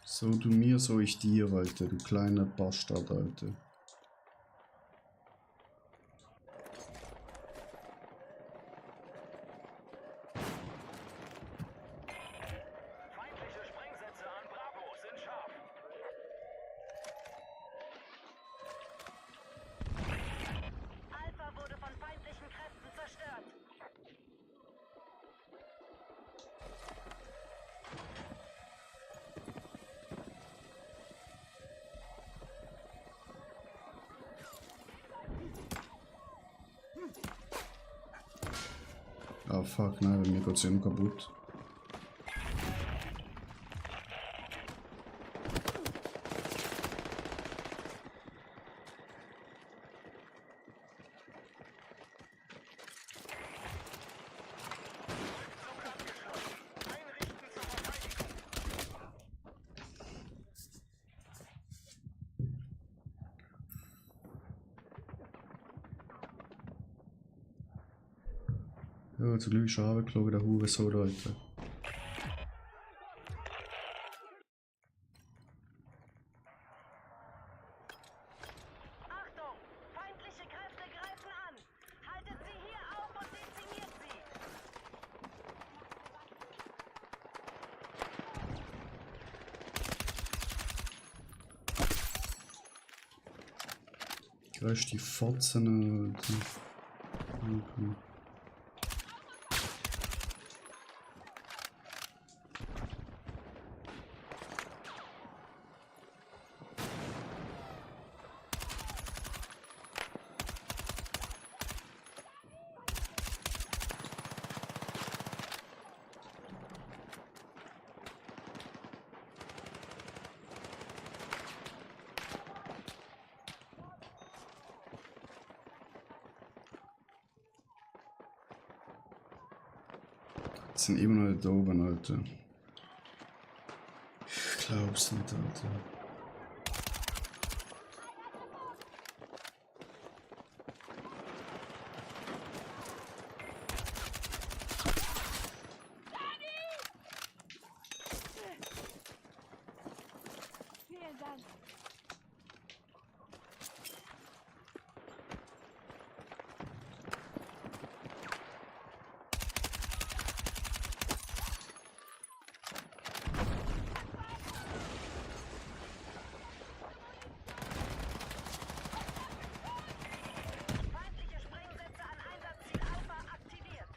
So du mir, so ich dir, Alter, du kleiner Bastard, Alter. Ah fuck, nein, bei mir geht's immer kaputt. Ja, zum Glück ist schon runtergeflogen, der Hurensohn da, Alter. Achtung! Feindliche Kräfte greifen an! Haltet sie hier auf und dezimiert sie! Größte Fotzen, Alter. Okay. Die sind immer noch da oben, Alter. Ich glaub's nicht, Alter. Vielen Dank! Feindliche Sprengsätze an Einsatzziel Alpha aktiviert!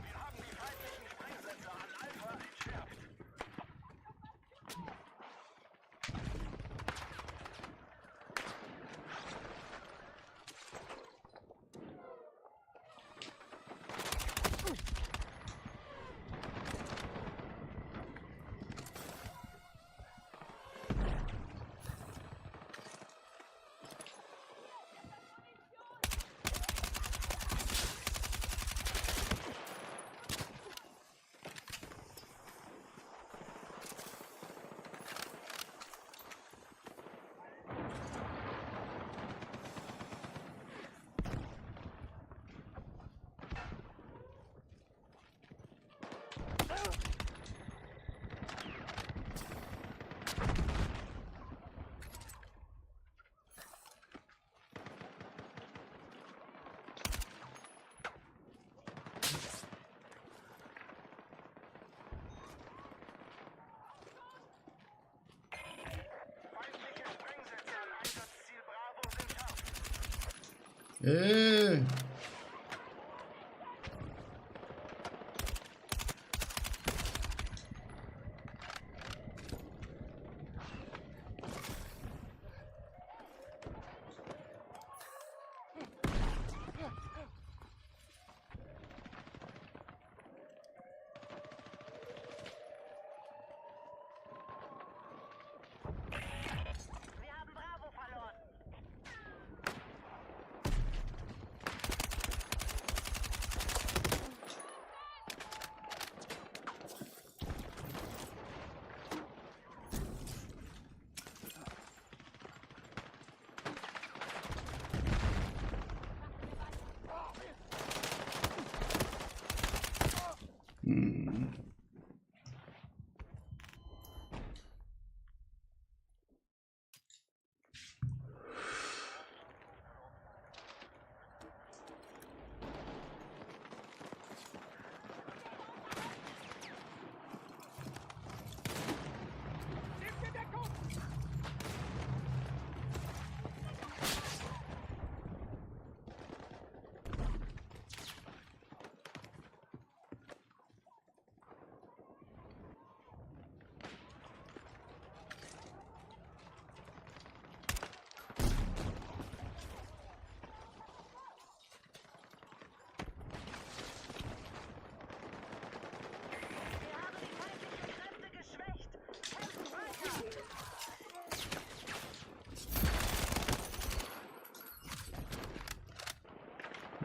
Wir haben die feindlichen Sprengsätze an Alpha entschärft. Feindliche Sprengsätze an Einsatzziel Bravo sind scharf. Wir haben Bravo verloren!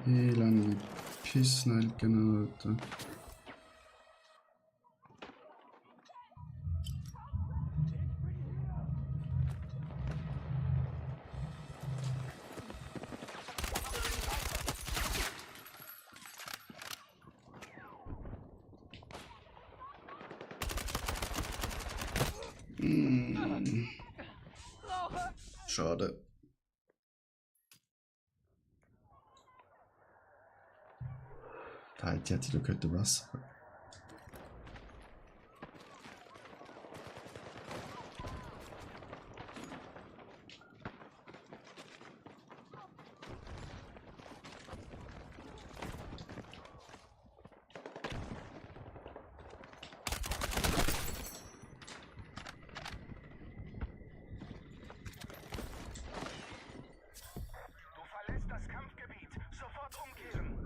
Lange Pissnelken, Alter. Schade. Halt, hätte ich könnte was. Du verlässt das Kampfgebiet. Sofort umkehren.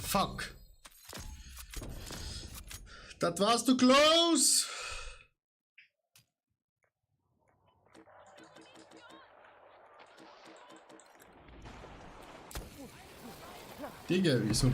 Fuck. Das war's, du close. Digga, wieso?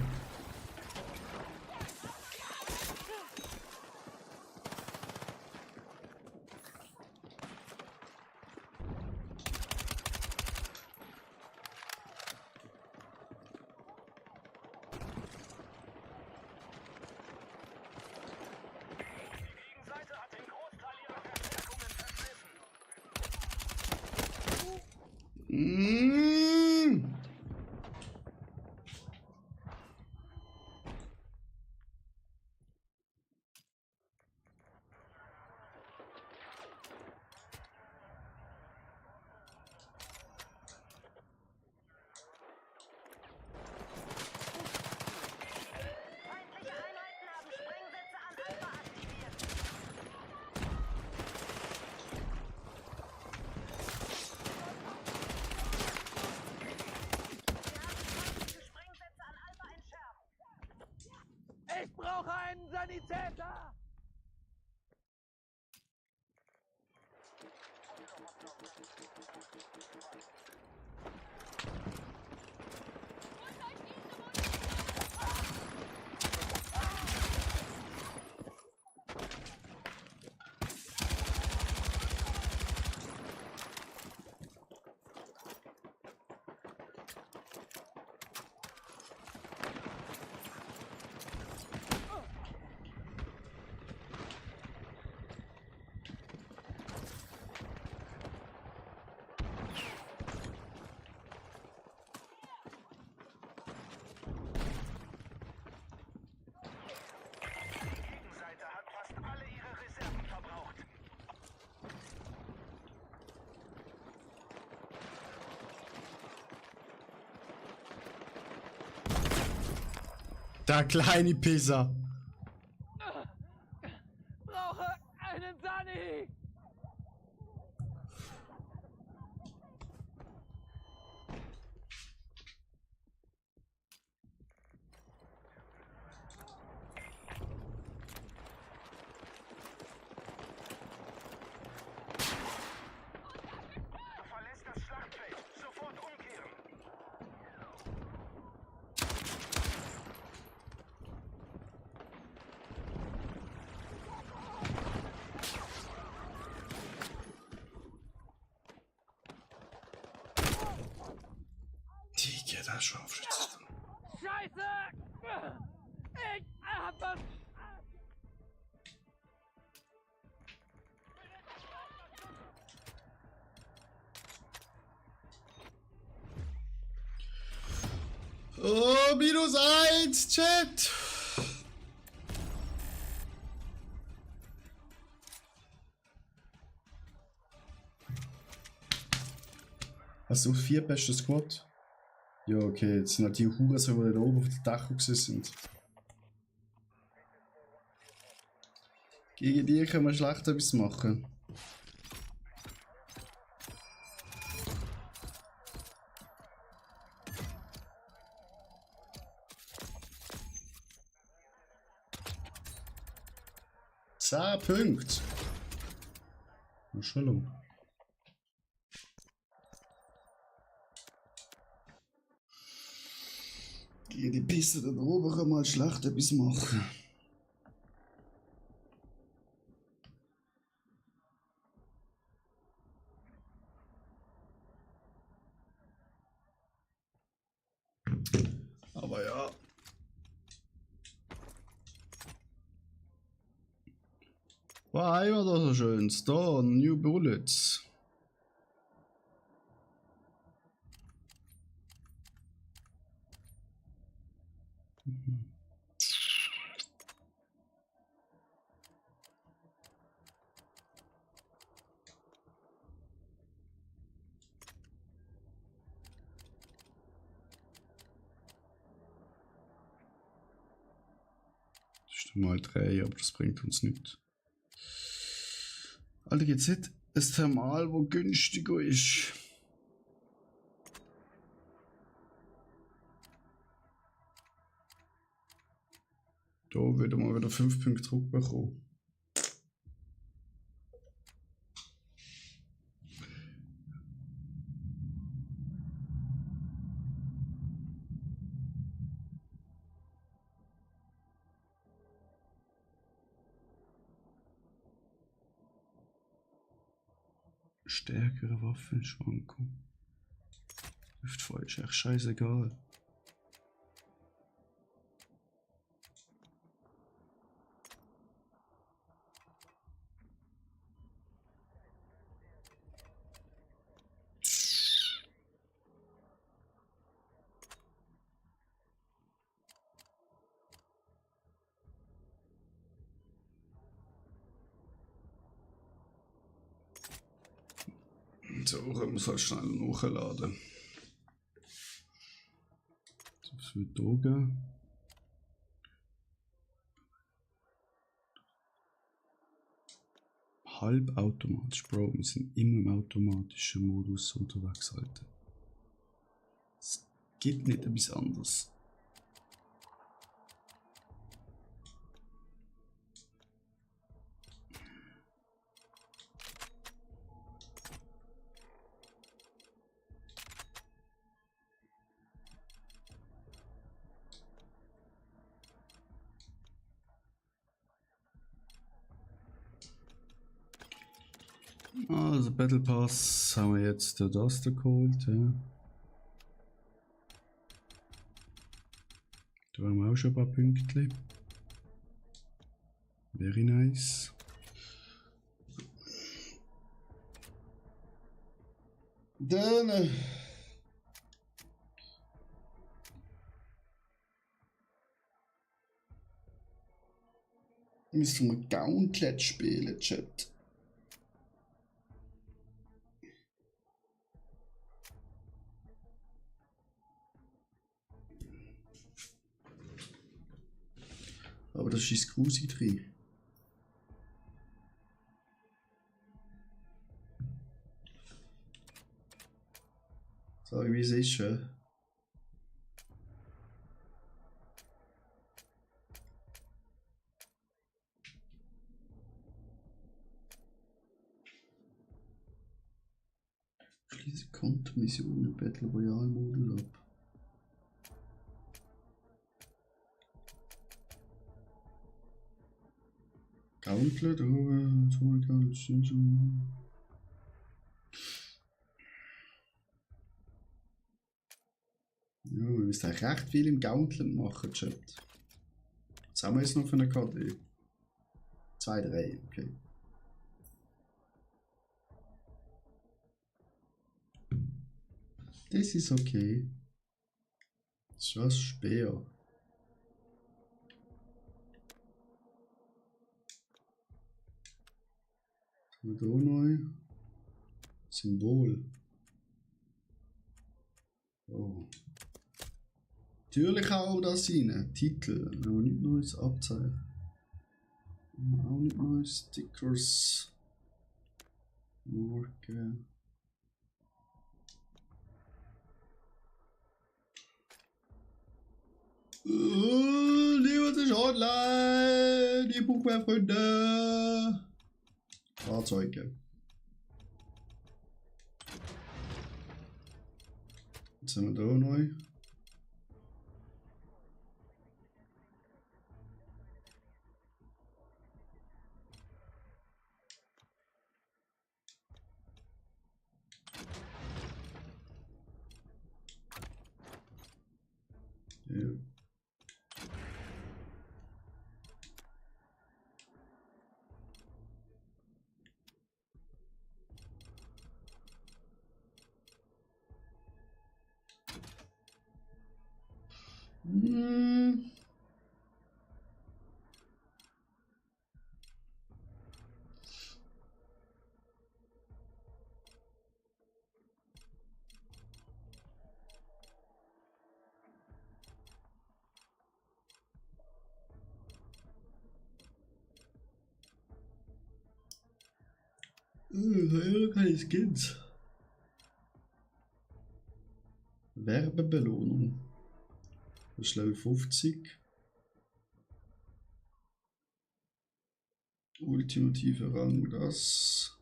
Die Gegenseite hat den Großteil ihrer Verstärkungen verschlissen. Feindliche Einheiten haben Sprengsätze an Alpha aktiviert. Feindliche Sprengsätze an Alpha entschärft. Ich brauche einen Sanitäter! Die Gegenseite hat fast alle ihre Reserven verbraucht. Der kleine Pisser. Brauche einen Sani! Du verlässt das Schlachtfeld. Sofort umkehren. Digga, da schon aufschützt. Scheiße! Ich hab was... Oh, -1, Chat. Hast du 4 beste Squad? Ja, okay, jetzt sind halt die Huren, die da oben auf der Dach sind. Gegen die können wir schlecht etwas machen. Punkte. Entschuldigung. Die Piste da oben kann mal schlecht etwas machen. Aber ja. Was haben wir da so schönes? Da, New Bullets. Das ist mal 3, aber das bringt uns nichts. Alter, gibt's nicht ein Thermal, wo günstiger ist? Da würde man wieder 5 Punkte Druck bekommen. Stärkere Waffenschwankung. Hüftfeuer ist echt scheißegal. So, können wir es halt schnell nachladen. So, was wird da gehen? Halbautomatisch, Bro, wir sind immer im automatischen Modus unterwegs, Alter. Es gibt nicht etwas anderes. Also Battle Pass haben wir jetzt das da geholt, ja. Da haben wir auch schon ein paar Pünktchen. Very nice. Dann müssen wir Gauntlet spielen, Chat. Aber das ist grusig drin. Sag ich, wie es ist, ja. Schließe Kontomission im Battle Royale Modus ab. Gauntlet, ja, wir müssen eigentlich recht viel im Gauntlet machen, Chat. Was haben wir jetzt noch für eine KD? 2, 3, okay. Das ist okay. Das ist was Speer. Und da neu. Symbol. Oh. Natürlich auch das rein. Titel. Noch nicht neues Abzeichen. Auch nicht neue Stickers. Marke. Niemand ist online. Die Buchwerfreunde. Fahrzeuge. Jetzt haben wir da neu. Hm. Keine Skins. Werbebelohnung. Das ist Level 50. Ultimative Rang, das.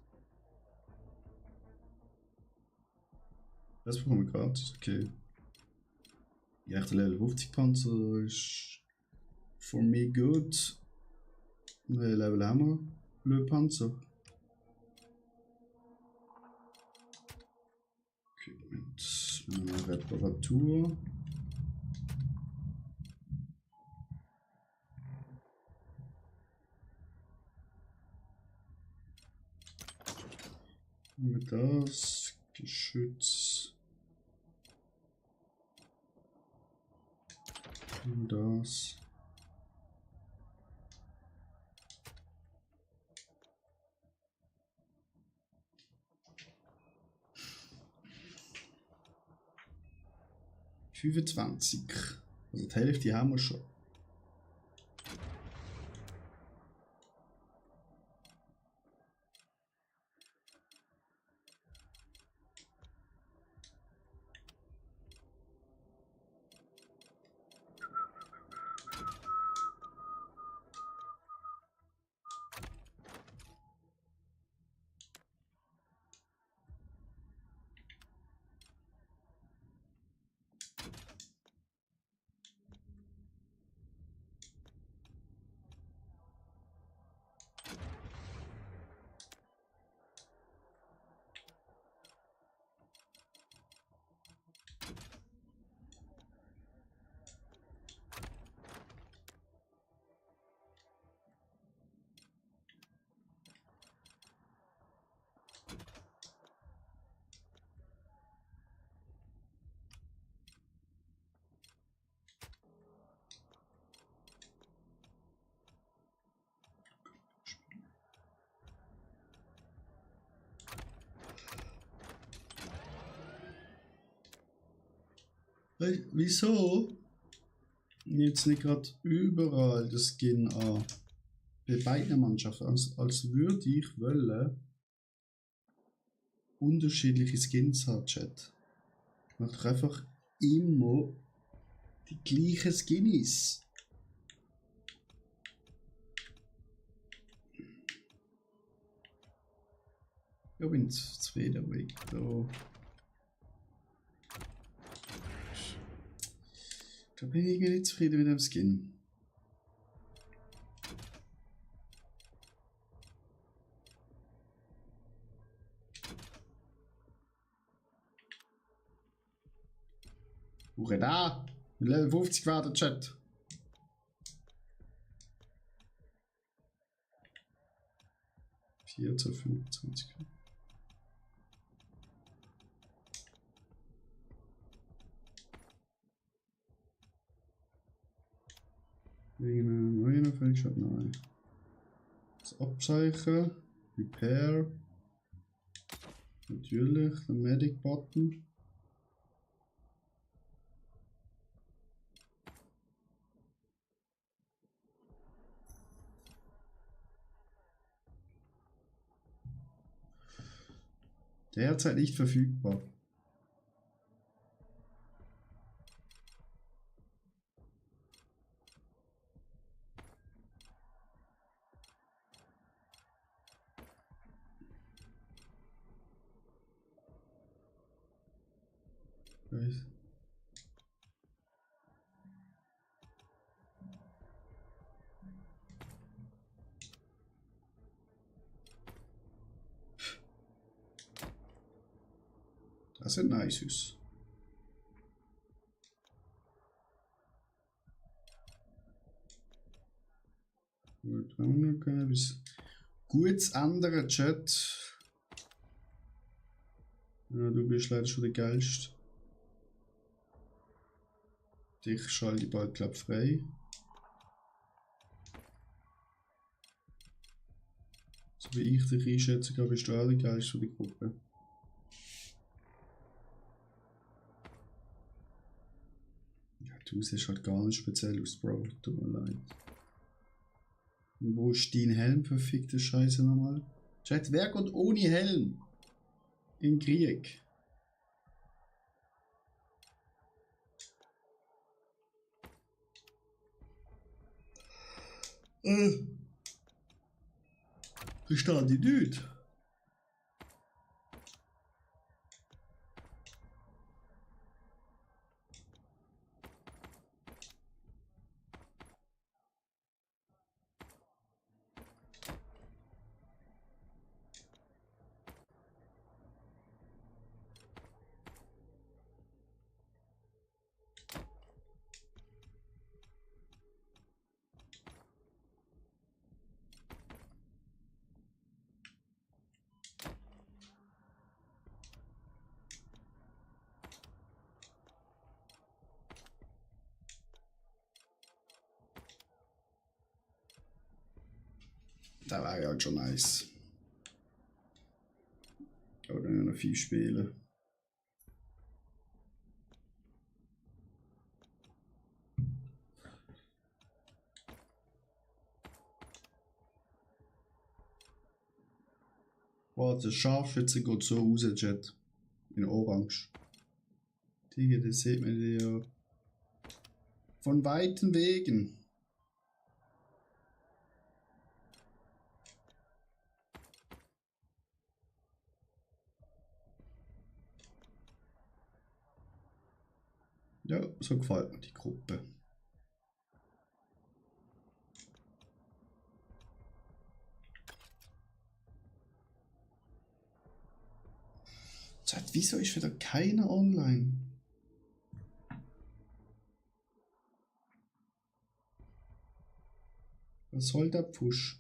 Das bekommen wir gratis, okay. Ja, der Level 50 Panzer ist for me good. Welches Level haben wir? Blödpanzer. Okay, mit Reparatur. Mit das Geschütz. Und das. $25. Also die Hälfte haben wir schon. Wieso jetzt nicht gerade überall das Skin an? Bei beiden Mannschaften, als würde ich wollen unterschiedliche Skins haben, Chat. Ich mache doch einfach immer die gleichen Skins. Ich bin zufrieden, weil ich da. Da bin ich irgendwie nicht zufrieden mit dem Skin. Hure da! Level 50 war der Chat. Zu 25. Wegen einem neuen Feldshop neu. Das Abzeichen, Repair, natürlich, der Medic Button. Derzeit nicht verfügbar. Weiß. Das sind nice. Gut, wir können etwas Gutes ändern, Chat. Ja, du bist leider schon der Geilste. Dich schalte ich bald, glaub frei. So wie ich dich einschätze, glaube ich, bist du auch der Geist für die Gruppe. Ja, du siehst halt gar nicht speziell aus, Bro. Tut mir leid. Und wo ist dein Helm, verfickte Scheiße nochmal? Chat, wer geht ohne Helm? In Krieg. Verstehe ich nicht. Das wäre ja halt schon nice. Oder nur noch 5 Spiele. Warte, Scharfschütze geht so raus, Chat. In Orange. Digga, das sieht man ja von weiten Wegen. Ja, so gefällt mir die Gruppe. Chat, wieso ist wieder keiner online? Was soll der Pfusch?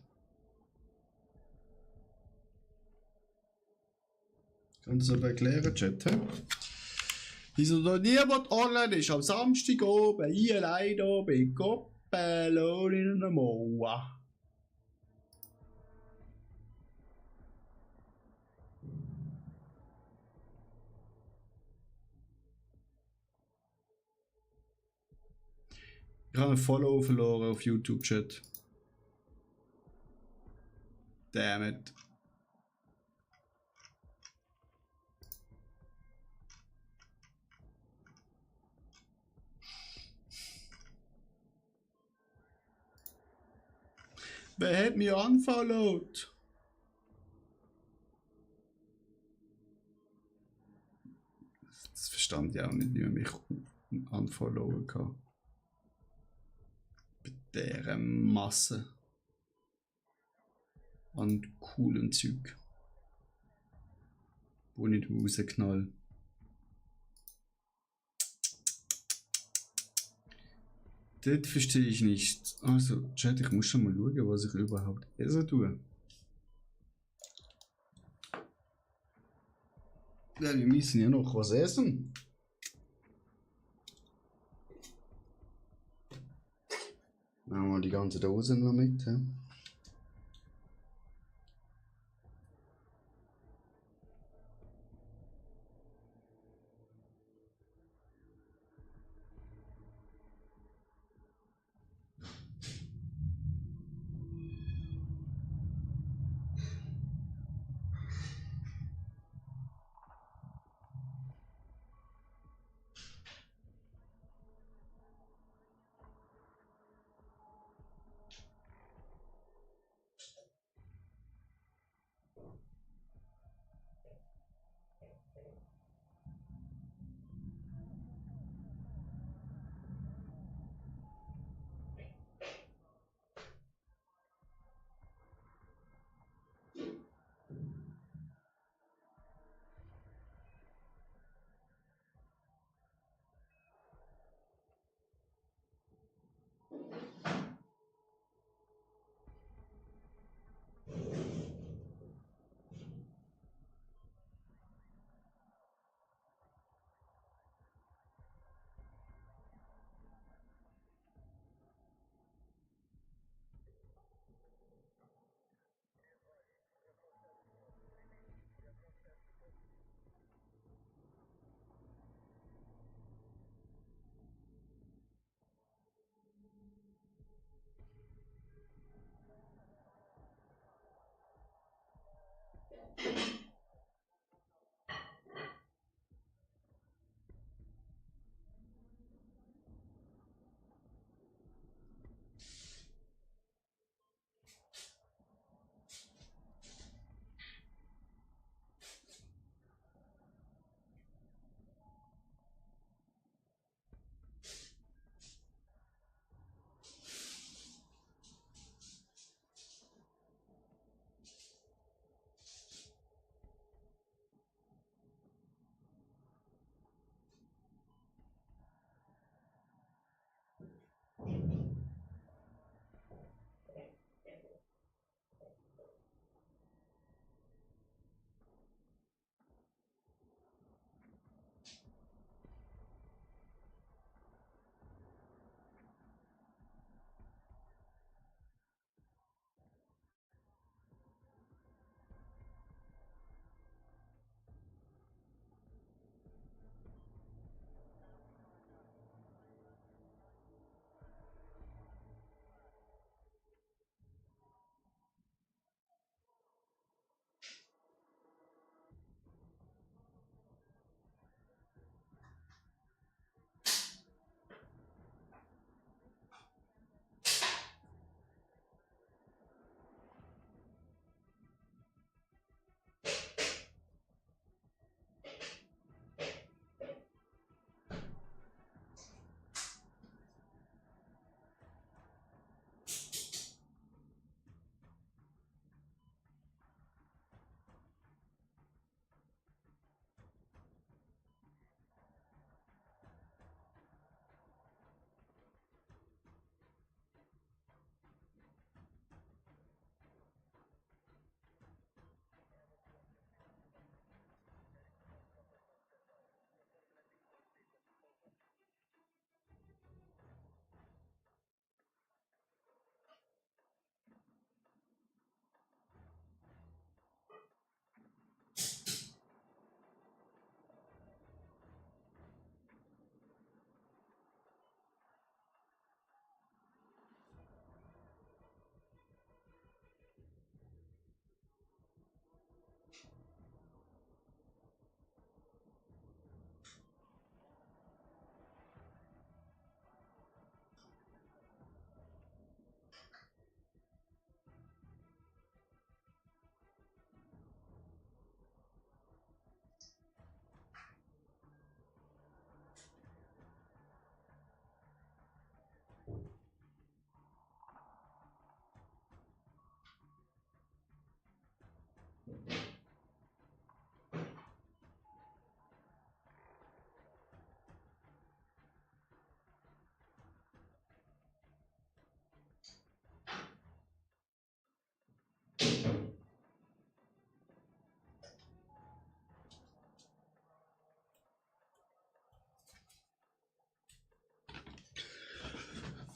Kannst du das aber erklären, Chat? He? Wieso da niemand online ist am Samstag oben, ich allein da bei Koppelon in einer Mauer. Ich habe einen Follow verloren auf YouTube, Chat. Damn it. Wer hat mich unfollowed? Das verstand ich auch nicht, wie man mich unfollowen kann. Bei dieser Masse an coolen Zeug, wo ich rausknall. Das verstehe ich nicht. Also, Chat, ich muss schon mal schauen, was ich überhaupt so tue. Ja, wir müssen ja noch was essen. Nehmen wir die ganze Dose noch mit. He?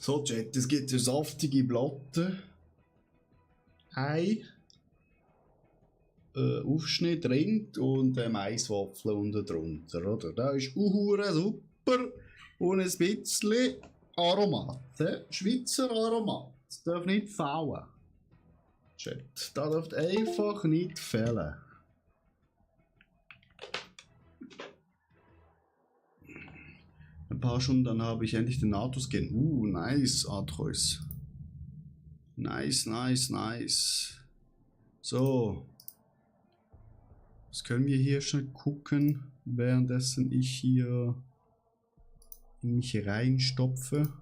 So, Chat, es gibt eine saftige Platte. Ei. Aufschnitt, Rind und Maiswaffeln unten drunter, oder? Das ist uhure super und ein bisschen Aromat. Schweizer Aromat. Das darf nicht fehlen. Chat, das darf einfach nicht fehlen. Ein paar Stunden, dann habe ich endlich den NATO-Skin. Nice, Atreus. Nice, nice, nice. So. Was können wir hier schnell gucken, währenddessen ich hier in mich reinstopfe?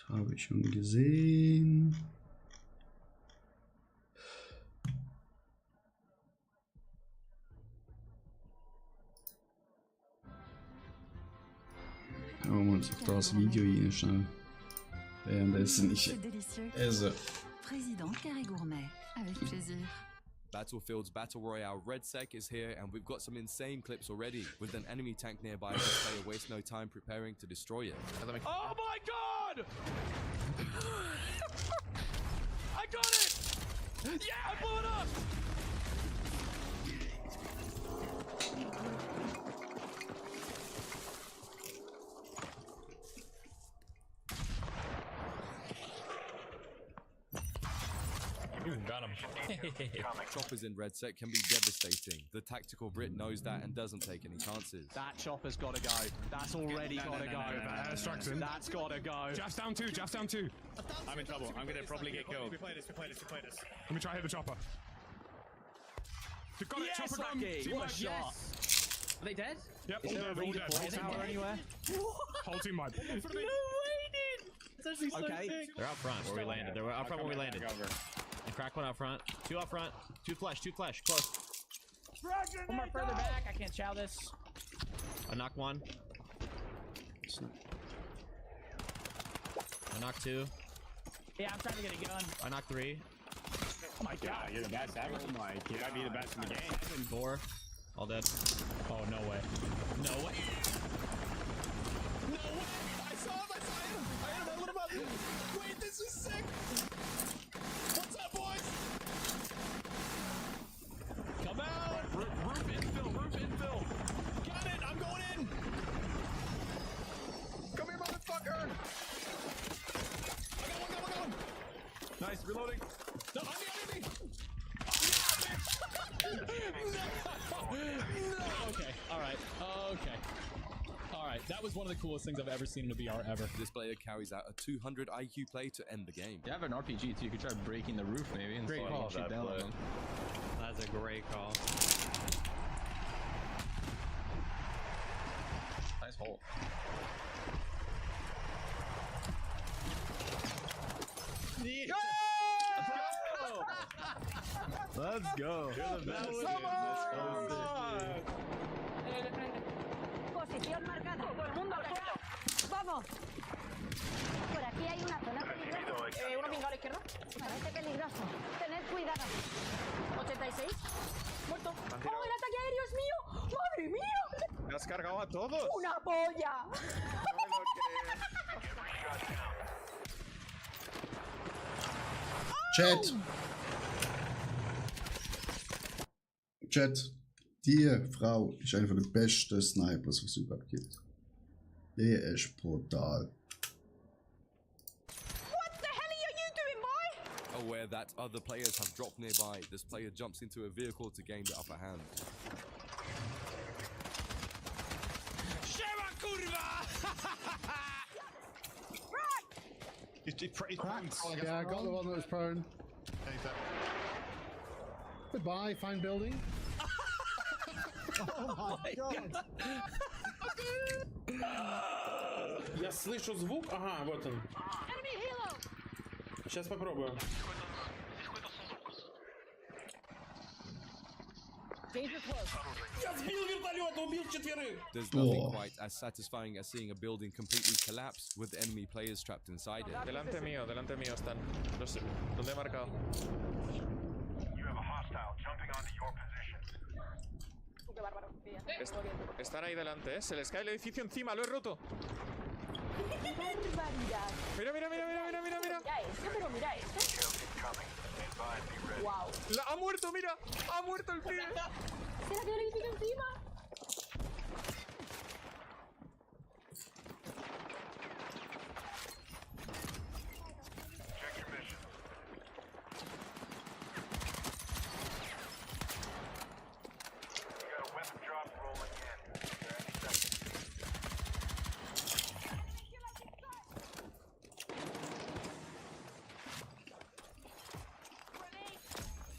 Habe ich schon gesehen. Schauen wir uns doch das Video rein schnell. Währenddessen ich esse. Président Carré Gourmet, avec plaisir. Battlefield's Battle Royale RedSec is here, and we've got some insane clips already. With an enemy tank nearby, this player wastes no time preparing to destroy it. Oh my god! I got it! Yeah, I blew it up! Ooh, got him. Choppers in RedSec can be devastating. The tactical Brit knows that and doesn't take any chances. That chopper's gotta go. That's already gotta go. Airstrike's in. That's gotta go. Jeff's down two, Jeff's down two. I'm in trouble. I'm gonna probably get killed. Let me try to hit the chopper. You got it, Yes, chopper gone. Lucky! Team What a wipe. shot! Are they dead? Yep, Is all there a dead, all dead. redeploy tower anywhere? Whole team wipe. Okay. They're out front where we landed. They're out front where we landed. And crack one out front. Two out front. Two flash. Close. One more further back. I can't chow this. I knocked one. I knocked two. Yeah, I'm trying to get a gun. I knocked three. Oh my god. You're the best ever. Oh my god. You gotta be the best in the game. Four. All dead. Oh, no way. No way. No way. I saw him. I hit him. What about you? Wait, this is sick. What's up, boys? Come out. Roof infill. Got it. I'm going in. Come here, motherfucker. I got one. Nice, reloading. No, on me. No. Okay. All right. That was one of the coolest things I've ever seen in a VR ever. This player carries out a 200 IQ play to end the game. You have an RPG too. You could try breaking the roof maybe and Great call. shoot down on them. That's a great call. Nice hole. Let's go. You're the best. Posición marcada. Todo el mundo al suelo. Vamos. Por aquí hay una zona peligrosa. Uno pingado a la izquierda. Parece peligroso. Tened cuidado. 86. Muerto. ¡Oh, el ataque aéreo es mío! ¡Madre mía! ¿Me has cargado a todos? ¡Una polla! Chat, die Frau ist eine der besten Snipers, was es überhaupt gibt. Die ist brutal. What the hell are you doing, boy? Aware that other players have dropped nearby, this player jumps into a vehicle to gain the upper hand. Siema, kurwa! Yeah, I got the one that was prone. Goodbye, fine building. Oh my god! Я слышу звук. Ага, вот он. Сейчас попробую. Я сбил вертолет, убил четверых. There's nothing quite as satisfying as seeing a building completely collapse with enemy players trapped inside it. Delante mío están. ¿Dónde he marcado? You have a hostile jumping onto your position. Qué bárbaro. Están ahí delante, Se les cae el edificio encima, lo he roto. ¡Barbaridad! Mira. Mira esto, pero mira esto. ¡Wow! Ha muerto, mira. Ha muerto el pibe. ¡Se la dio el edificio encima! Check your mission. You got a weapon drop rolling in. There any second.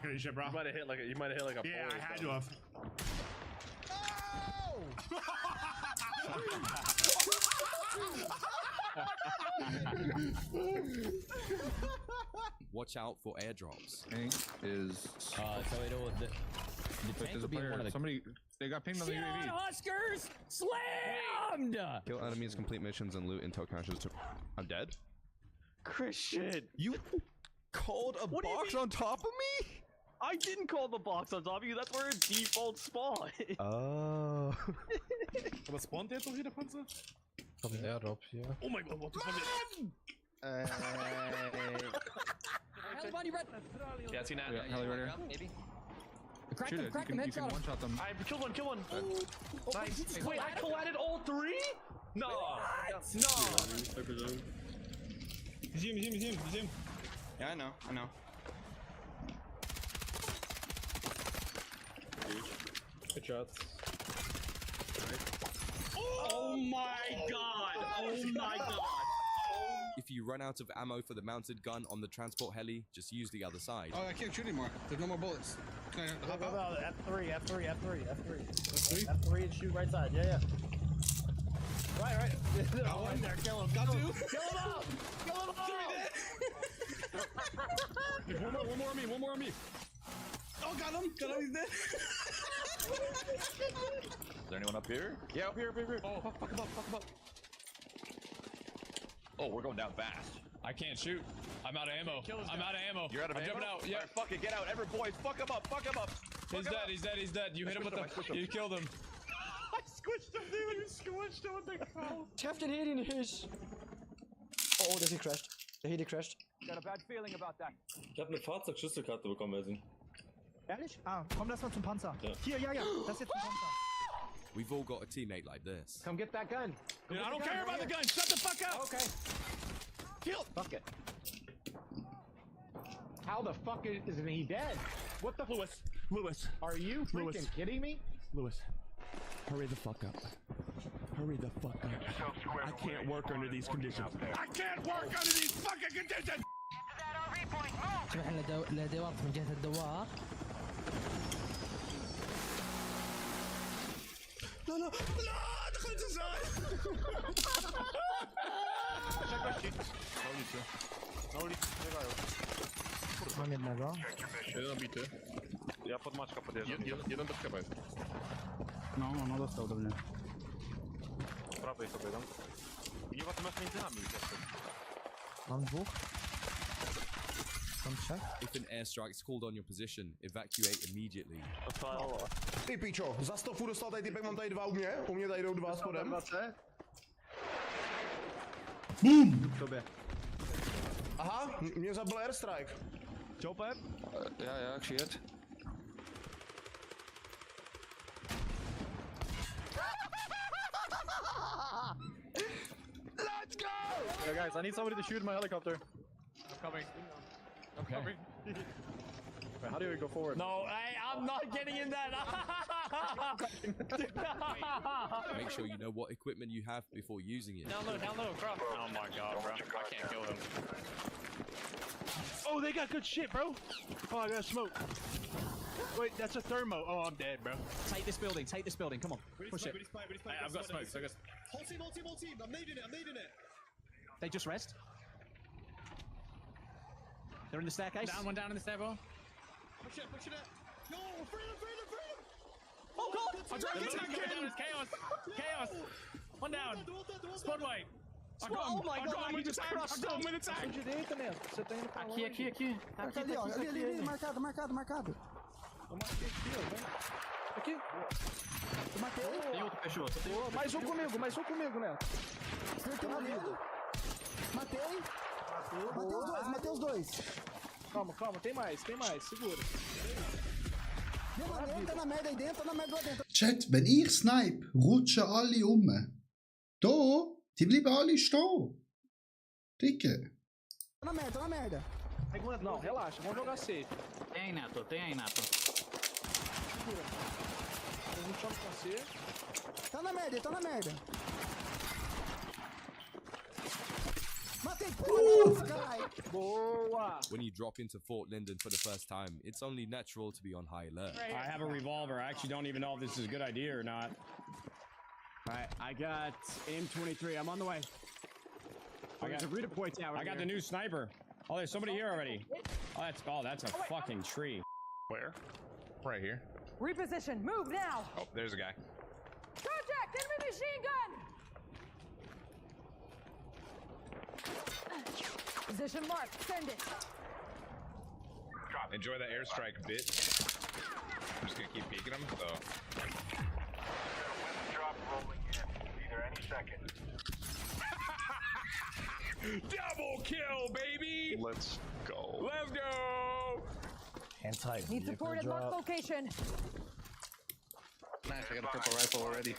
rocketing shit, bro. You might have hit like a. You might have hit like a. Yeah, pole I or had something. to have. Watch out for airdrops. Tank is. So it'll. The tank there's will a be in player. one of the. Somebody. They got pinged on the Shit on UAV. Huskers! Slammed! Kill enemies, complete missions, and loot intel caches to. I'm dead. Christian! You called a box on top of me? I didn't call the box on top of you, that's where it default spawn. Oh. Aber spawnt der jetzt auch wieder Panzer? Kommt ein Airdrop hier. Oh mein Gott, what the fuck? Yeah, see that? Yeah, heli right here. Maybe. Crack Shoot them, it. crack You them, can headshot one shot them. I killed one, kill one. Oh, Nice. Wait, I collided all three? No. No. He's him. Yeah, I know. Good shots. Oh my god! Oh my god! If you run out of ammo for the mounted gun on the transport heli, just use the other side. Oh, I can't shoot anymore. There's no more bullets. Can I hop out? F3 and shoot right side. Yeah. Right. Got one there. Kill him. Got two. Kill him all! One more on me. Oh, got him. He's dead. Is there anyone up here? Yeah, up here. Oh, fuck him up. Oh, we're going down fast. I can't shoot. I'm out of ammo. You're out of I'm ammo? jumping out. Yeah. Alright, fuck it, get out. Every boys, fuck him up. He's dead. You hit him with the. You killed him. I squished him, dude. You squished him with the crow. Taft and Hayden his. Oh, der crashed. Der Heli crashed. Got a bad feeling about that. Ich habe eine Fahrzeugschlüsselkarte bekommen, Elsin. Ehrlich? Ah, komm, lass mal zum Panzer. Ja. Hier, ja. Das ist jetzt zum Panzer. We've all got a teammate like this. Come get that gun. Dude, I don't care about the gun. Shut the fuck up. Okay. Kill. Fuck it. How the fuck isn't he dead? What the? Lewis. Are you freaking Lewis. kidding me? Lewis. Hurry the fuck up. I can't work under these conditions. I can't work under these fucking conditions. تروح لدوار من جهة الدوار. لا دخلت ازاي؟ Mam jednego. Jeden bity. Ja pod maczka podjeżdżam. Jeden do chyba jest. No, dostał do mnie. Z prawej sobie dam. Nie ma, ty masz między nami już jeszcze. Mam dwóch. Mam trzech. If an airstrike's called on your position, evacuate immediately. Ty pičo, za 100 furt dostal tady typek, mám tady dva u mě tady jdou dva spodem. BOOM! Aha, mě zabil airstrike. Chopper? Ja, ik zie het. Let's go! Yo guys, I need somebody to shoot my helicopter. I'm coming. Wait, how do we go forward? No, I'm not getting in that. Make sure you know what equipment you have before using it. Down low, cross. Oh my god, bro. I can't kill him. Oh, they got good shit, bro. Oh, I got smoke. Wait, that's a thermo. Oh, I'm dead, bro. Take this building. Come on. Push it. I've got smoke. Whole team. I'm nading it. They just rest. They're in the staircase. One down in the stairwell. Push it. No, freedom. Oh god! I'm trying to get that chaos. One down. Spot white. Oh my god, you just crushed them. With attack. Aqui. Ali, marcado. Aqui. Tem outro fechou. Mais um comigo, né? Matei os dois. Calma, tem mais, segura. Tá na merda aí dentro, lá dentro. Chat, wenn ich snipe, rutschen alle um. Da, die bleiben alle stehen. Dicke. Tá na merda. Não, relaxa, vamos jogar safe. Tem aí, Neto. Segura. A gente joga com você. Tá na merda. When you drop into Fort Linden for the first time, it's only natural to be on high alert. I have a revolver. I actually don't even know if this is a good idea or not. Alright, I got M23. I'm on the way. I got a redeploy tower. I got the new sniper. Oh, there's somebody here already. Oh, that's a fucking tree. Where? Right here. Reposition. Move now. Oh, there's a guy. Contact! Enemy machine gun! Position marked. Send it. Enjoy that airstrike, bitch. I'm just gonna keep peeking him, so. Drop rolling in. Be there any second. Double kill, baby! Let's go. Let's go! Need support at marked location. Nice, I got a purple rifle already.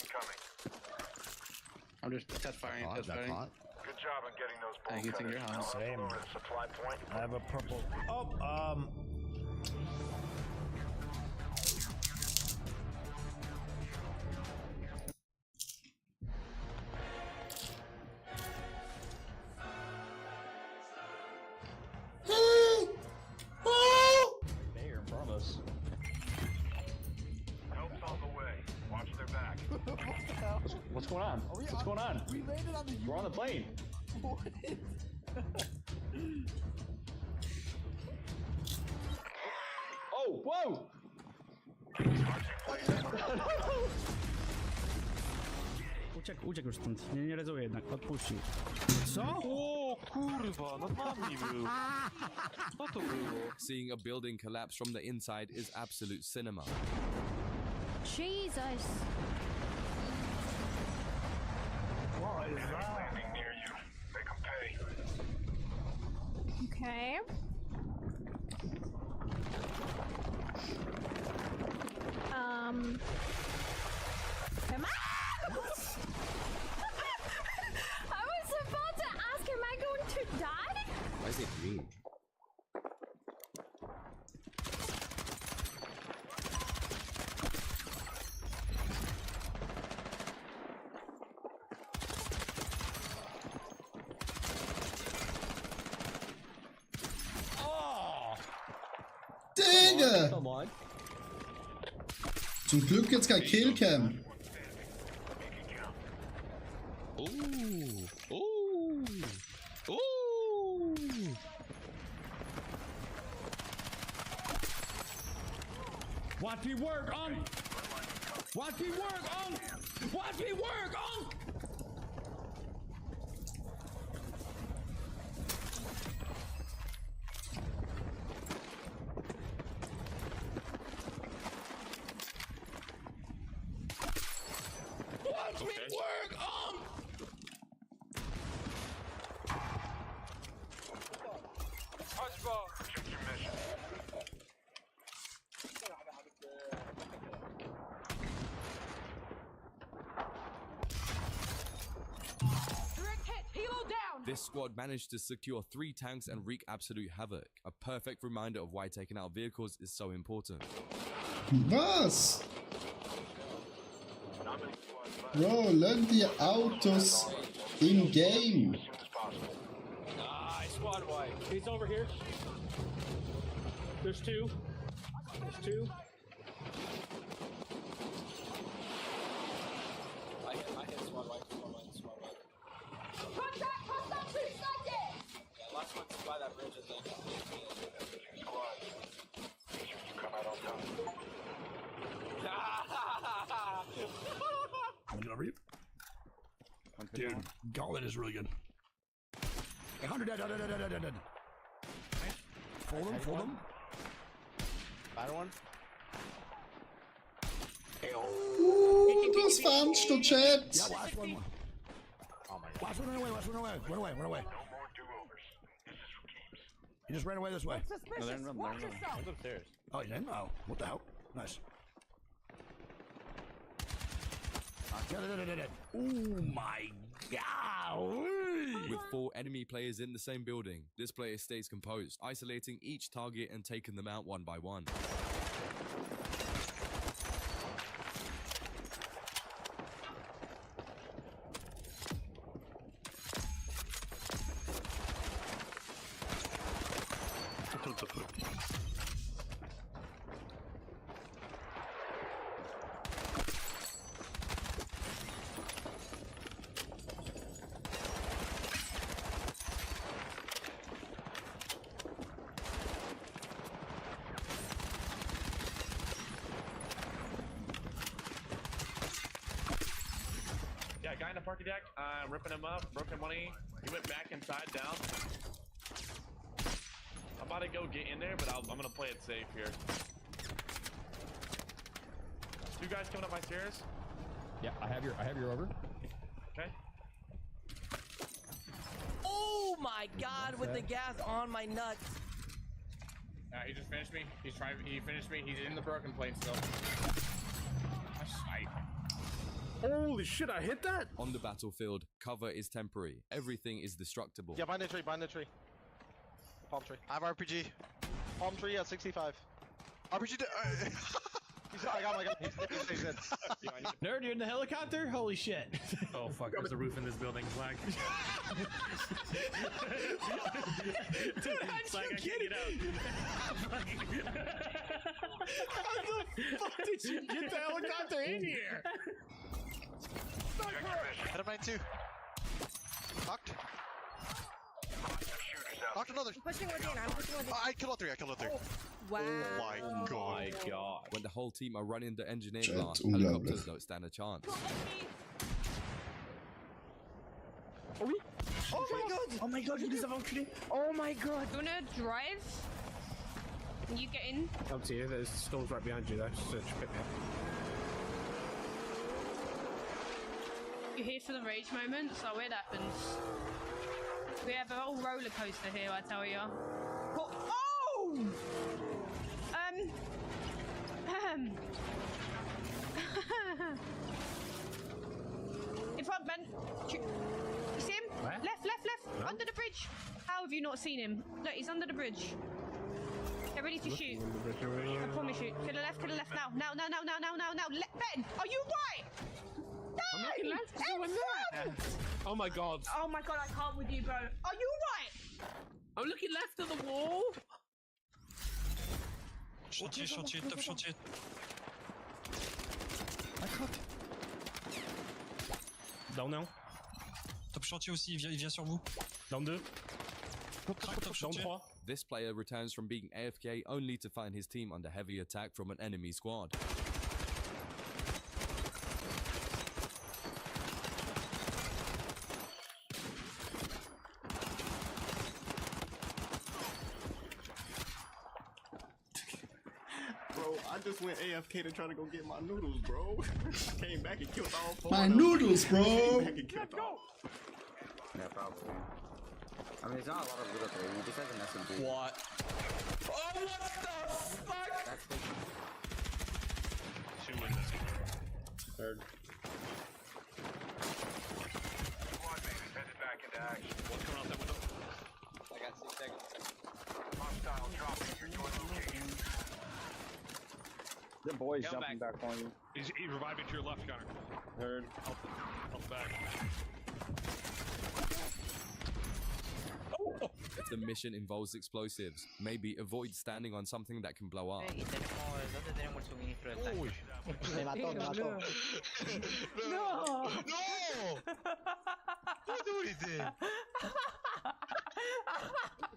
I'm just test firing, test firing. Good job on getting those I bolt can see your cutters. house. Same. Over to the supply point. I have a purple. Oh, There, in front of us. Help's on the way. Watch their back. What's going on? What's going on? We landed on the. We're on the plane. Oh, whoa! Uciekł już stąd. Nie rezuję jednak. Odpuścił. Co? O kurwa, nad nami był. Co to było? Seeing a building collapse from the inside is absolute cinema. Jesus. What is that? Landing near you. Make them pay. Okay. Am I? I was about to ask, am I going to die? Why is it green? Digga! Zum Glück jetzt kein Killcam. Watch me work on. Watch me work on. Watch me work on. Watch me work on. Touchball. Check your mission. Direct hit. Helo down. This squad managed to secure 3 tanks and wreak absolute havoc. A perfect reminder of why taking out vehicles is so important. Was? Rollen die Autos im Game. Nice squad wipe. He's over here. There's 2. There's 2. I hit squad wipe, squad wipe, squad wipe. Contact, please, Yeah, last one's by that bridge, I think. Squad. Make sure you come out on time. Over you. Dude, Gauntlet is really good. 100 dead. Fold him. Final one. Das Fenster, Chat. Yeah, last one. Oh my god. Last one, run away. He just ran away this way. No, they're in room. He's upstairs. Oh, he's in? Oh, what the hell? Nice. Oh my god! With 4 enemy players in the same building, this player stays composed, isolating each target and taking them out one by one. party deck, ripping him up, broken money. He went back inside, down. I'm about to go get in there, but I'm gonna play it safe here. 2 guys coming up my stairs. Yeah, I have your over. Okay. Oh my god, with the gas on my nuts. He just finished me. He finished me. He's in the broken plate still. Holy shit, I hit that? On the battlefield, cover is temporary. Everything is destructible. Yeah, bind the tree, bind the tree. Palm tree. I have RPG. Palm tree at 65. RPG. I got him. He's in. Nerd, you're in the helicopter? Holy shit. Oh fuck, there's a roof in this building. Slag. Dude, how'd Slag, you I can't get out. How the fuck did you get the helicopter in here? Head of 9-2. Knocked. Knocked another. I'm pushing one in. I killed all 3. Wow. Oh my god. When the whole team are running the engineer Chat, blast, unglaublich. helicopters don't stand a chance. Oh my god! Oh my god, you just have enculé! Oh my god! You wanna drive? You get in? Up to you, there's stalls right behind you though, so just pick me up. You're here for the rage moment, so it happens. We have a whole roller coaster here, I tell you. Oh! In front, man. You see him? Where? Left. No. Under the bridge. How have you not seen him? Look, he's under the bridge. Get ready to shoot. I promise you. To the left now. Now. Ben, are you right? I'm looking left. Oh my god. Oh my god, I can't with you, bro. Are you right? I'm looking left of the wall. Chantier, top chantier. Down now. Top chantier aussi, il vient sur vous. Down 2. Crack, top Down chantier. 3. This player returns from being AFK only to find his team under heavy attack from an enemy squad. Bro, I just went AFK to try to go get my noodles, bro. I came back and killed all 4. My noodles, bro. Came back and killed all. Yeah, probably. I mean, there's not a lot of loot up there. He just has an SMG. What? Oh, what the fuck? That's the 2 windows. Third. Squad mate is headed back into action. What's coming out that window? I got 6 seconds. Hostile dropping your joint location. The boy's Come jumping back. back on you. He's reviving to your left, Connor. Third. Help back. If the mission involves explosives, maybe avoid standing on something that can blow up. ¿Dónde tenemos el suministro de tanque? Me mató. No! What do we do?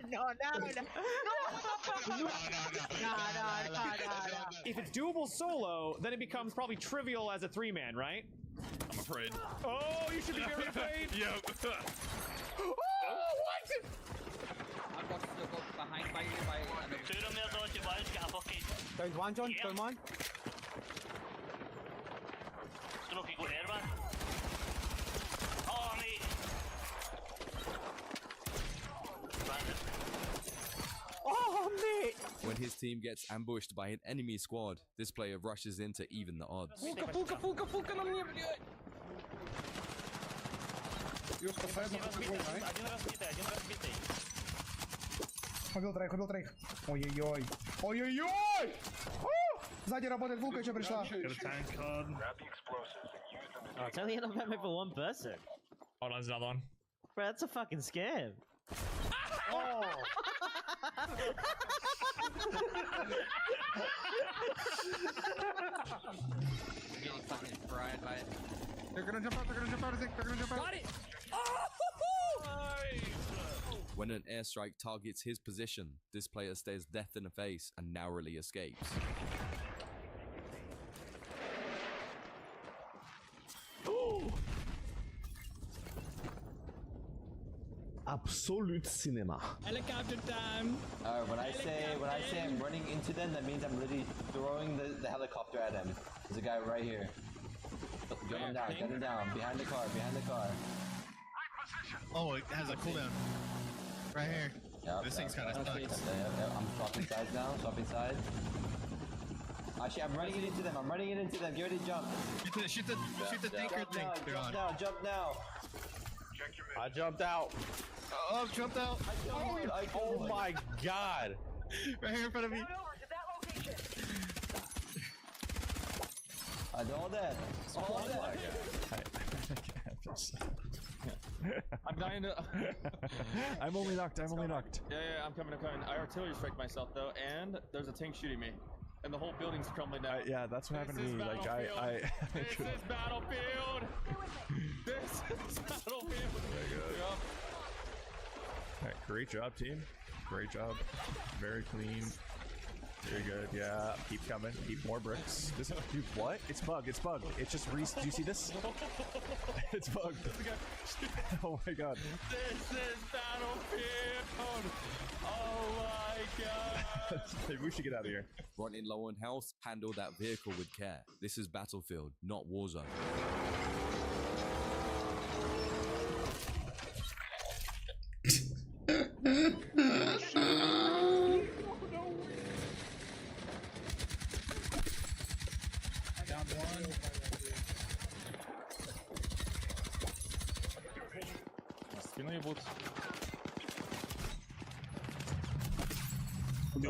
No. If it's doable solo, then it becomes probably trivial as a 3-man, right? I'm afraid. Oh, you should be very afraid! Yep. Oh, what? I'm walking behind by you by Down 1, John. Down 1. Oh, mate! When his team gets ambushed by an enemy squad, this player rushes in to even the odds. Фука на мне, блядь! Убил троих. Ой-ой-ой. Сзади работает Вулка, еще пришла. Grab the explosives and use them to Oh, it's only enough ammo for one person. Hold on, there's another one. Bro, that's a fucking scam. Oh! Feeling fucking fried by it. They're gonna jump out. Got it! When an airstrike targets his position, this player stares death in the face and narrowly escapes. absolute cinema. Helicopter time. When I say I'm running into them, that means I'm literally throwing the helicopter at them. There's a guy right here. Get him down, behind the car. Oh, it has a cooldown. Right here. Yep, This thing's kind of stuck. Yep, I'm swapping sides now, Actually, I'm running it into them, Give it a jump. Shoot the tinker thing. Jump now. I jumped out. Oh, jumped out. Oh my god. Right here in front of me. All dead. I'm dying to. I'm only knocked. Yeah, I'm coming. I artillery strike myself though, and there's a tank shooting me, and the whole building's crumbling down. Yeah, that's what happened to me. Like This is battlefield. This is battlefield. Yep. Alright, great job, team. Great job. Very clean. Very good. Yeah, keep coming. Keep more bricks. This, dude, what? It's bugged. It's just do you see this? It's bugged. Oh my god. This is battlefield. Oh my god. Maybe we should get out of here. Running low on health, handle that vehicle with care. This is Battlefield, not Warzone. A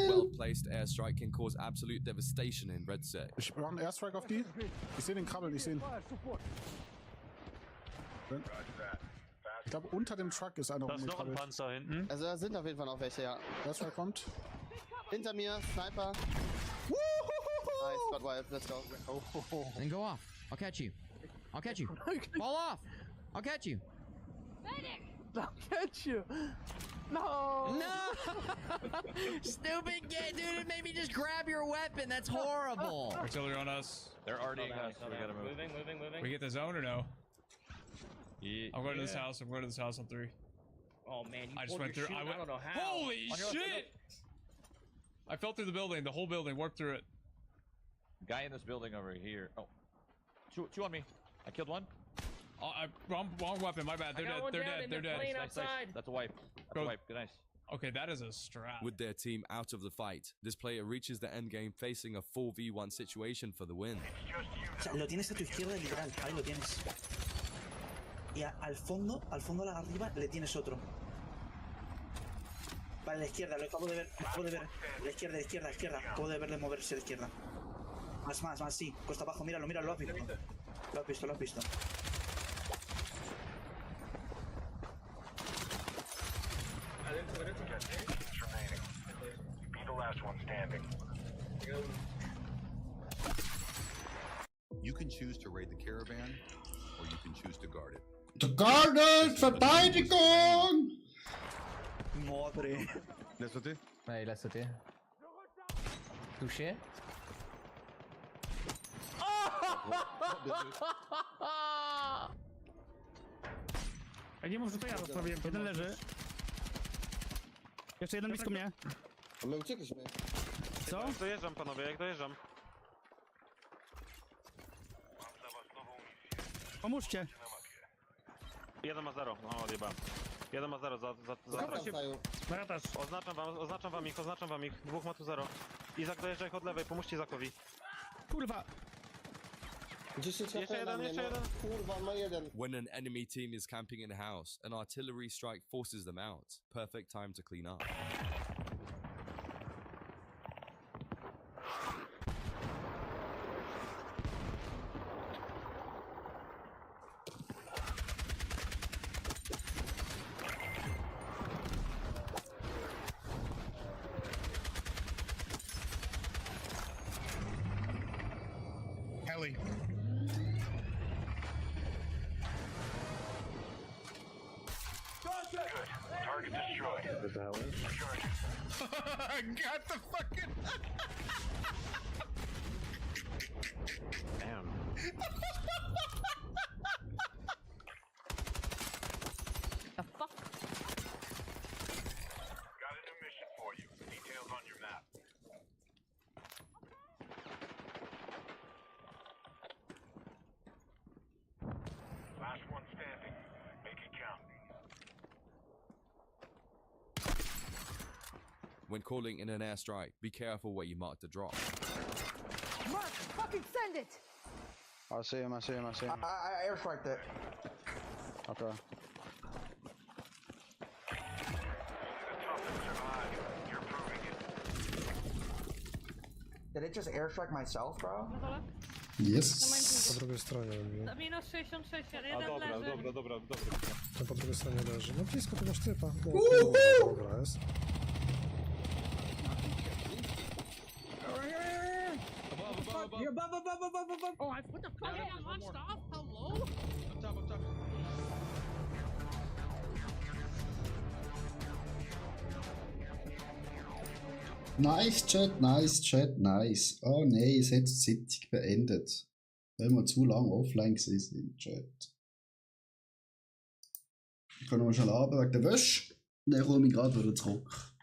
well-placed airstrike can cause absolute devastation in RedSec. Ich mache einen Airstrike auf die. Ich sehe den Krabbeln, ich sehe ihn. Ich glaube, unter dem Truck ist einer rumgekrabbelt. Panzer hinten. Also da sind auf jeden Fall noch welche, ja. Airstrike kommt. Hinter mir, Sniper. Nice, got wild, let's go. Then go off. I'll catch you. Fall off. I'll catch you. I'll catch you. No! Stupid kid, dude, it made me just grab your weapon. That's horrible. Artillery on us. They're already us. We gotta move. Moving. We get the zone or no? Yeah. I'm going to this house. On 3. Oh man, you I just went through. I don't know how. Holy shit! I fell through the building. The whole building. Warped through it. Guy in this building over here. Oh, two on me. I killed one. Wrong weapon. My bad. They're dead. Nice. That's a wipe. Good, nice. Okay, that is a strat. With their team out of the fight, this player reaches the endgame facing a 4v1 situation for the win. O sea, lo tienes a tu izquierda, literal. Ahí lo tienes. Y al fondo a la arriba, le tienes otro. Vale, la izquierda, lo acabo de ver. La izquierda. Acabo de verle moverse a la izquierda. Más, sí. Cuesta abajo, míralo, lo has visto. Lo has visto. Be the last one standing. You can choose to raid the caravan, or you can choose to guard it. The Garden! Verteidigung! Madre. Laisse sauter. Ouais, il a sauté. Touché. Ja nie może to ja rozprawiłem. Jeden leży. Jeszcze jeden blisko mnie. My uciekliśmy. Co? Jak dojeżdżam, panowie, jak dojeżdżam. Pomóżcie. Jeden ma 0. No, odjebałem. Jeden ma 0, za Ja też. Oznaczam wam ich. Dwóch ma tu 0. Izak dojeżdża ich od lewej, pomóżcie Izakowi. Kurwa. Jeszcze jeden. Kurwa, ma jeden. When an enemy team is camping in a house, an artillery strike forces them out. Perfect time to clean up. Heli. Target destroyed. Got the fucking. Damn. When calling in an airstrike, be careful where you mark the drop. Mark, fucking send it! I see him, I see him, I see him. I airstriked it. Okay. Did it just airstrike myself, bro? Yes. Po drugiej stronie robił. Minus 66, jeden A dobra, leży. dobra. Ten po drugiej stronie leży. No blisko tu masz typa. Dobra jest. Above. Oh, what the fuck? I launched off? Hello? Up top. Nice Chat, nice. Oh nee, es hat die Sitzung beendet. Weil wir zu lange offline sind im Chat. Ich kann noch mal schnell arbeiten wegen der Wäsche. Dann komme ich gerade wieder zurück.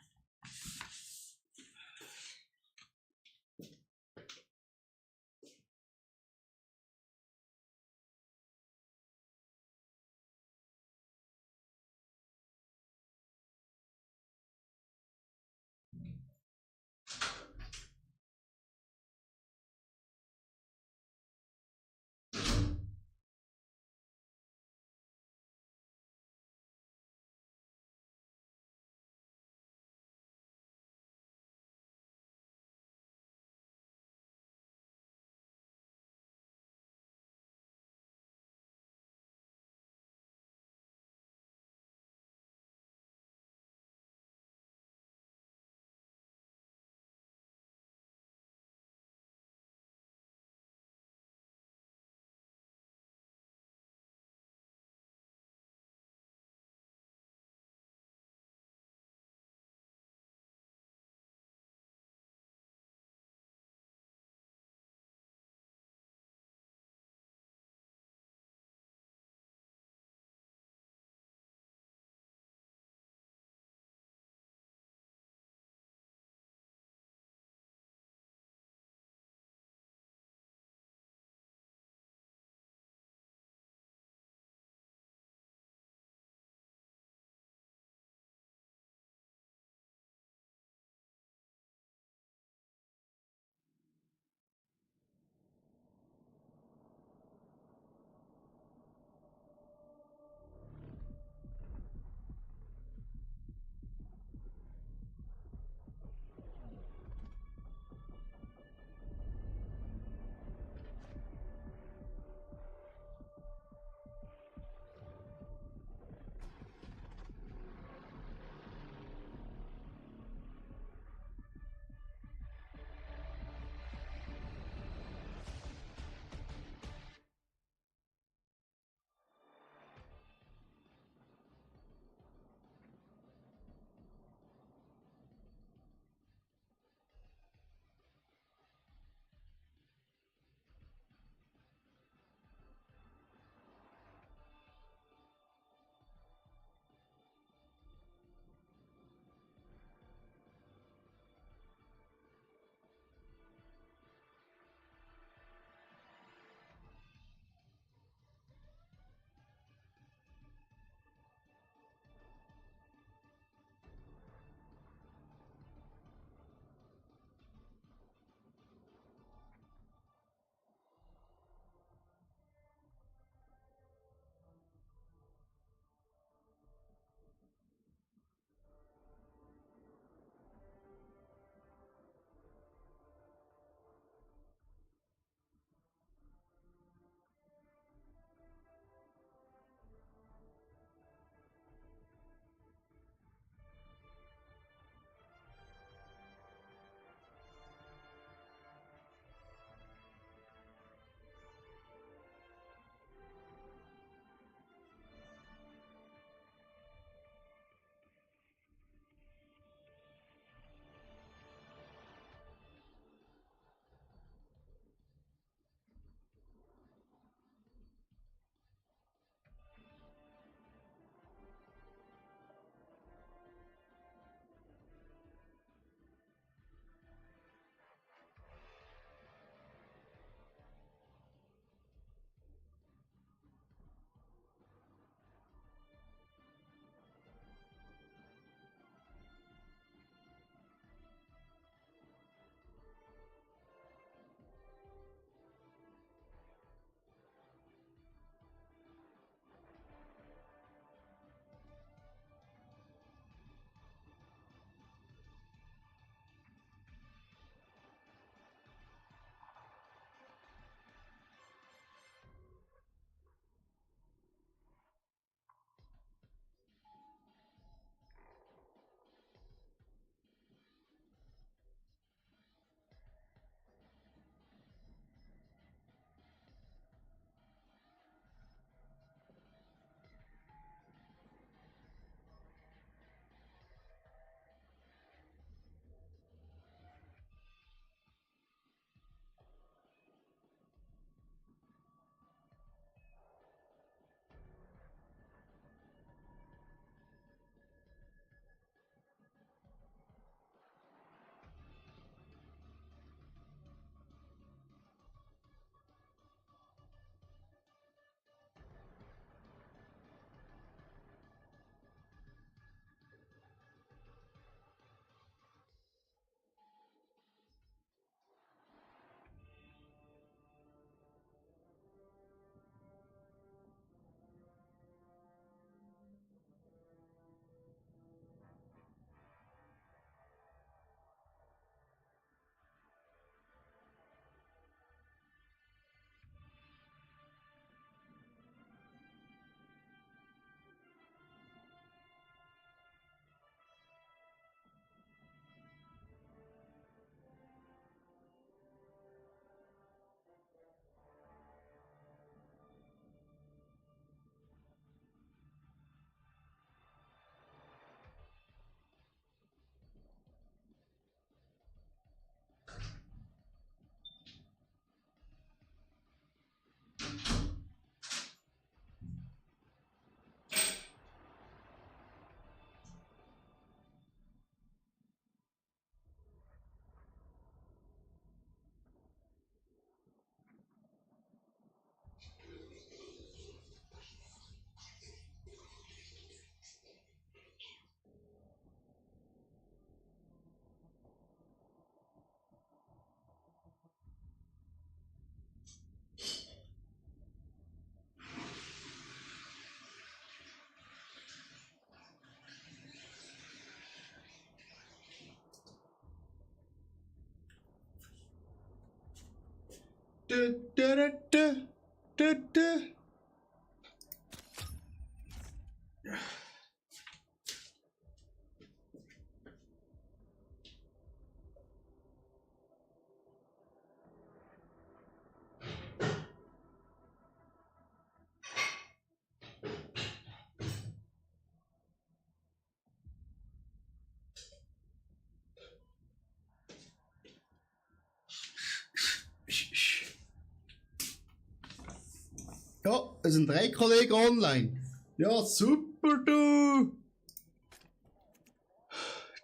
Ja, es sind 3 Kollegen online. Ja, super, du.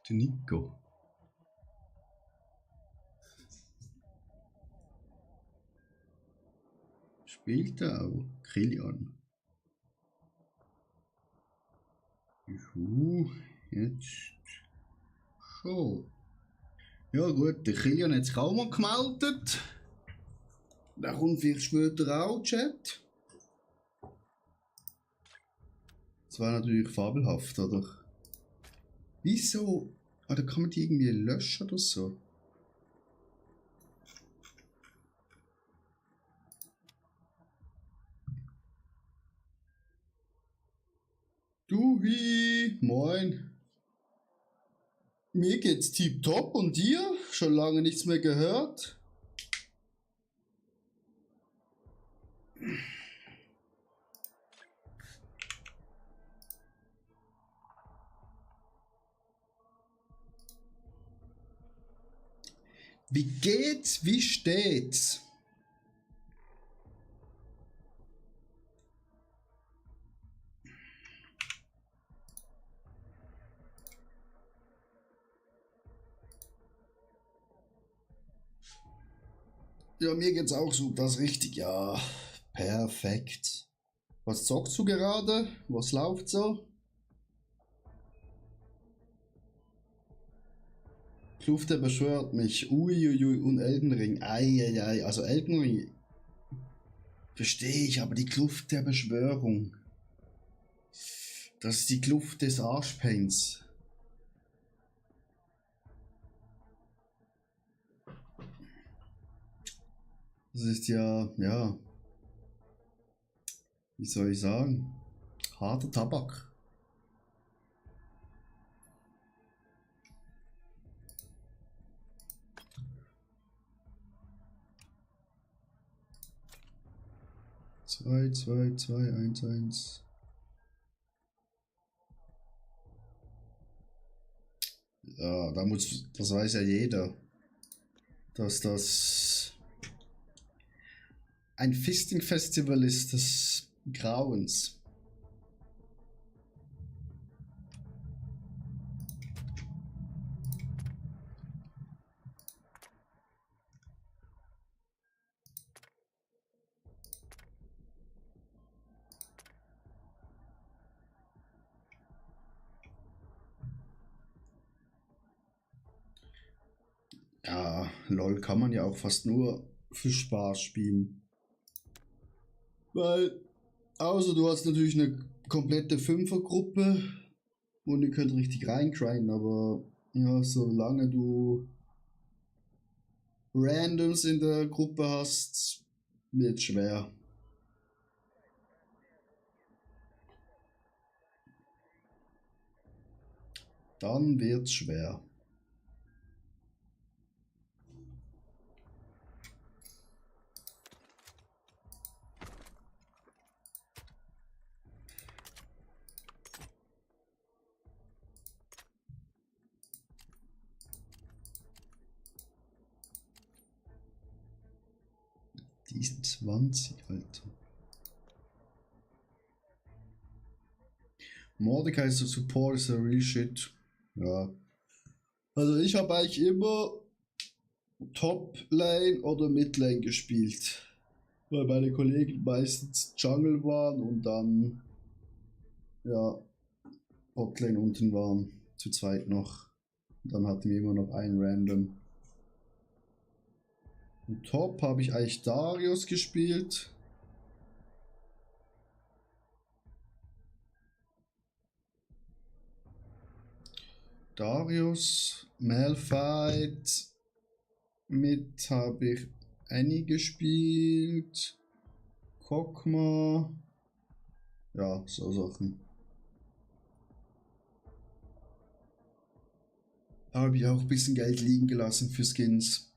Der Nico. Spielt er auch? Kilian. Jetzt schon. Ja gut, der Kilian hat sich auch mal gemeldet. Da kommt vielleicht später auch Chat. Das war natürlich fabelhaft, oder? Wieso? Ah, da kann man die irgendwie löschen oder so. Duhi, moin. Mir geht's tipptopp und dir? Schon lange nichts mehr gehört. Wie geht's? Wie steht's? Ja, mir geht's auch super, das ist richtig, ja. Perfekt. Was zockst du gerade? Was läuft so? Kluft, der beschwört mich. Uiuiui, und Elden Ring. Eieiei, also Elden Ring verstehe ich, aber die Kluft der Beschwörung. Das ist die Kluft des Arschpains. Das ist ja, wie soll ich sagen, harter Tabak. Zwei, 1, 1. Ja, das weiß ja jeder, dass das ein Fisting-Festival ist des Grauens. Ja, LOL kann man ja auch fast nur für Spaß spielen. Weil, außer du hast natürlich eine komplette Fünfergruppe und ihr könnt richtig reingrinden, aber ja, solange du Randoms in der Gruppe hast, wird schwer. Dann wird's schwer. Diesen 20, Alter. Mordecai ist der Support, ist der real shit. Ja. Also ich habe eigentlich immer Top Lane oder Mid Lane gespielt. Weil meine Kollegen meistens Jungle waren und dann ja Bot Lane unten waren. Zu zweit noch. Und dann hatten wir immer noch einen Random. Und Top habe ich eigentlich Darius gespielt. Darius, Malphite, mit habe ich Annie gespielt. Kokma. Ja, so Sachen. Habe ich auch ein bisschen Geld liegen gelassen für Skins.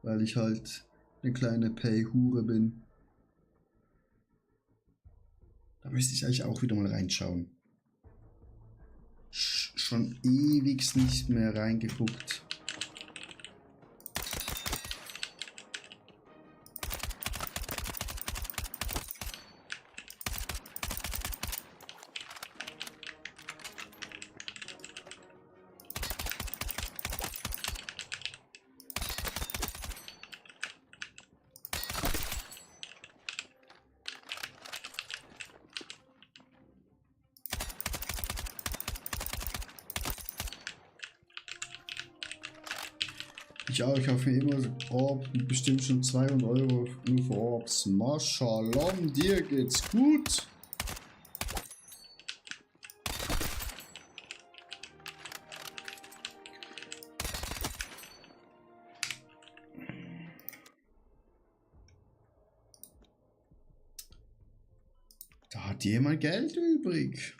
Weil ich halt eine kleine Pay-Hure bin. Da müsste ich eigentlich auch wieder mal reinschauen. Schon ewig nicht mehr reingeguckt. Ich hoffe immer Orb, bestimmt schon 200 € nur für Orbs. Mashallah, dir geht's gut. Da hat jemand Geld übrig.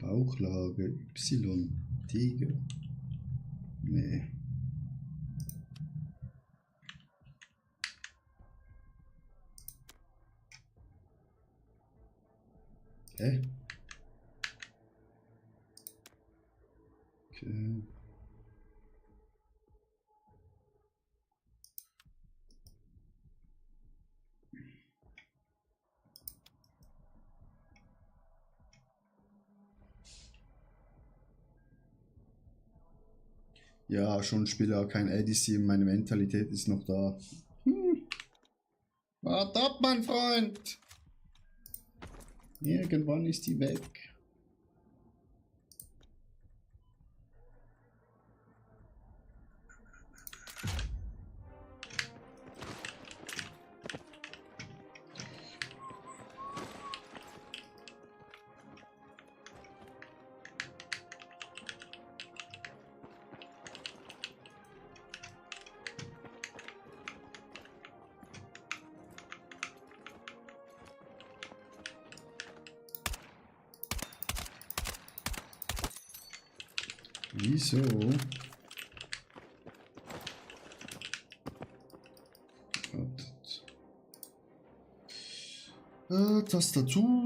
Bauchlage Y. Tiger. Nee. Hä? Okay. Ja, schon Spieler, kein ADC, meine Mentalität ist noch da. Warte ab, mein Freund! Irgendwann ist die weg. Wieso? Tastatur.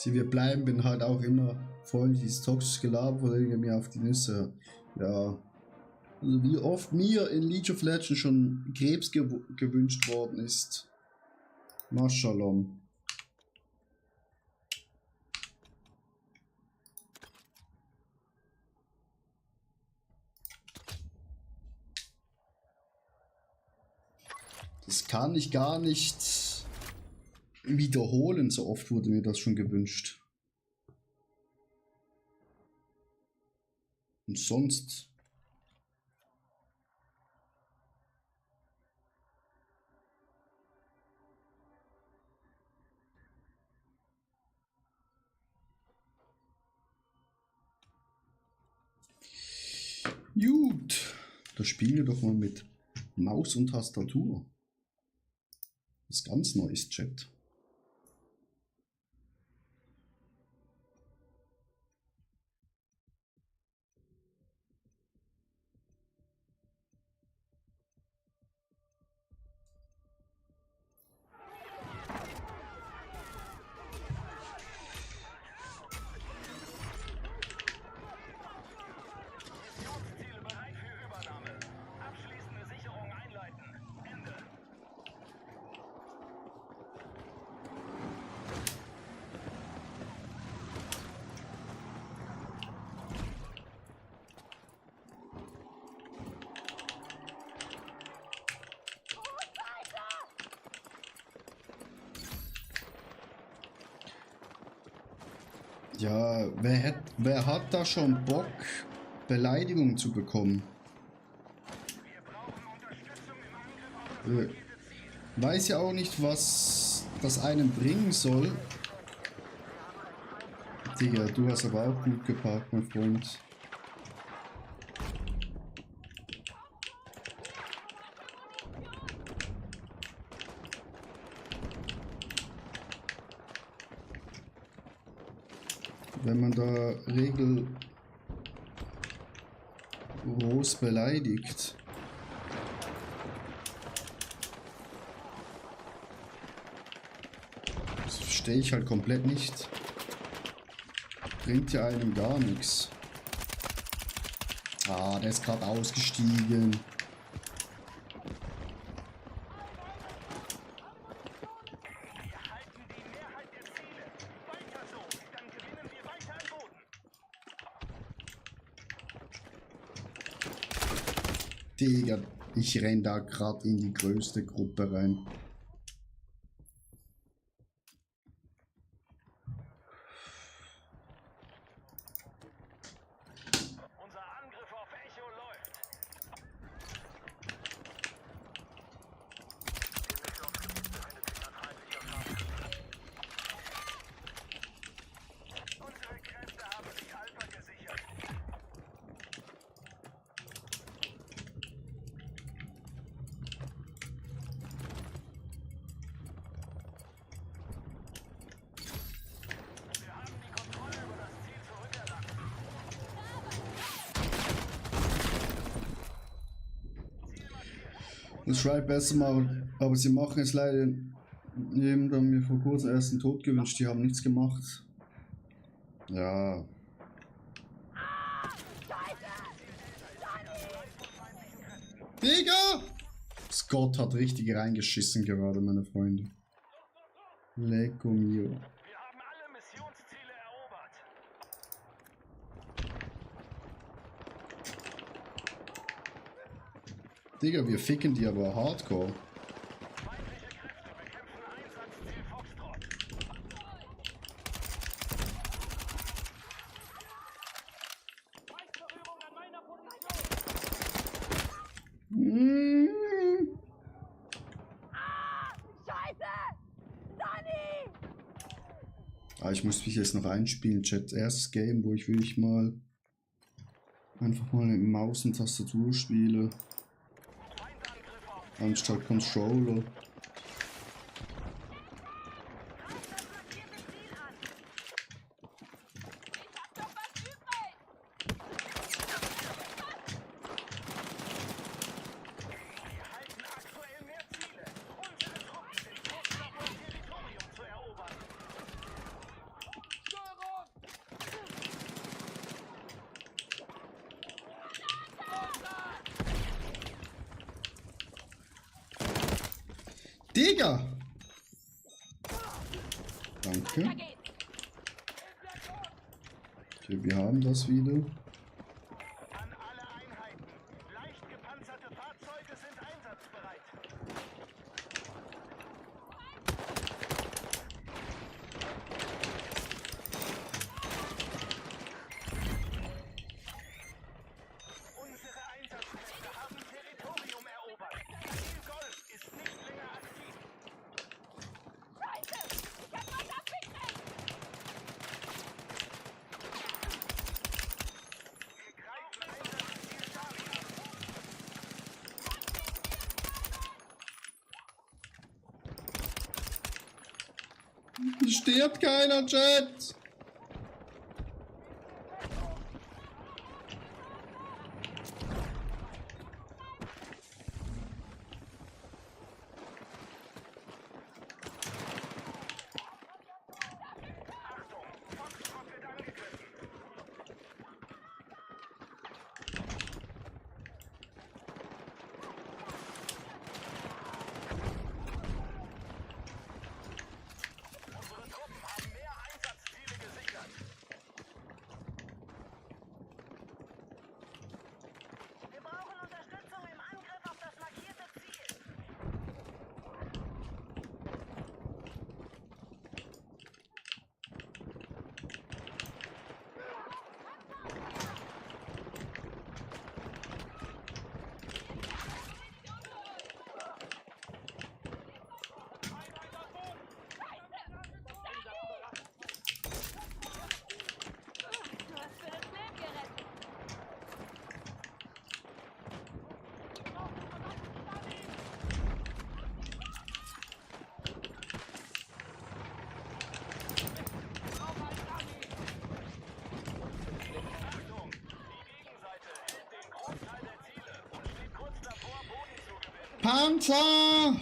Wir bleiben, bin halt auch immer voll dieses toxische Gelaber, wo mir auf die Nüsse. Ja. Also wie oft mir in League of Legends schon Krebs gewünscht worden ist. Mashallah. Das kann ich gar nicht wiederholen, so oft wurde mir das schon gewünscht. Und sonst. Gut, da spielen wir doch mal mit Maus und Tastatur. Was ganz Neues, Chat. Ja, wer hat da schon Bock, Beleidigungen zu bekommen? Weiß ja auch nicht, was das einem bringen soll. Digga, du hast aber auch gut geparkt, mein Freund. Wenn man da regellos beleidigt. Das verstehe ich halt komplett nicht. Bringt ja einem gar nichts. Ah, der ist gerade ausgestiegen. Digga, ich renn da gerade in die größte Gruppe rein. Das schreibt besser mal, aber sie machen es leider. Jemand hat mir vor kurzem erst den Tod gewünscht, die haben nichts gemacht. Ja. Digga! Scott hat richtig reingeschissen gerade, meine Freunde. Lecco mio. Digga, wir ficken die aber hardcore. Ah, ich muss mich jetzt noch einspielen, Chat. Erstes Game, wo ich wirklich mal einfach mal mit Maus und Tastatur spiele. Anstatt Controller. Digga! Danke. Okay, wir haben das wieder. Stirbt keiner, Chat! Panzer!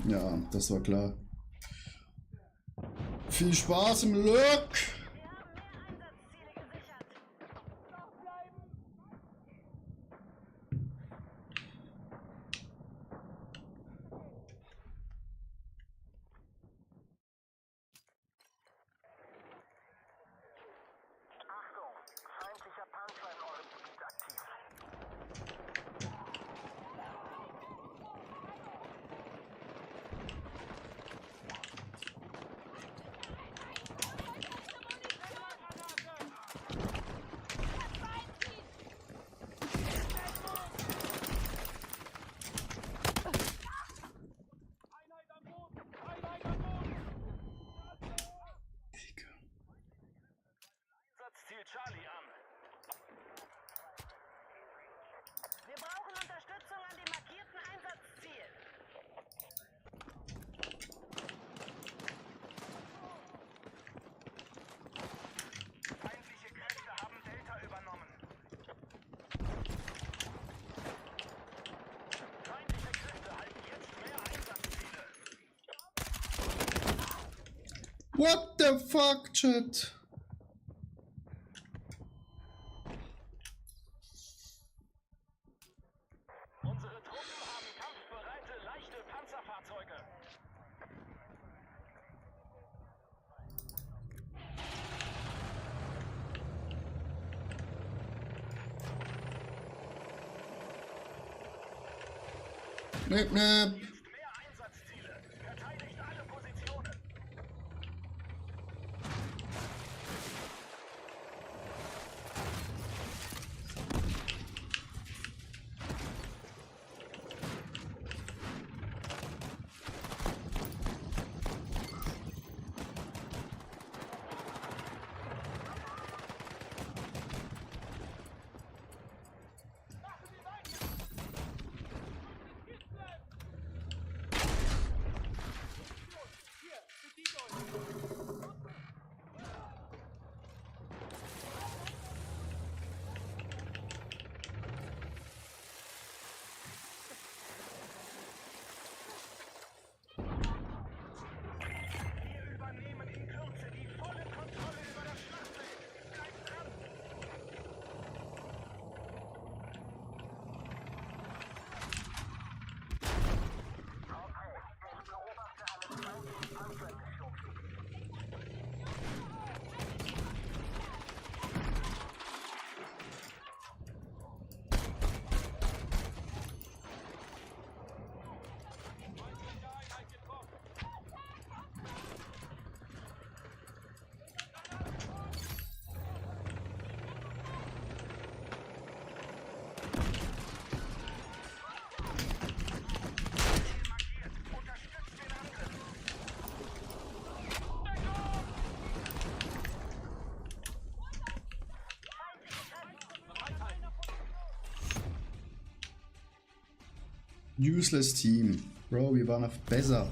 Ja, das war klar. Viel Spaß im Look! Ziel Charlie an. Wir brauchen Unterstützung an dem markierten Einsatzziel. Feindliche Kräfte haben Delta übernommen. Feindliche Kräfte halten jetzt mehr Einsatzziele. What the fuck, Chat? Unsere Truppen haben kampfbereite, leichte Panzerfahrzeuge. Nip, nip. Mehr Einsatzziele. Verteidigt alle Positionen. Useless Team. Bro, wir waren auf besser.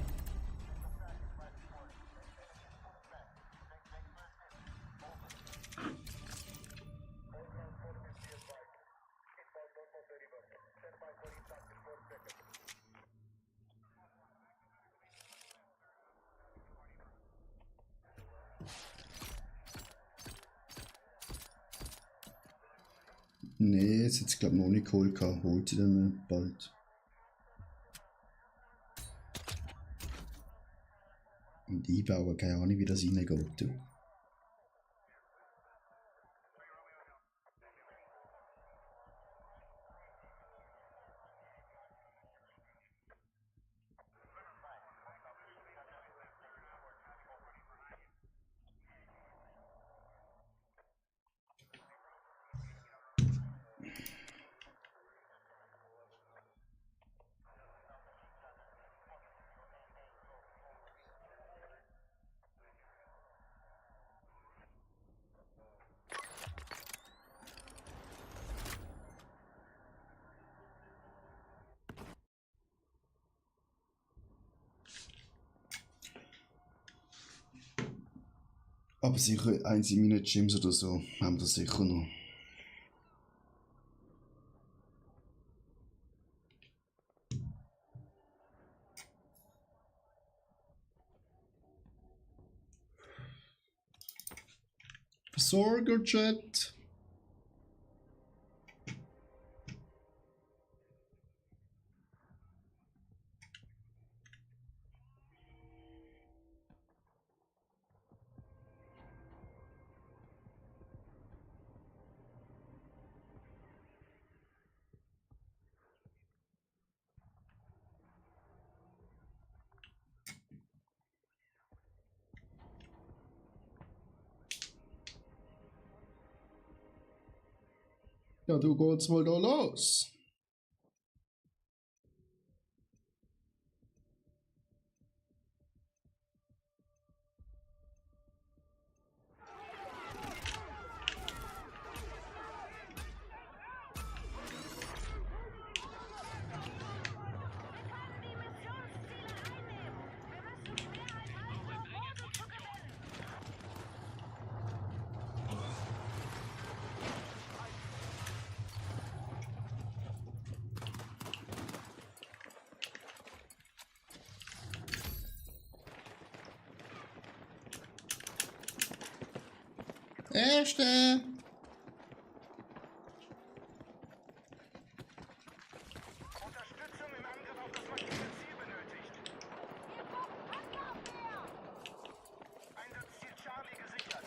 Nee, jetzt hat es glaube ich noch nicht geholt. Holt sie dann bald. Und einbauen, keine Ahnung wie das reingeht. Du. Aber sicher eins in meinen Gyms oder so haben das sicher noch. Versorgerjet. Ja, du geht's wohl da los. Erste. Unterstützung im Angriff auf das markierte Ziel benötigt. Einsatzziel Charlie gesichert.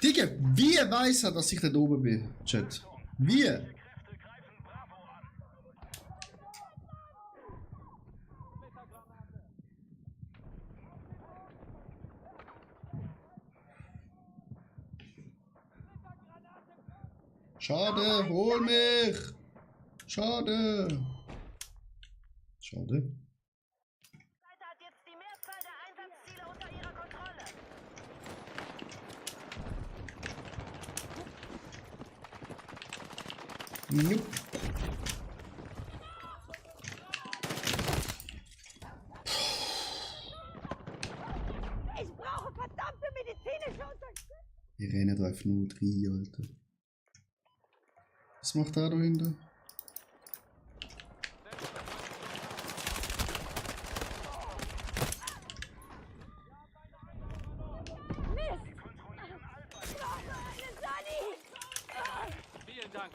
Digga, wie weiß er, dass ich da oben bin, Chat? Wie? Schade, hol mich! Schade! Schade. Seite hat jetzt die Mehrzahl der Einsatzziele unter ihrer Kontrolle. Nope. Ich brauche verdammte medizinische Unterstützung! Wir rennen da einfach nur 3, Alter. Was macht er da hinten? Vielen Dank.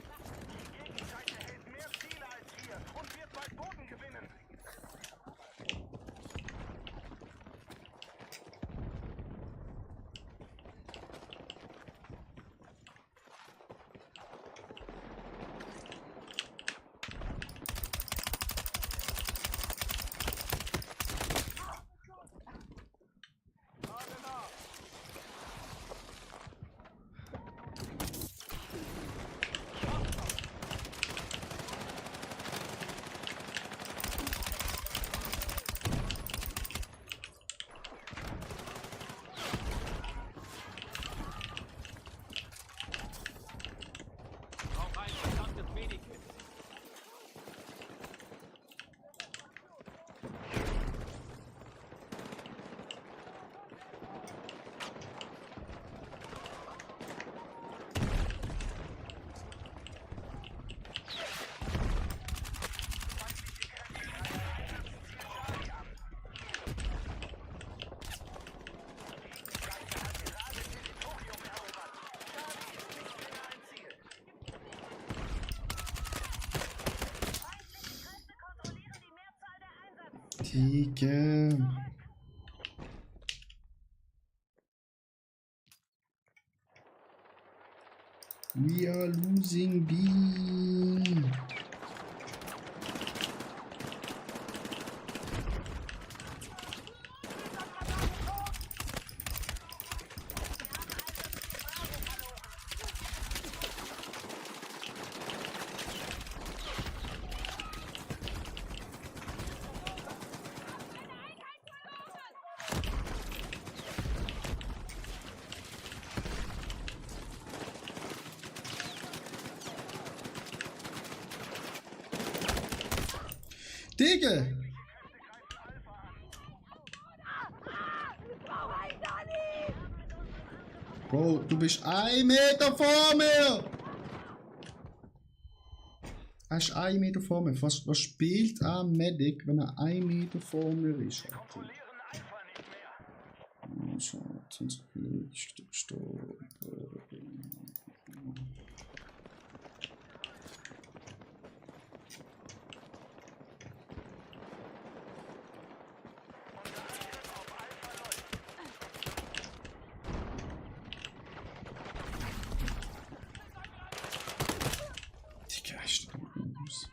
Die Gegenseite hält mehr Ziele als wir und wird bald Boden gewinnen. Digga. We are losing B. Digga! Bro, du bist 1 Meter vor mir! Er ist 1 Meter vor mir. Was spielt ein Medic, wenn er 1 Meter vor mir ist? So, jetzt sind so viele gestorben. Digga, ist das aus.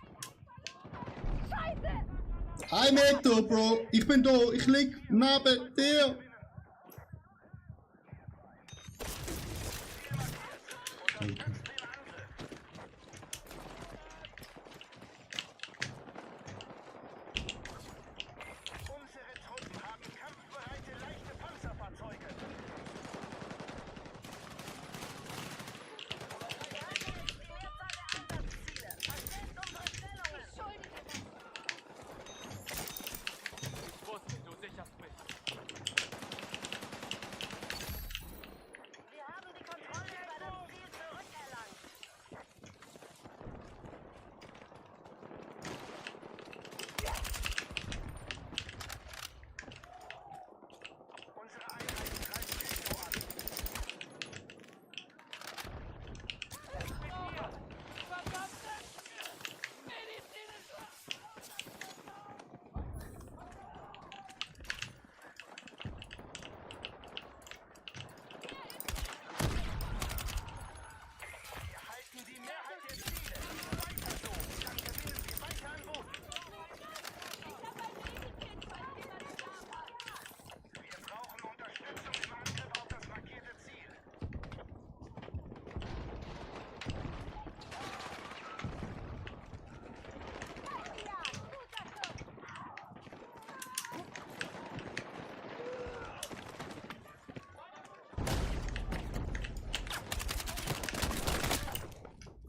1 Meter, Bro! Ich bin da! Ich lieg neben dir! Okay.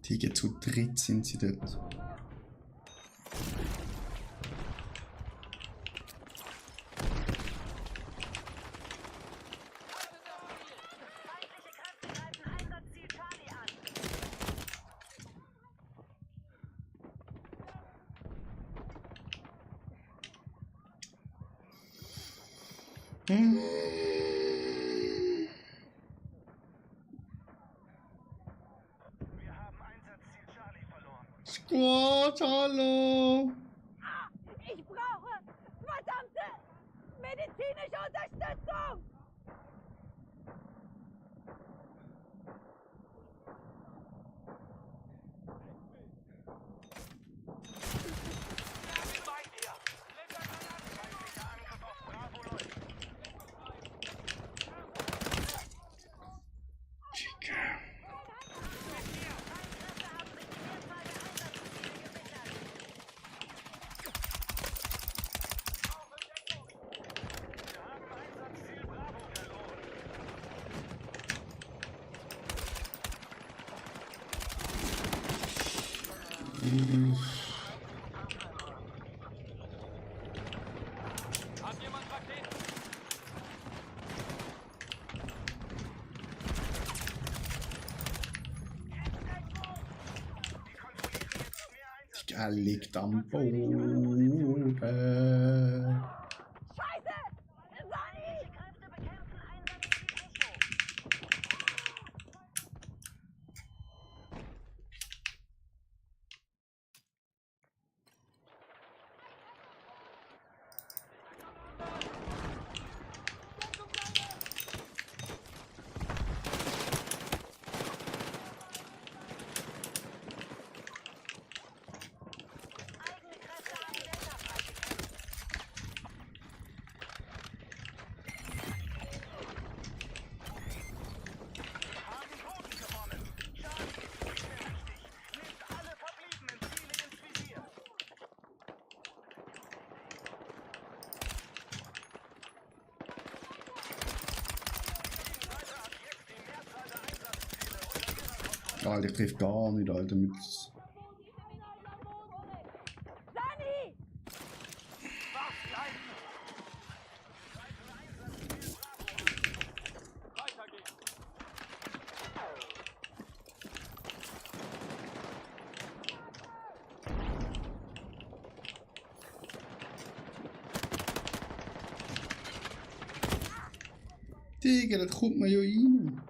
Digga, zu dritt sind sie dort. Squad, hallo! Ich brauche verdammte medizinische Unterstützung! Er liegt am Boden. Alter, ich treffe gar nicht, Alter, mit... Sani! Digga, das kommt mir ja rein.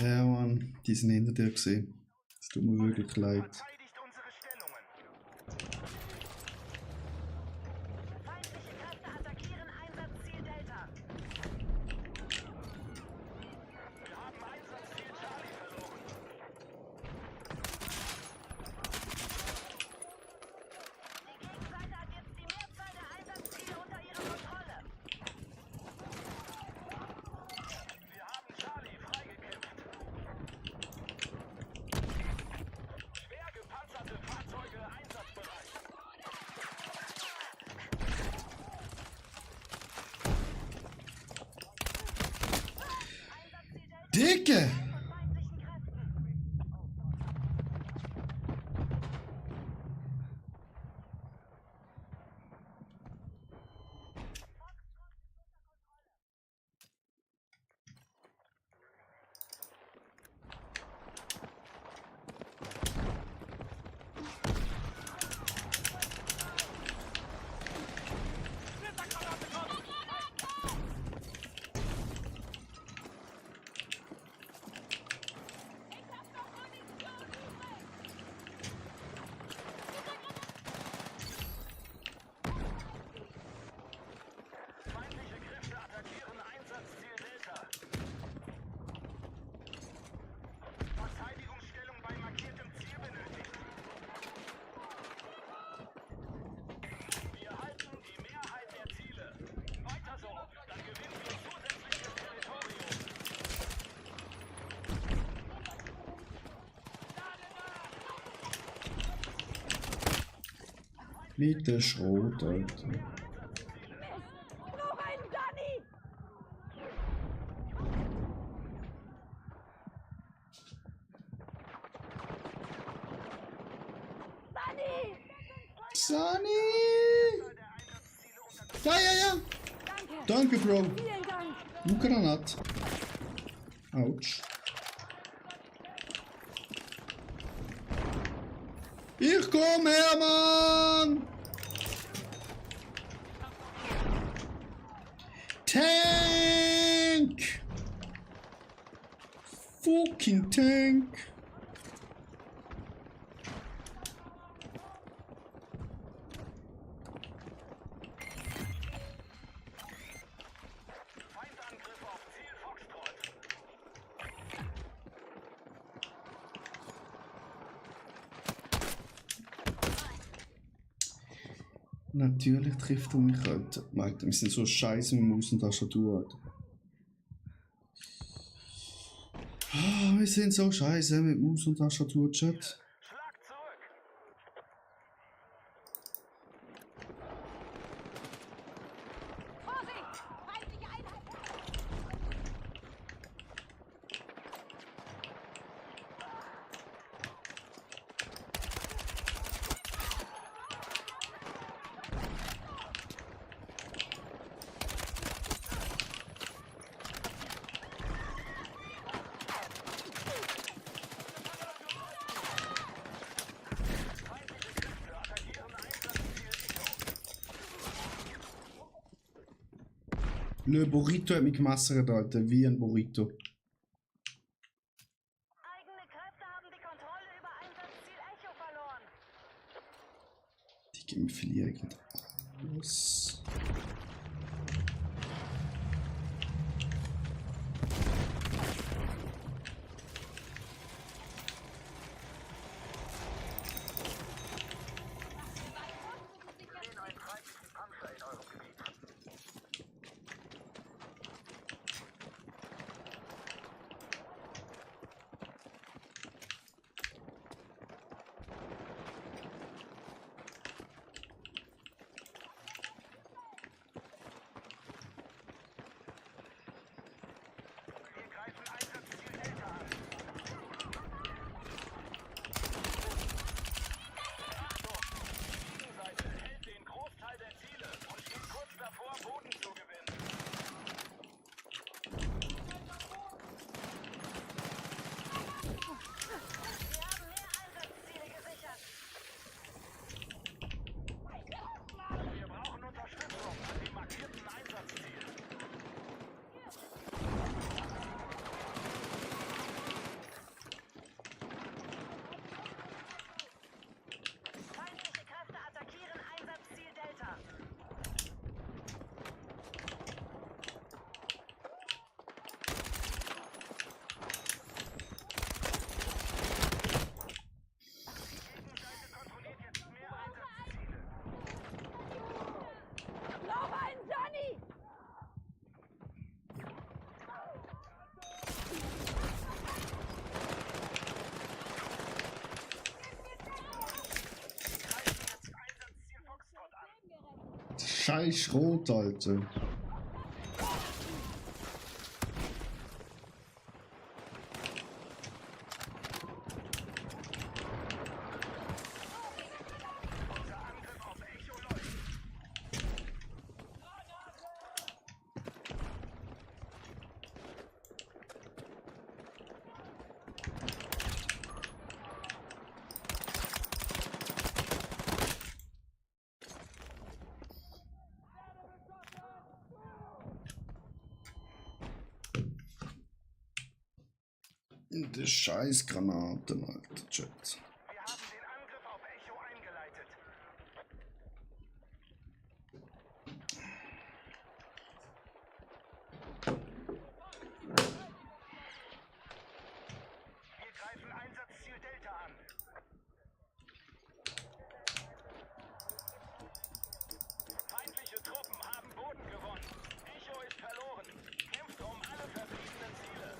Ja, Mann, die sind hinter dir gesehen. Es tut mir wirklich leid. Dicke! Mit der Schrot, Alter. Noch ein Sani! Sani! Ja! Danke, Bro. Vielen Dank! Granat. Autsch. Ich komm her, Mann! Tank! Fucking Tank! Natürlich trifft er mich, Alter. Alter, wir sind so scheiße mit Maus und Tastatur, Alter. Oh, wir sind so scheiße mit Maus und Tastatur, Chat. Le Burrito hat mich gemassert, Alter, wie ein Burrito. Eigene Kräfte haben die Kontrolle über Einsatzziel Echo verloren. Die geben mir verlieren. Alles. scheiß Schrot, Alter. Die Scheißgranaten, Alter, Chat. Feindliche Truppen haben Boden gewonnen. Echo ist verloren. Kämpft um alle verbliebenen Ziele.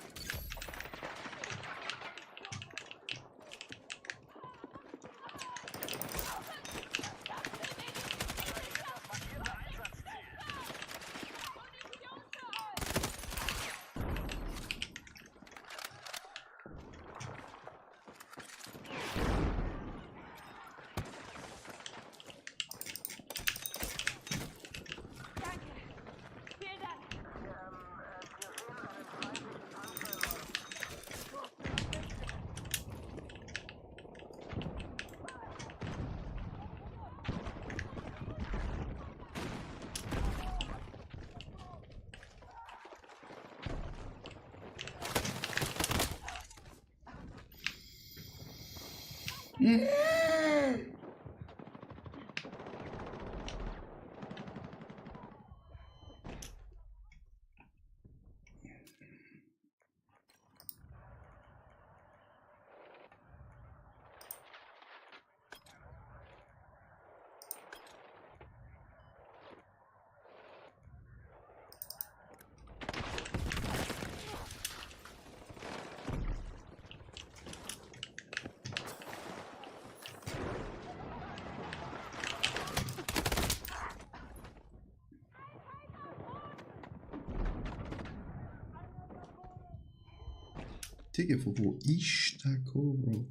Digga, von wo ist der gekommen, Bro?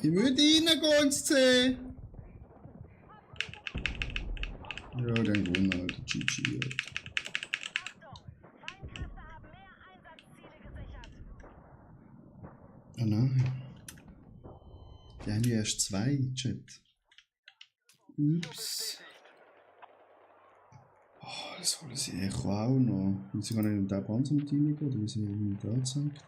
Ich würde reingehen ins C. Ja, dann gewonnen, Alter. GG, Alter. Oh nein. Die haben ja erst 2, Chat. Ups. Oh, das holen sie Echo auch noch. Will sie gar nicht in den Panzer mit reingehen, oder wie sie mir da zeigt?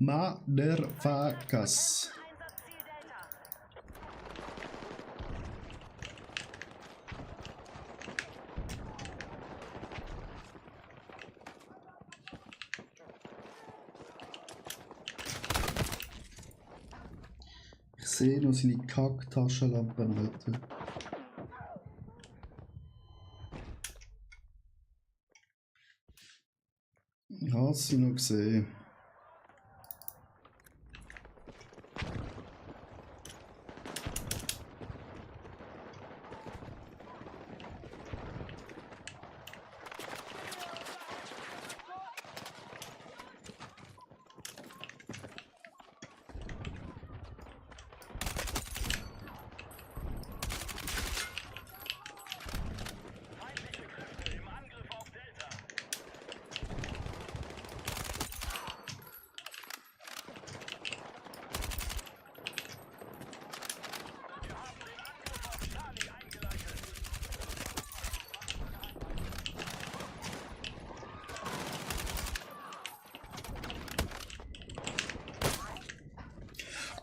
Motherfuckers. Ich sehe noch seine Kack-Taschenlampen, Alter. Ich habe sie noch gesehen.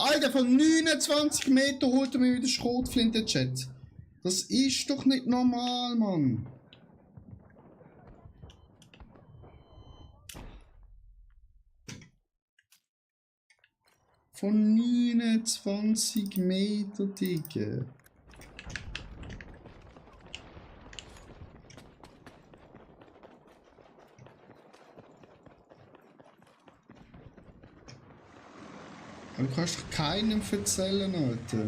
Alter, von 29 Meter holt er mir wieder Schrotflinte, Chat. Das ist doch nicht normal, Mann. Von 29 Meter, Digga. Aber du kannst doch keinem erzählen, Alter.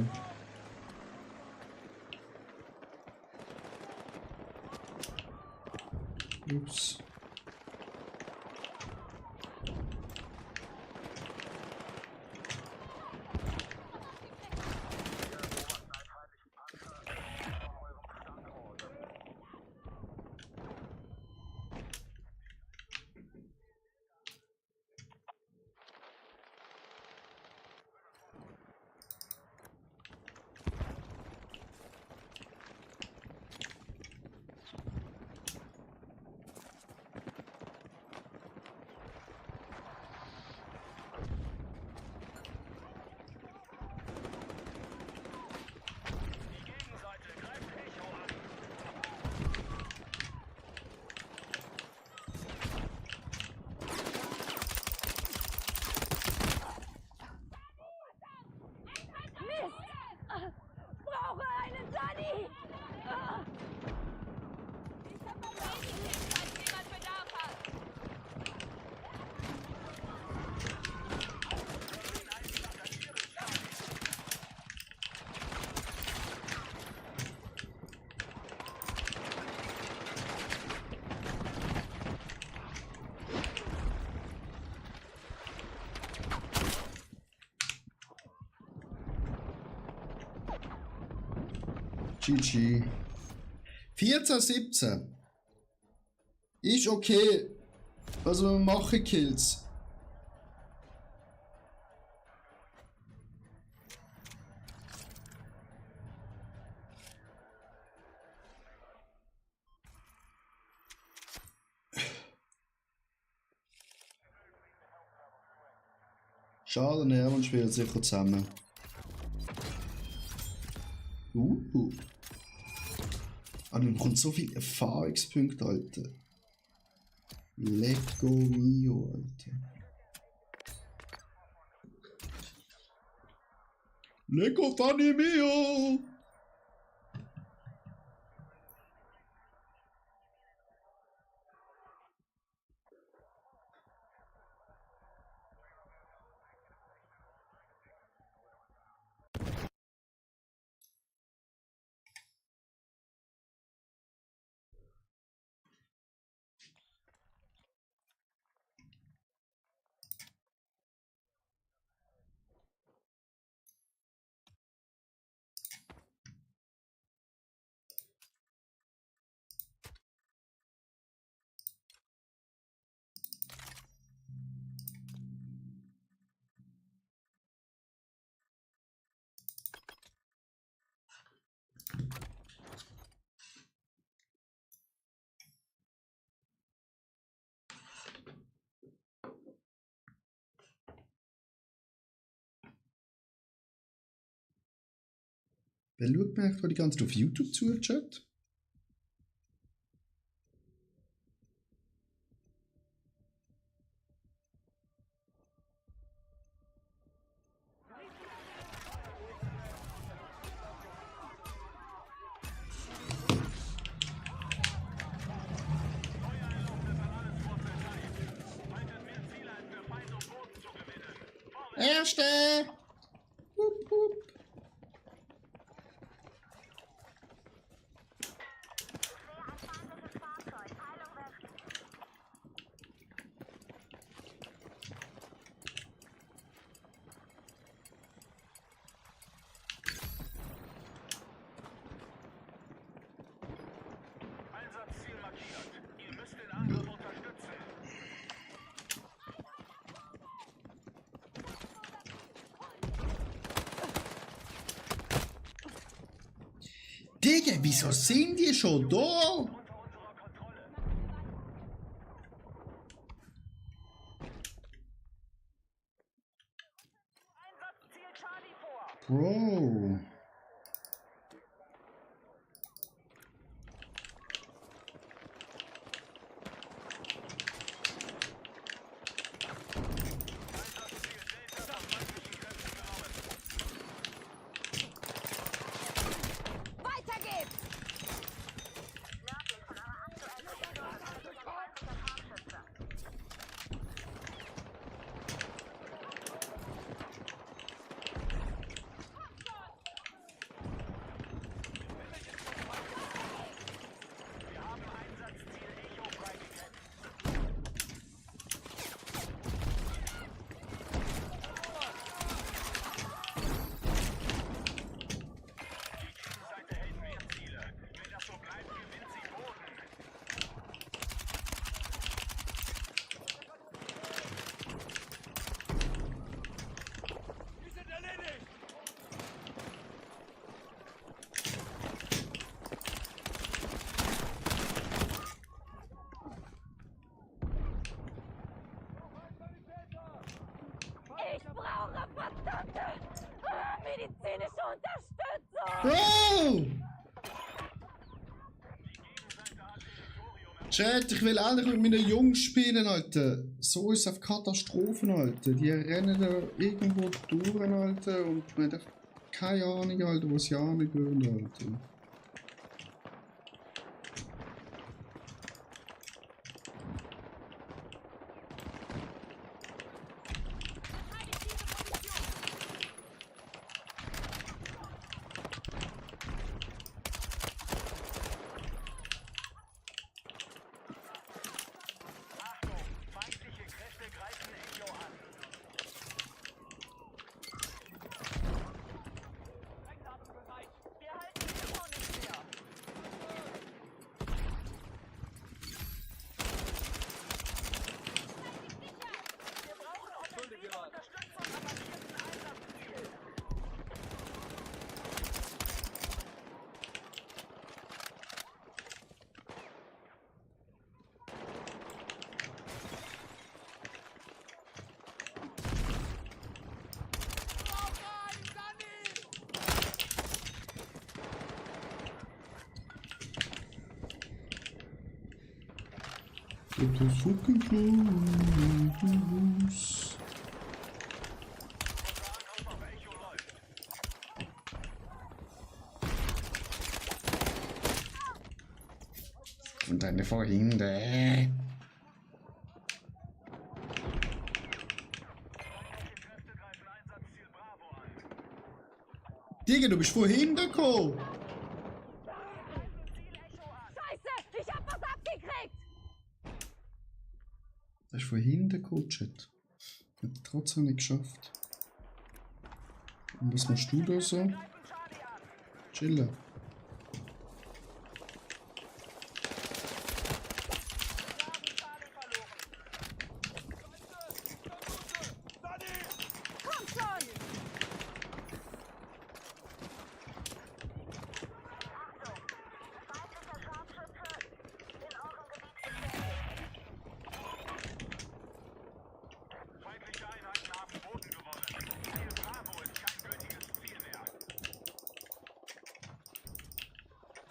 Ups. Brauche einen Sunny! Ich hab mal Medikit, falls jemand Bedarf hat. GG. 14-17. Ist okay. Also wir machen Kills. Schade, ne, und spielen sicher zusammen. Aber man bekommt so viele Erfahrungspunkte, Alter. Lego mio, Alter. Lego Funny mio! Wer schaut mir eigentlich die ganze Zeit auf YouTube zu, Chat? Erste! Hup, hup. Einsatzziel markiert. Ihr müsst den Angriff unterstützen. Digga, wieso sind die schon da? Einsatzziel Charlie Bro. Weiter geht's! Ich brauche verdammte medizinische Unterstützung! Bro! Chat, ich will endlich mit meinen Jungs spielen, Alter. So ist es auf Katastrophen, Alter. Die rennen da irgendwo durch, Alter. Und man hat keine Ahnung, Alter, wo sie hingehen, Alter. It is fucking close. Und eine Vorhinde. Digga, du bist vorhin gekommen. Scheiße, ich hab was abgekriegt! Das ist vorhin gekommen, Chat. Hat trotzdem nicht geschafft. Und was machst du da so? Chillen. Komm schon!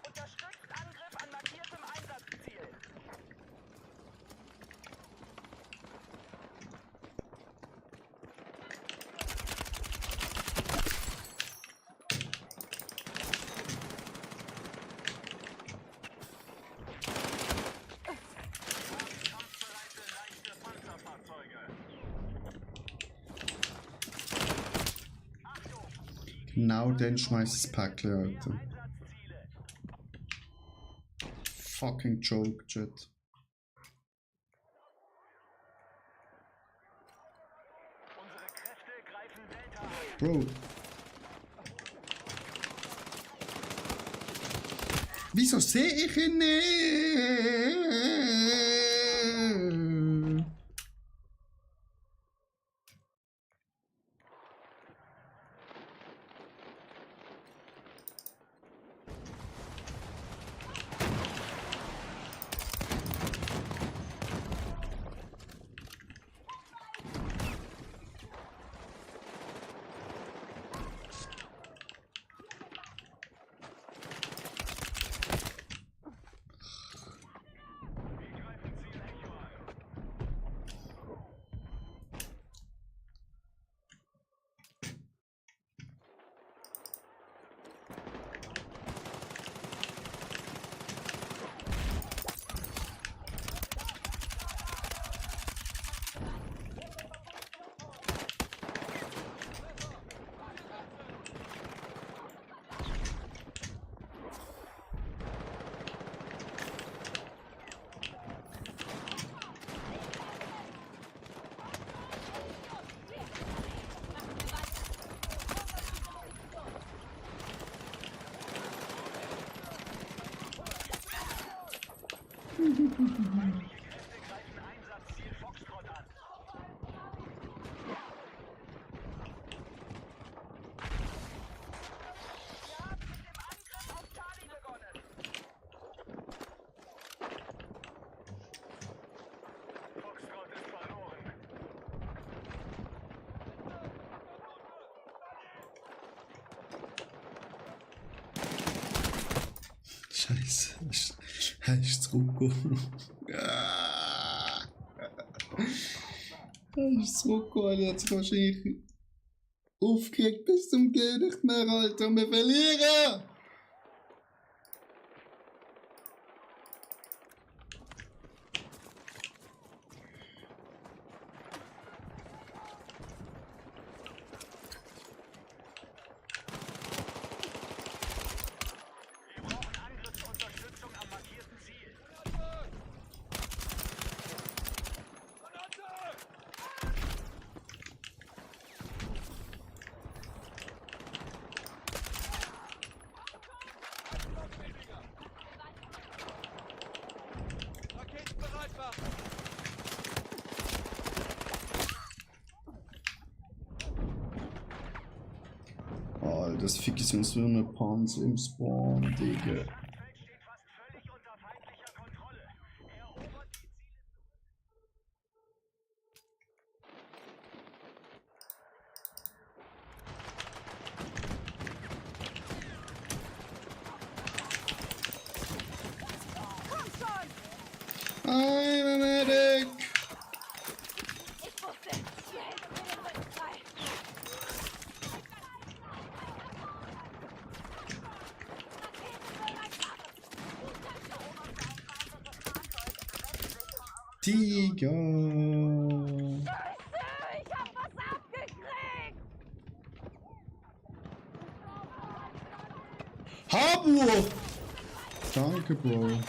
Unterstützt Angriff an markiertem Einsatzziel. Kampfbereite leichte Panzerfahrzeuge. Genau dann schmeiß das Päckchen, Alter. Fucking joke, Chat. Bro. Wieso sehe ich ihn nicht? Scheiße, er ist zurückgekommen. Er ist zurückgekommen, er hat sich wahrscheinlich aufgeregt bis zum Gehen nicht mehr, Alter. Wir verlieren! Alter, das Fick ist uns nur eine Panzer im Spawn, Digga. I'm a medic! Tiger! Ich hab was abgekriegt! Harburg! Danke, Bro.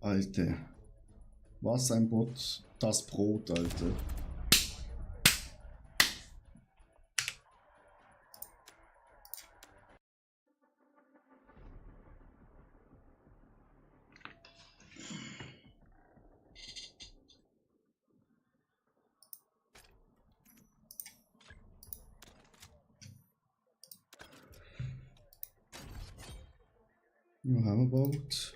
Alter. Was ein Bot. Das Brot, Alter. Ja, haben wir bald.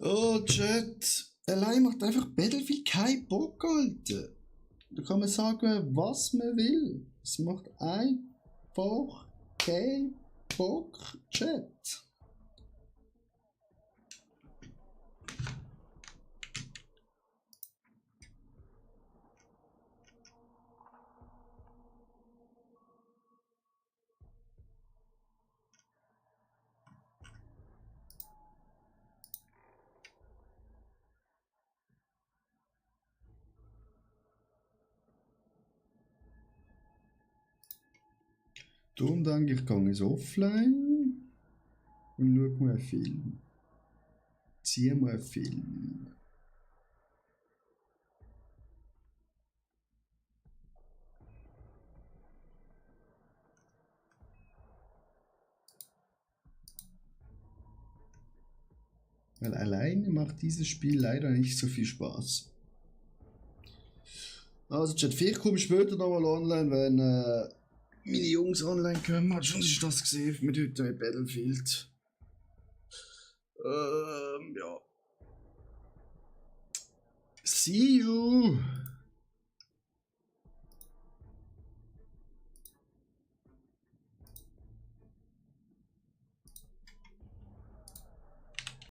Oh, Chat. Allein macht einfach Battlefield keinen Bock, Alter. Da kann man sagen, was man will. Es macht einfach keinen Bock, Chat. Dann ich gehe ins Offline und schaue mir einen Film. Zieh mir einen Film. Weil alleine macht dieses Spiel leider nicht so viel Spaß. Also Chat, vielleicht komme ich später nochmal online, wenn meine Jungs online kommen. Hast du schon das gesehen mit heute mit Battlefield? Ja. See you!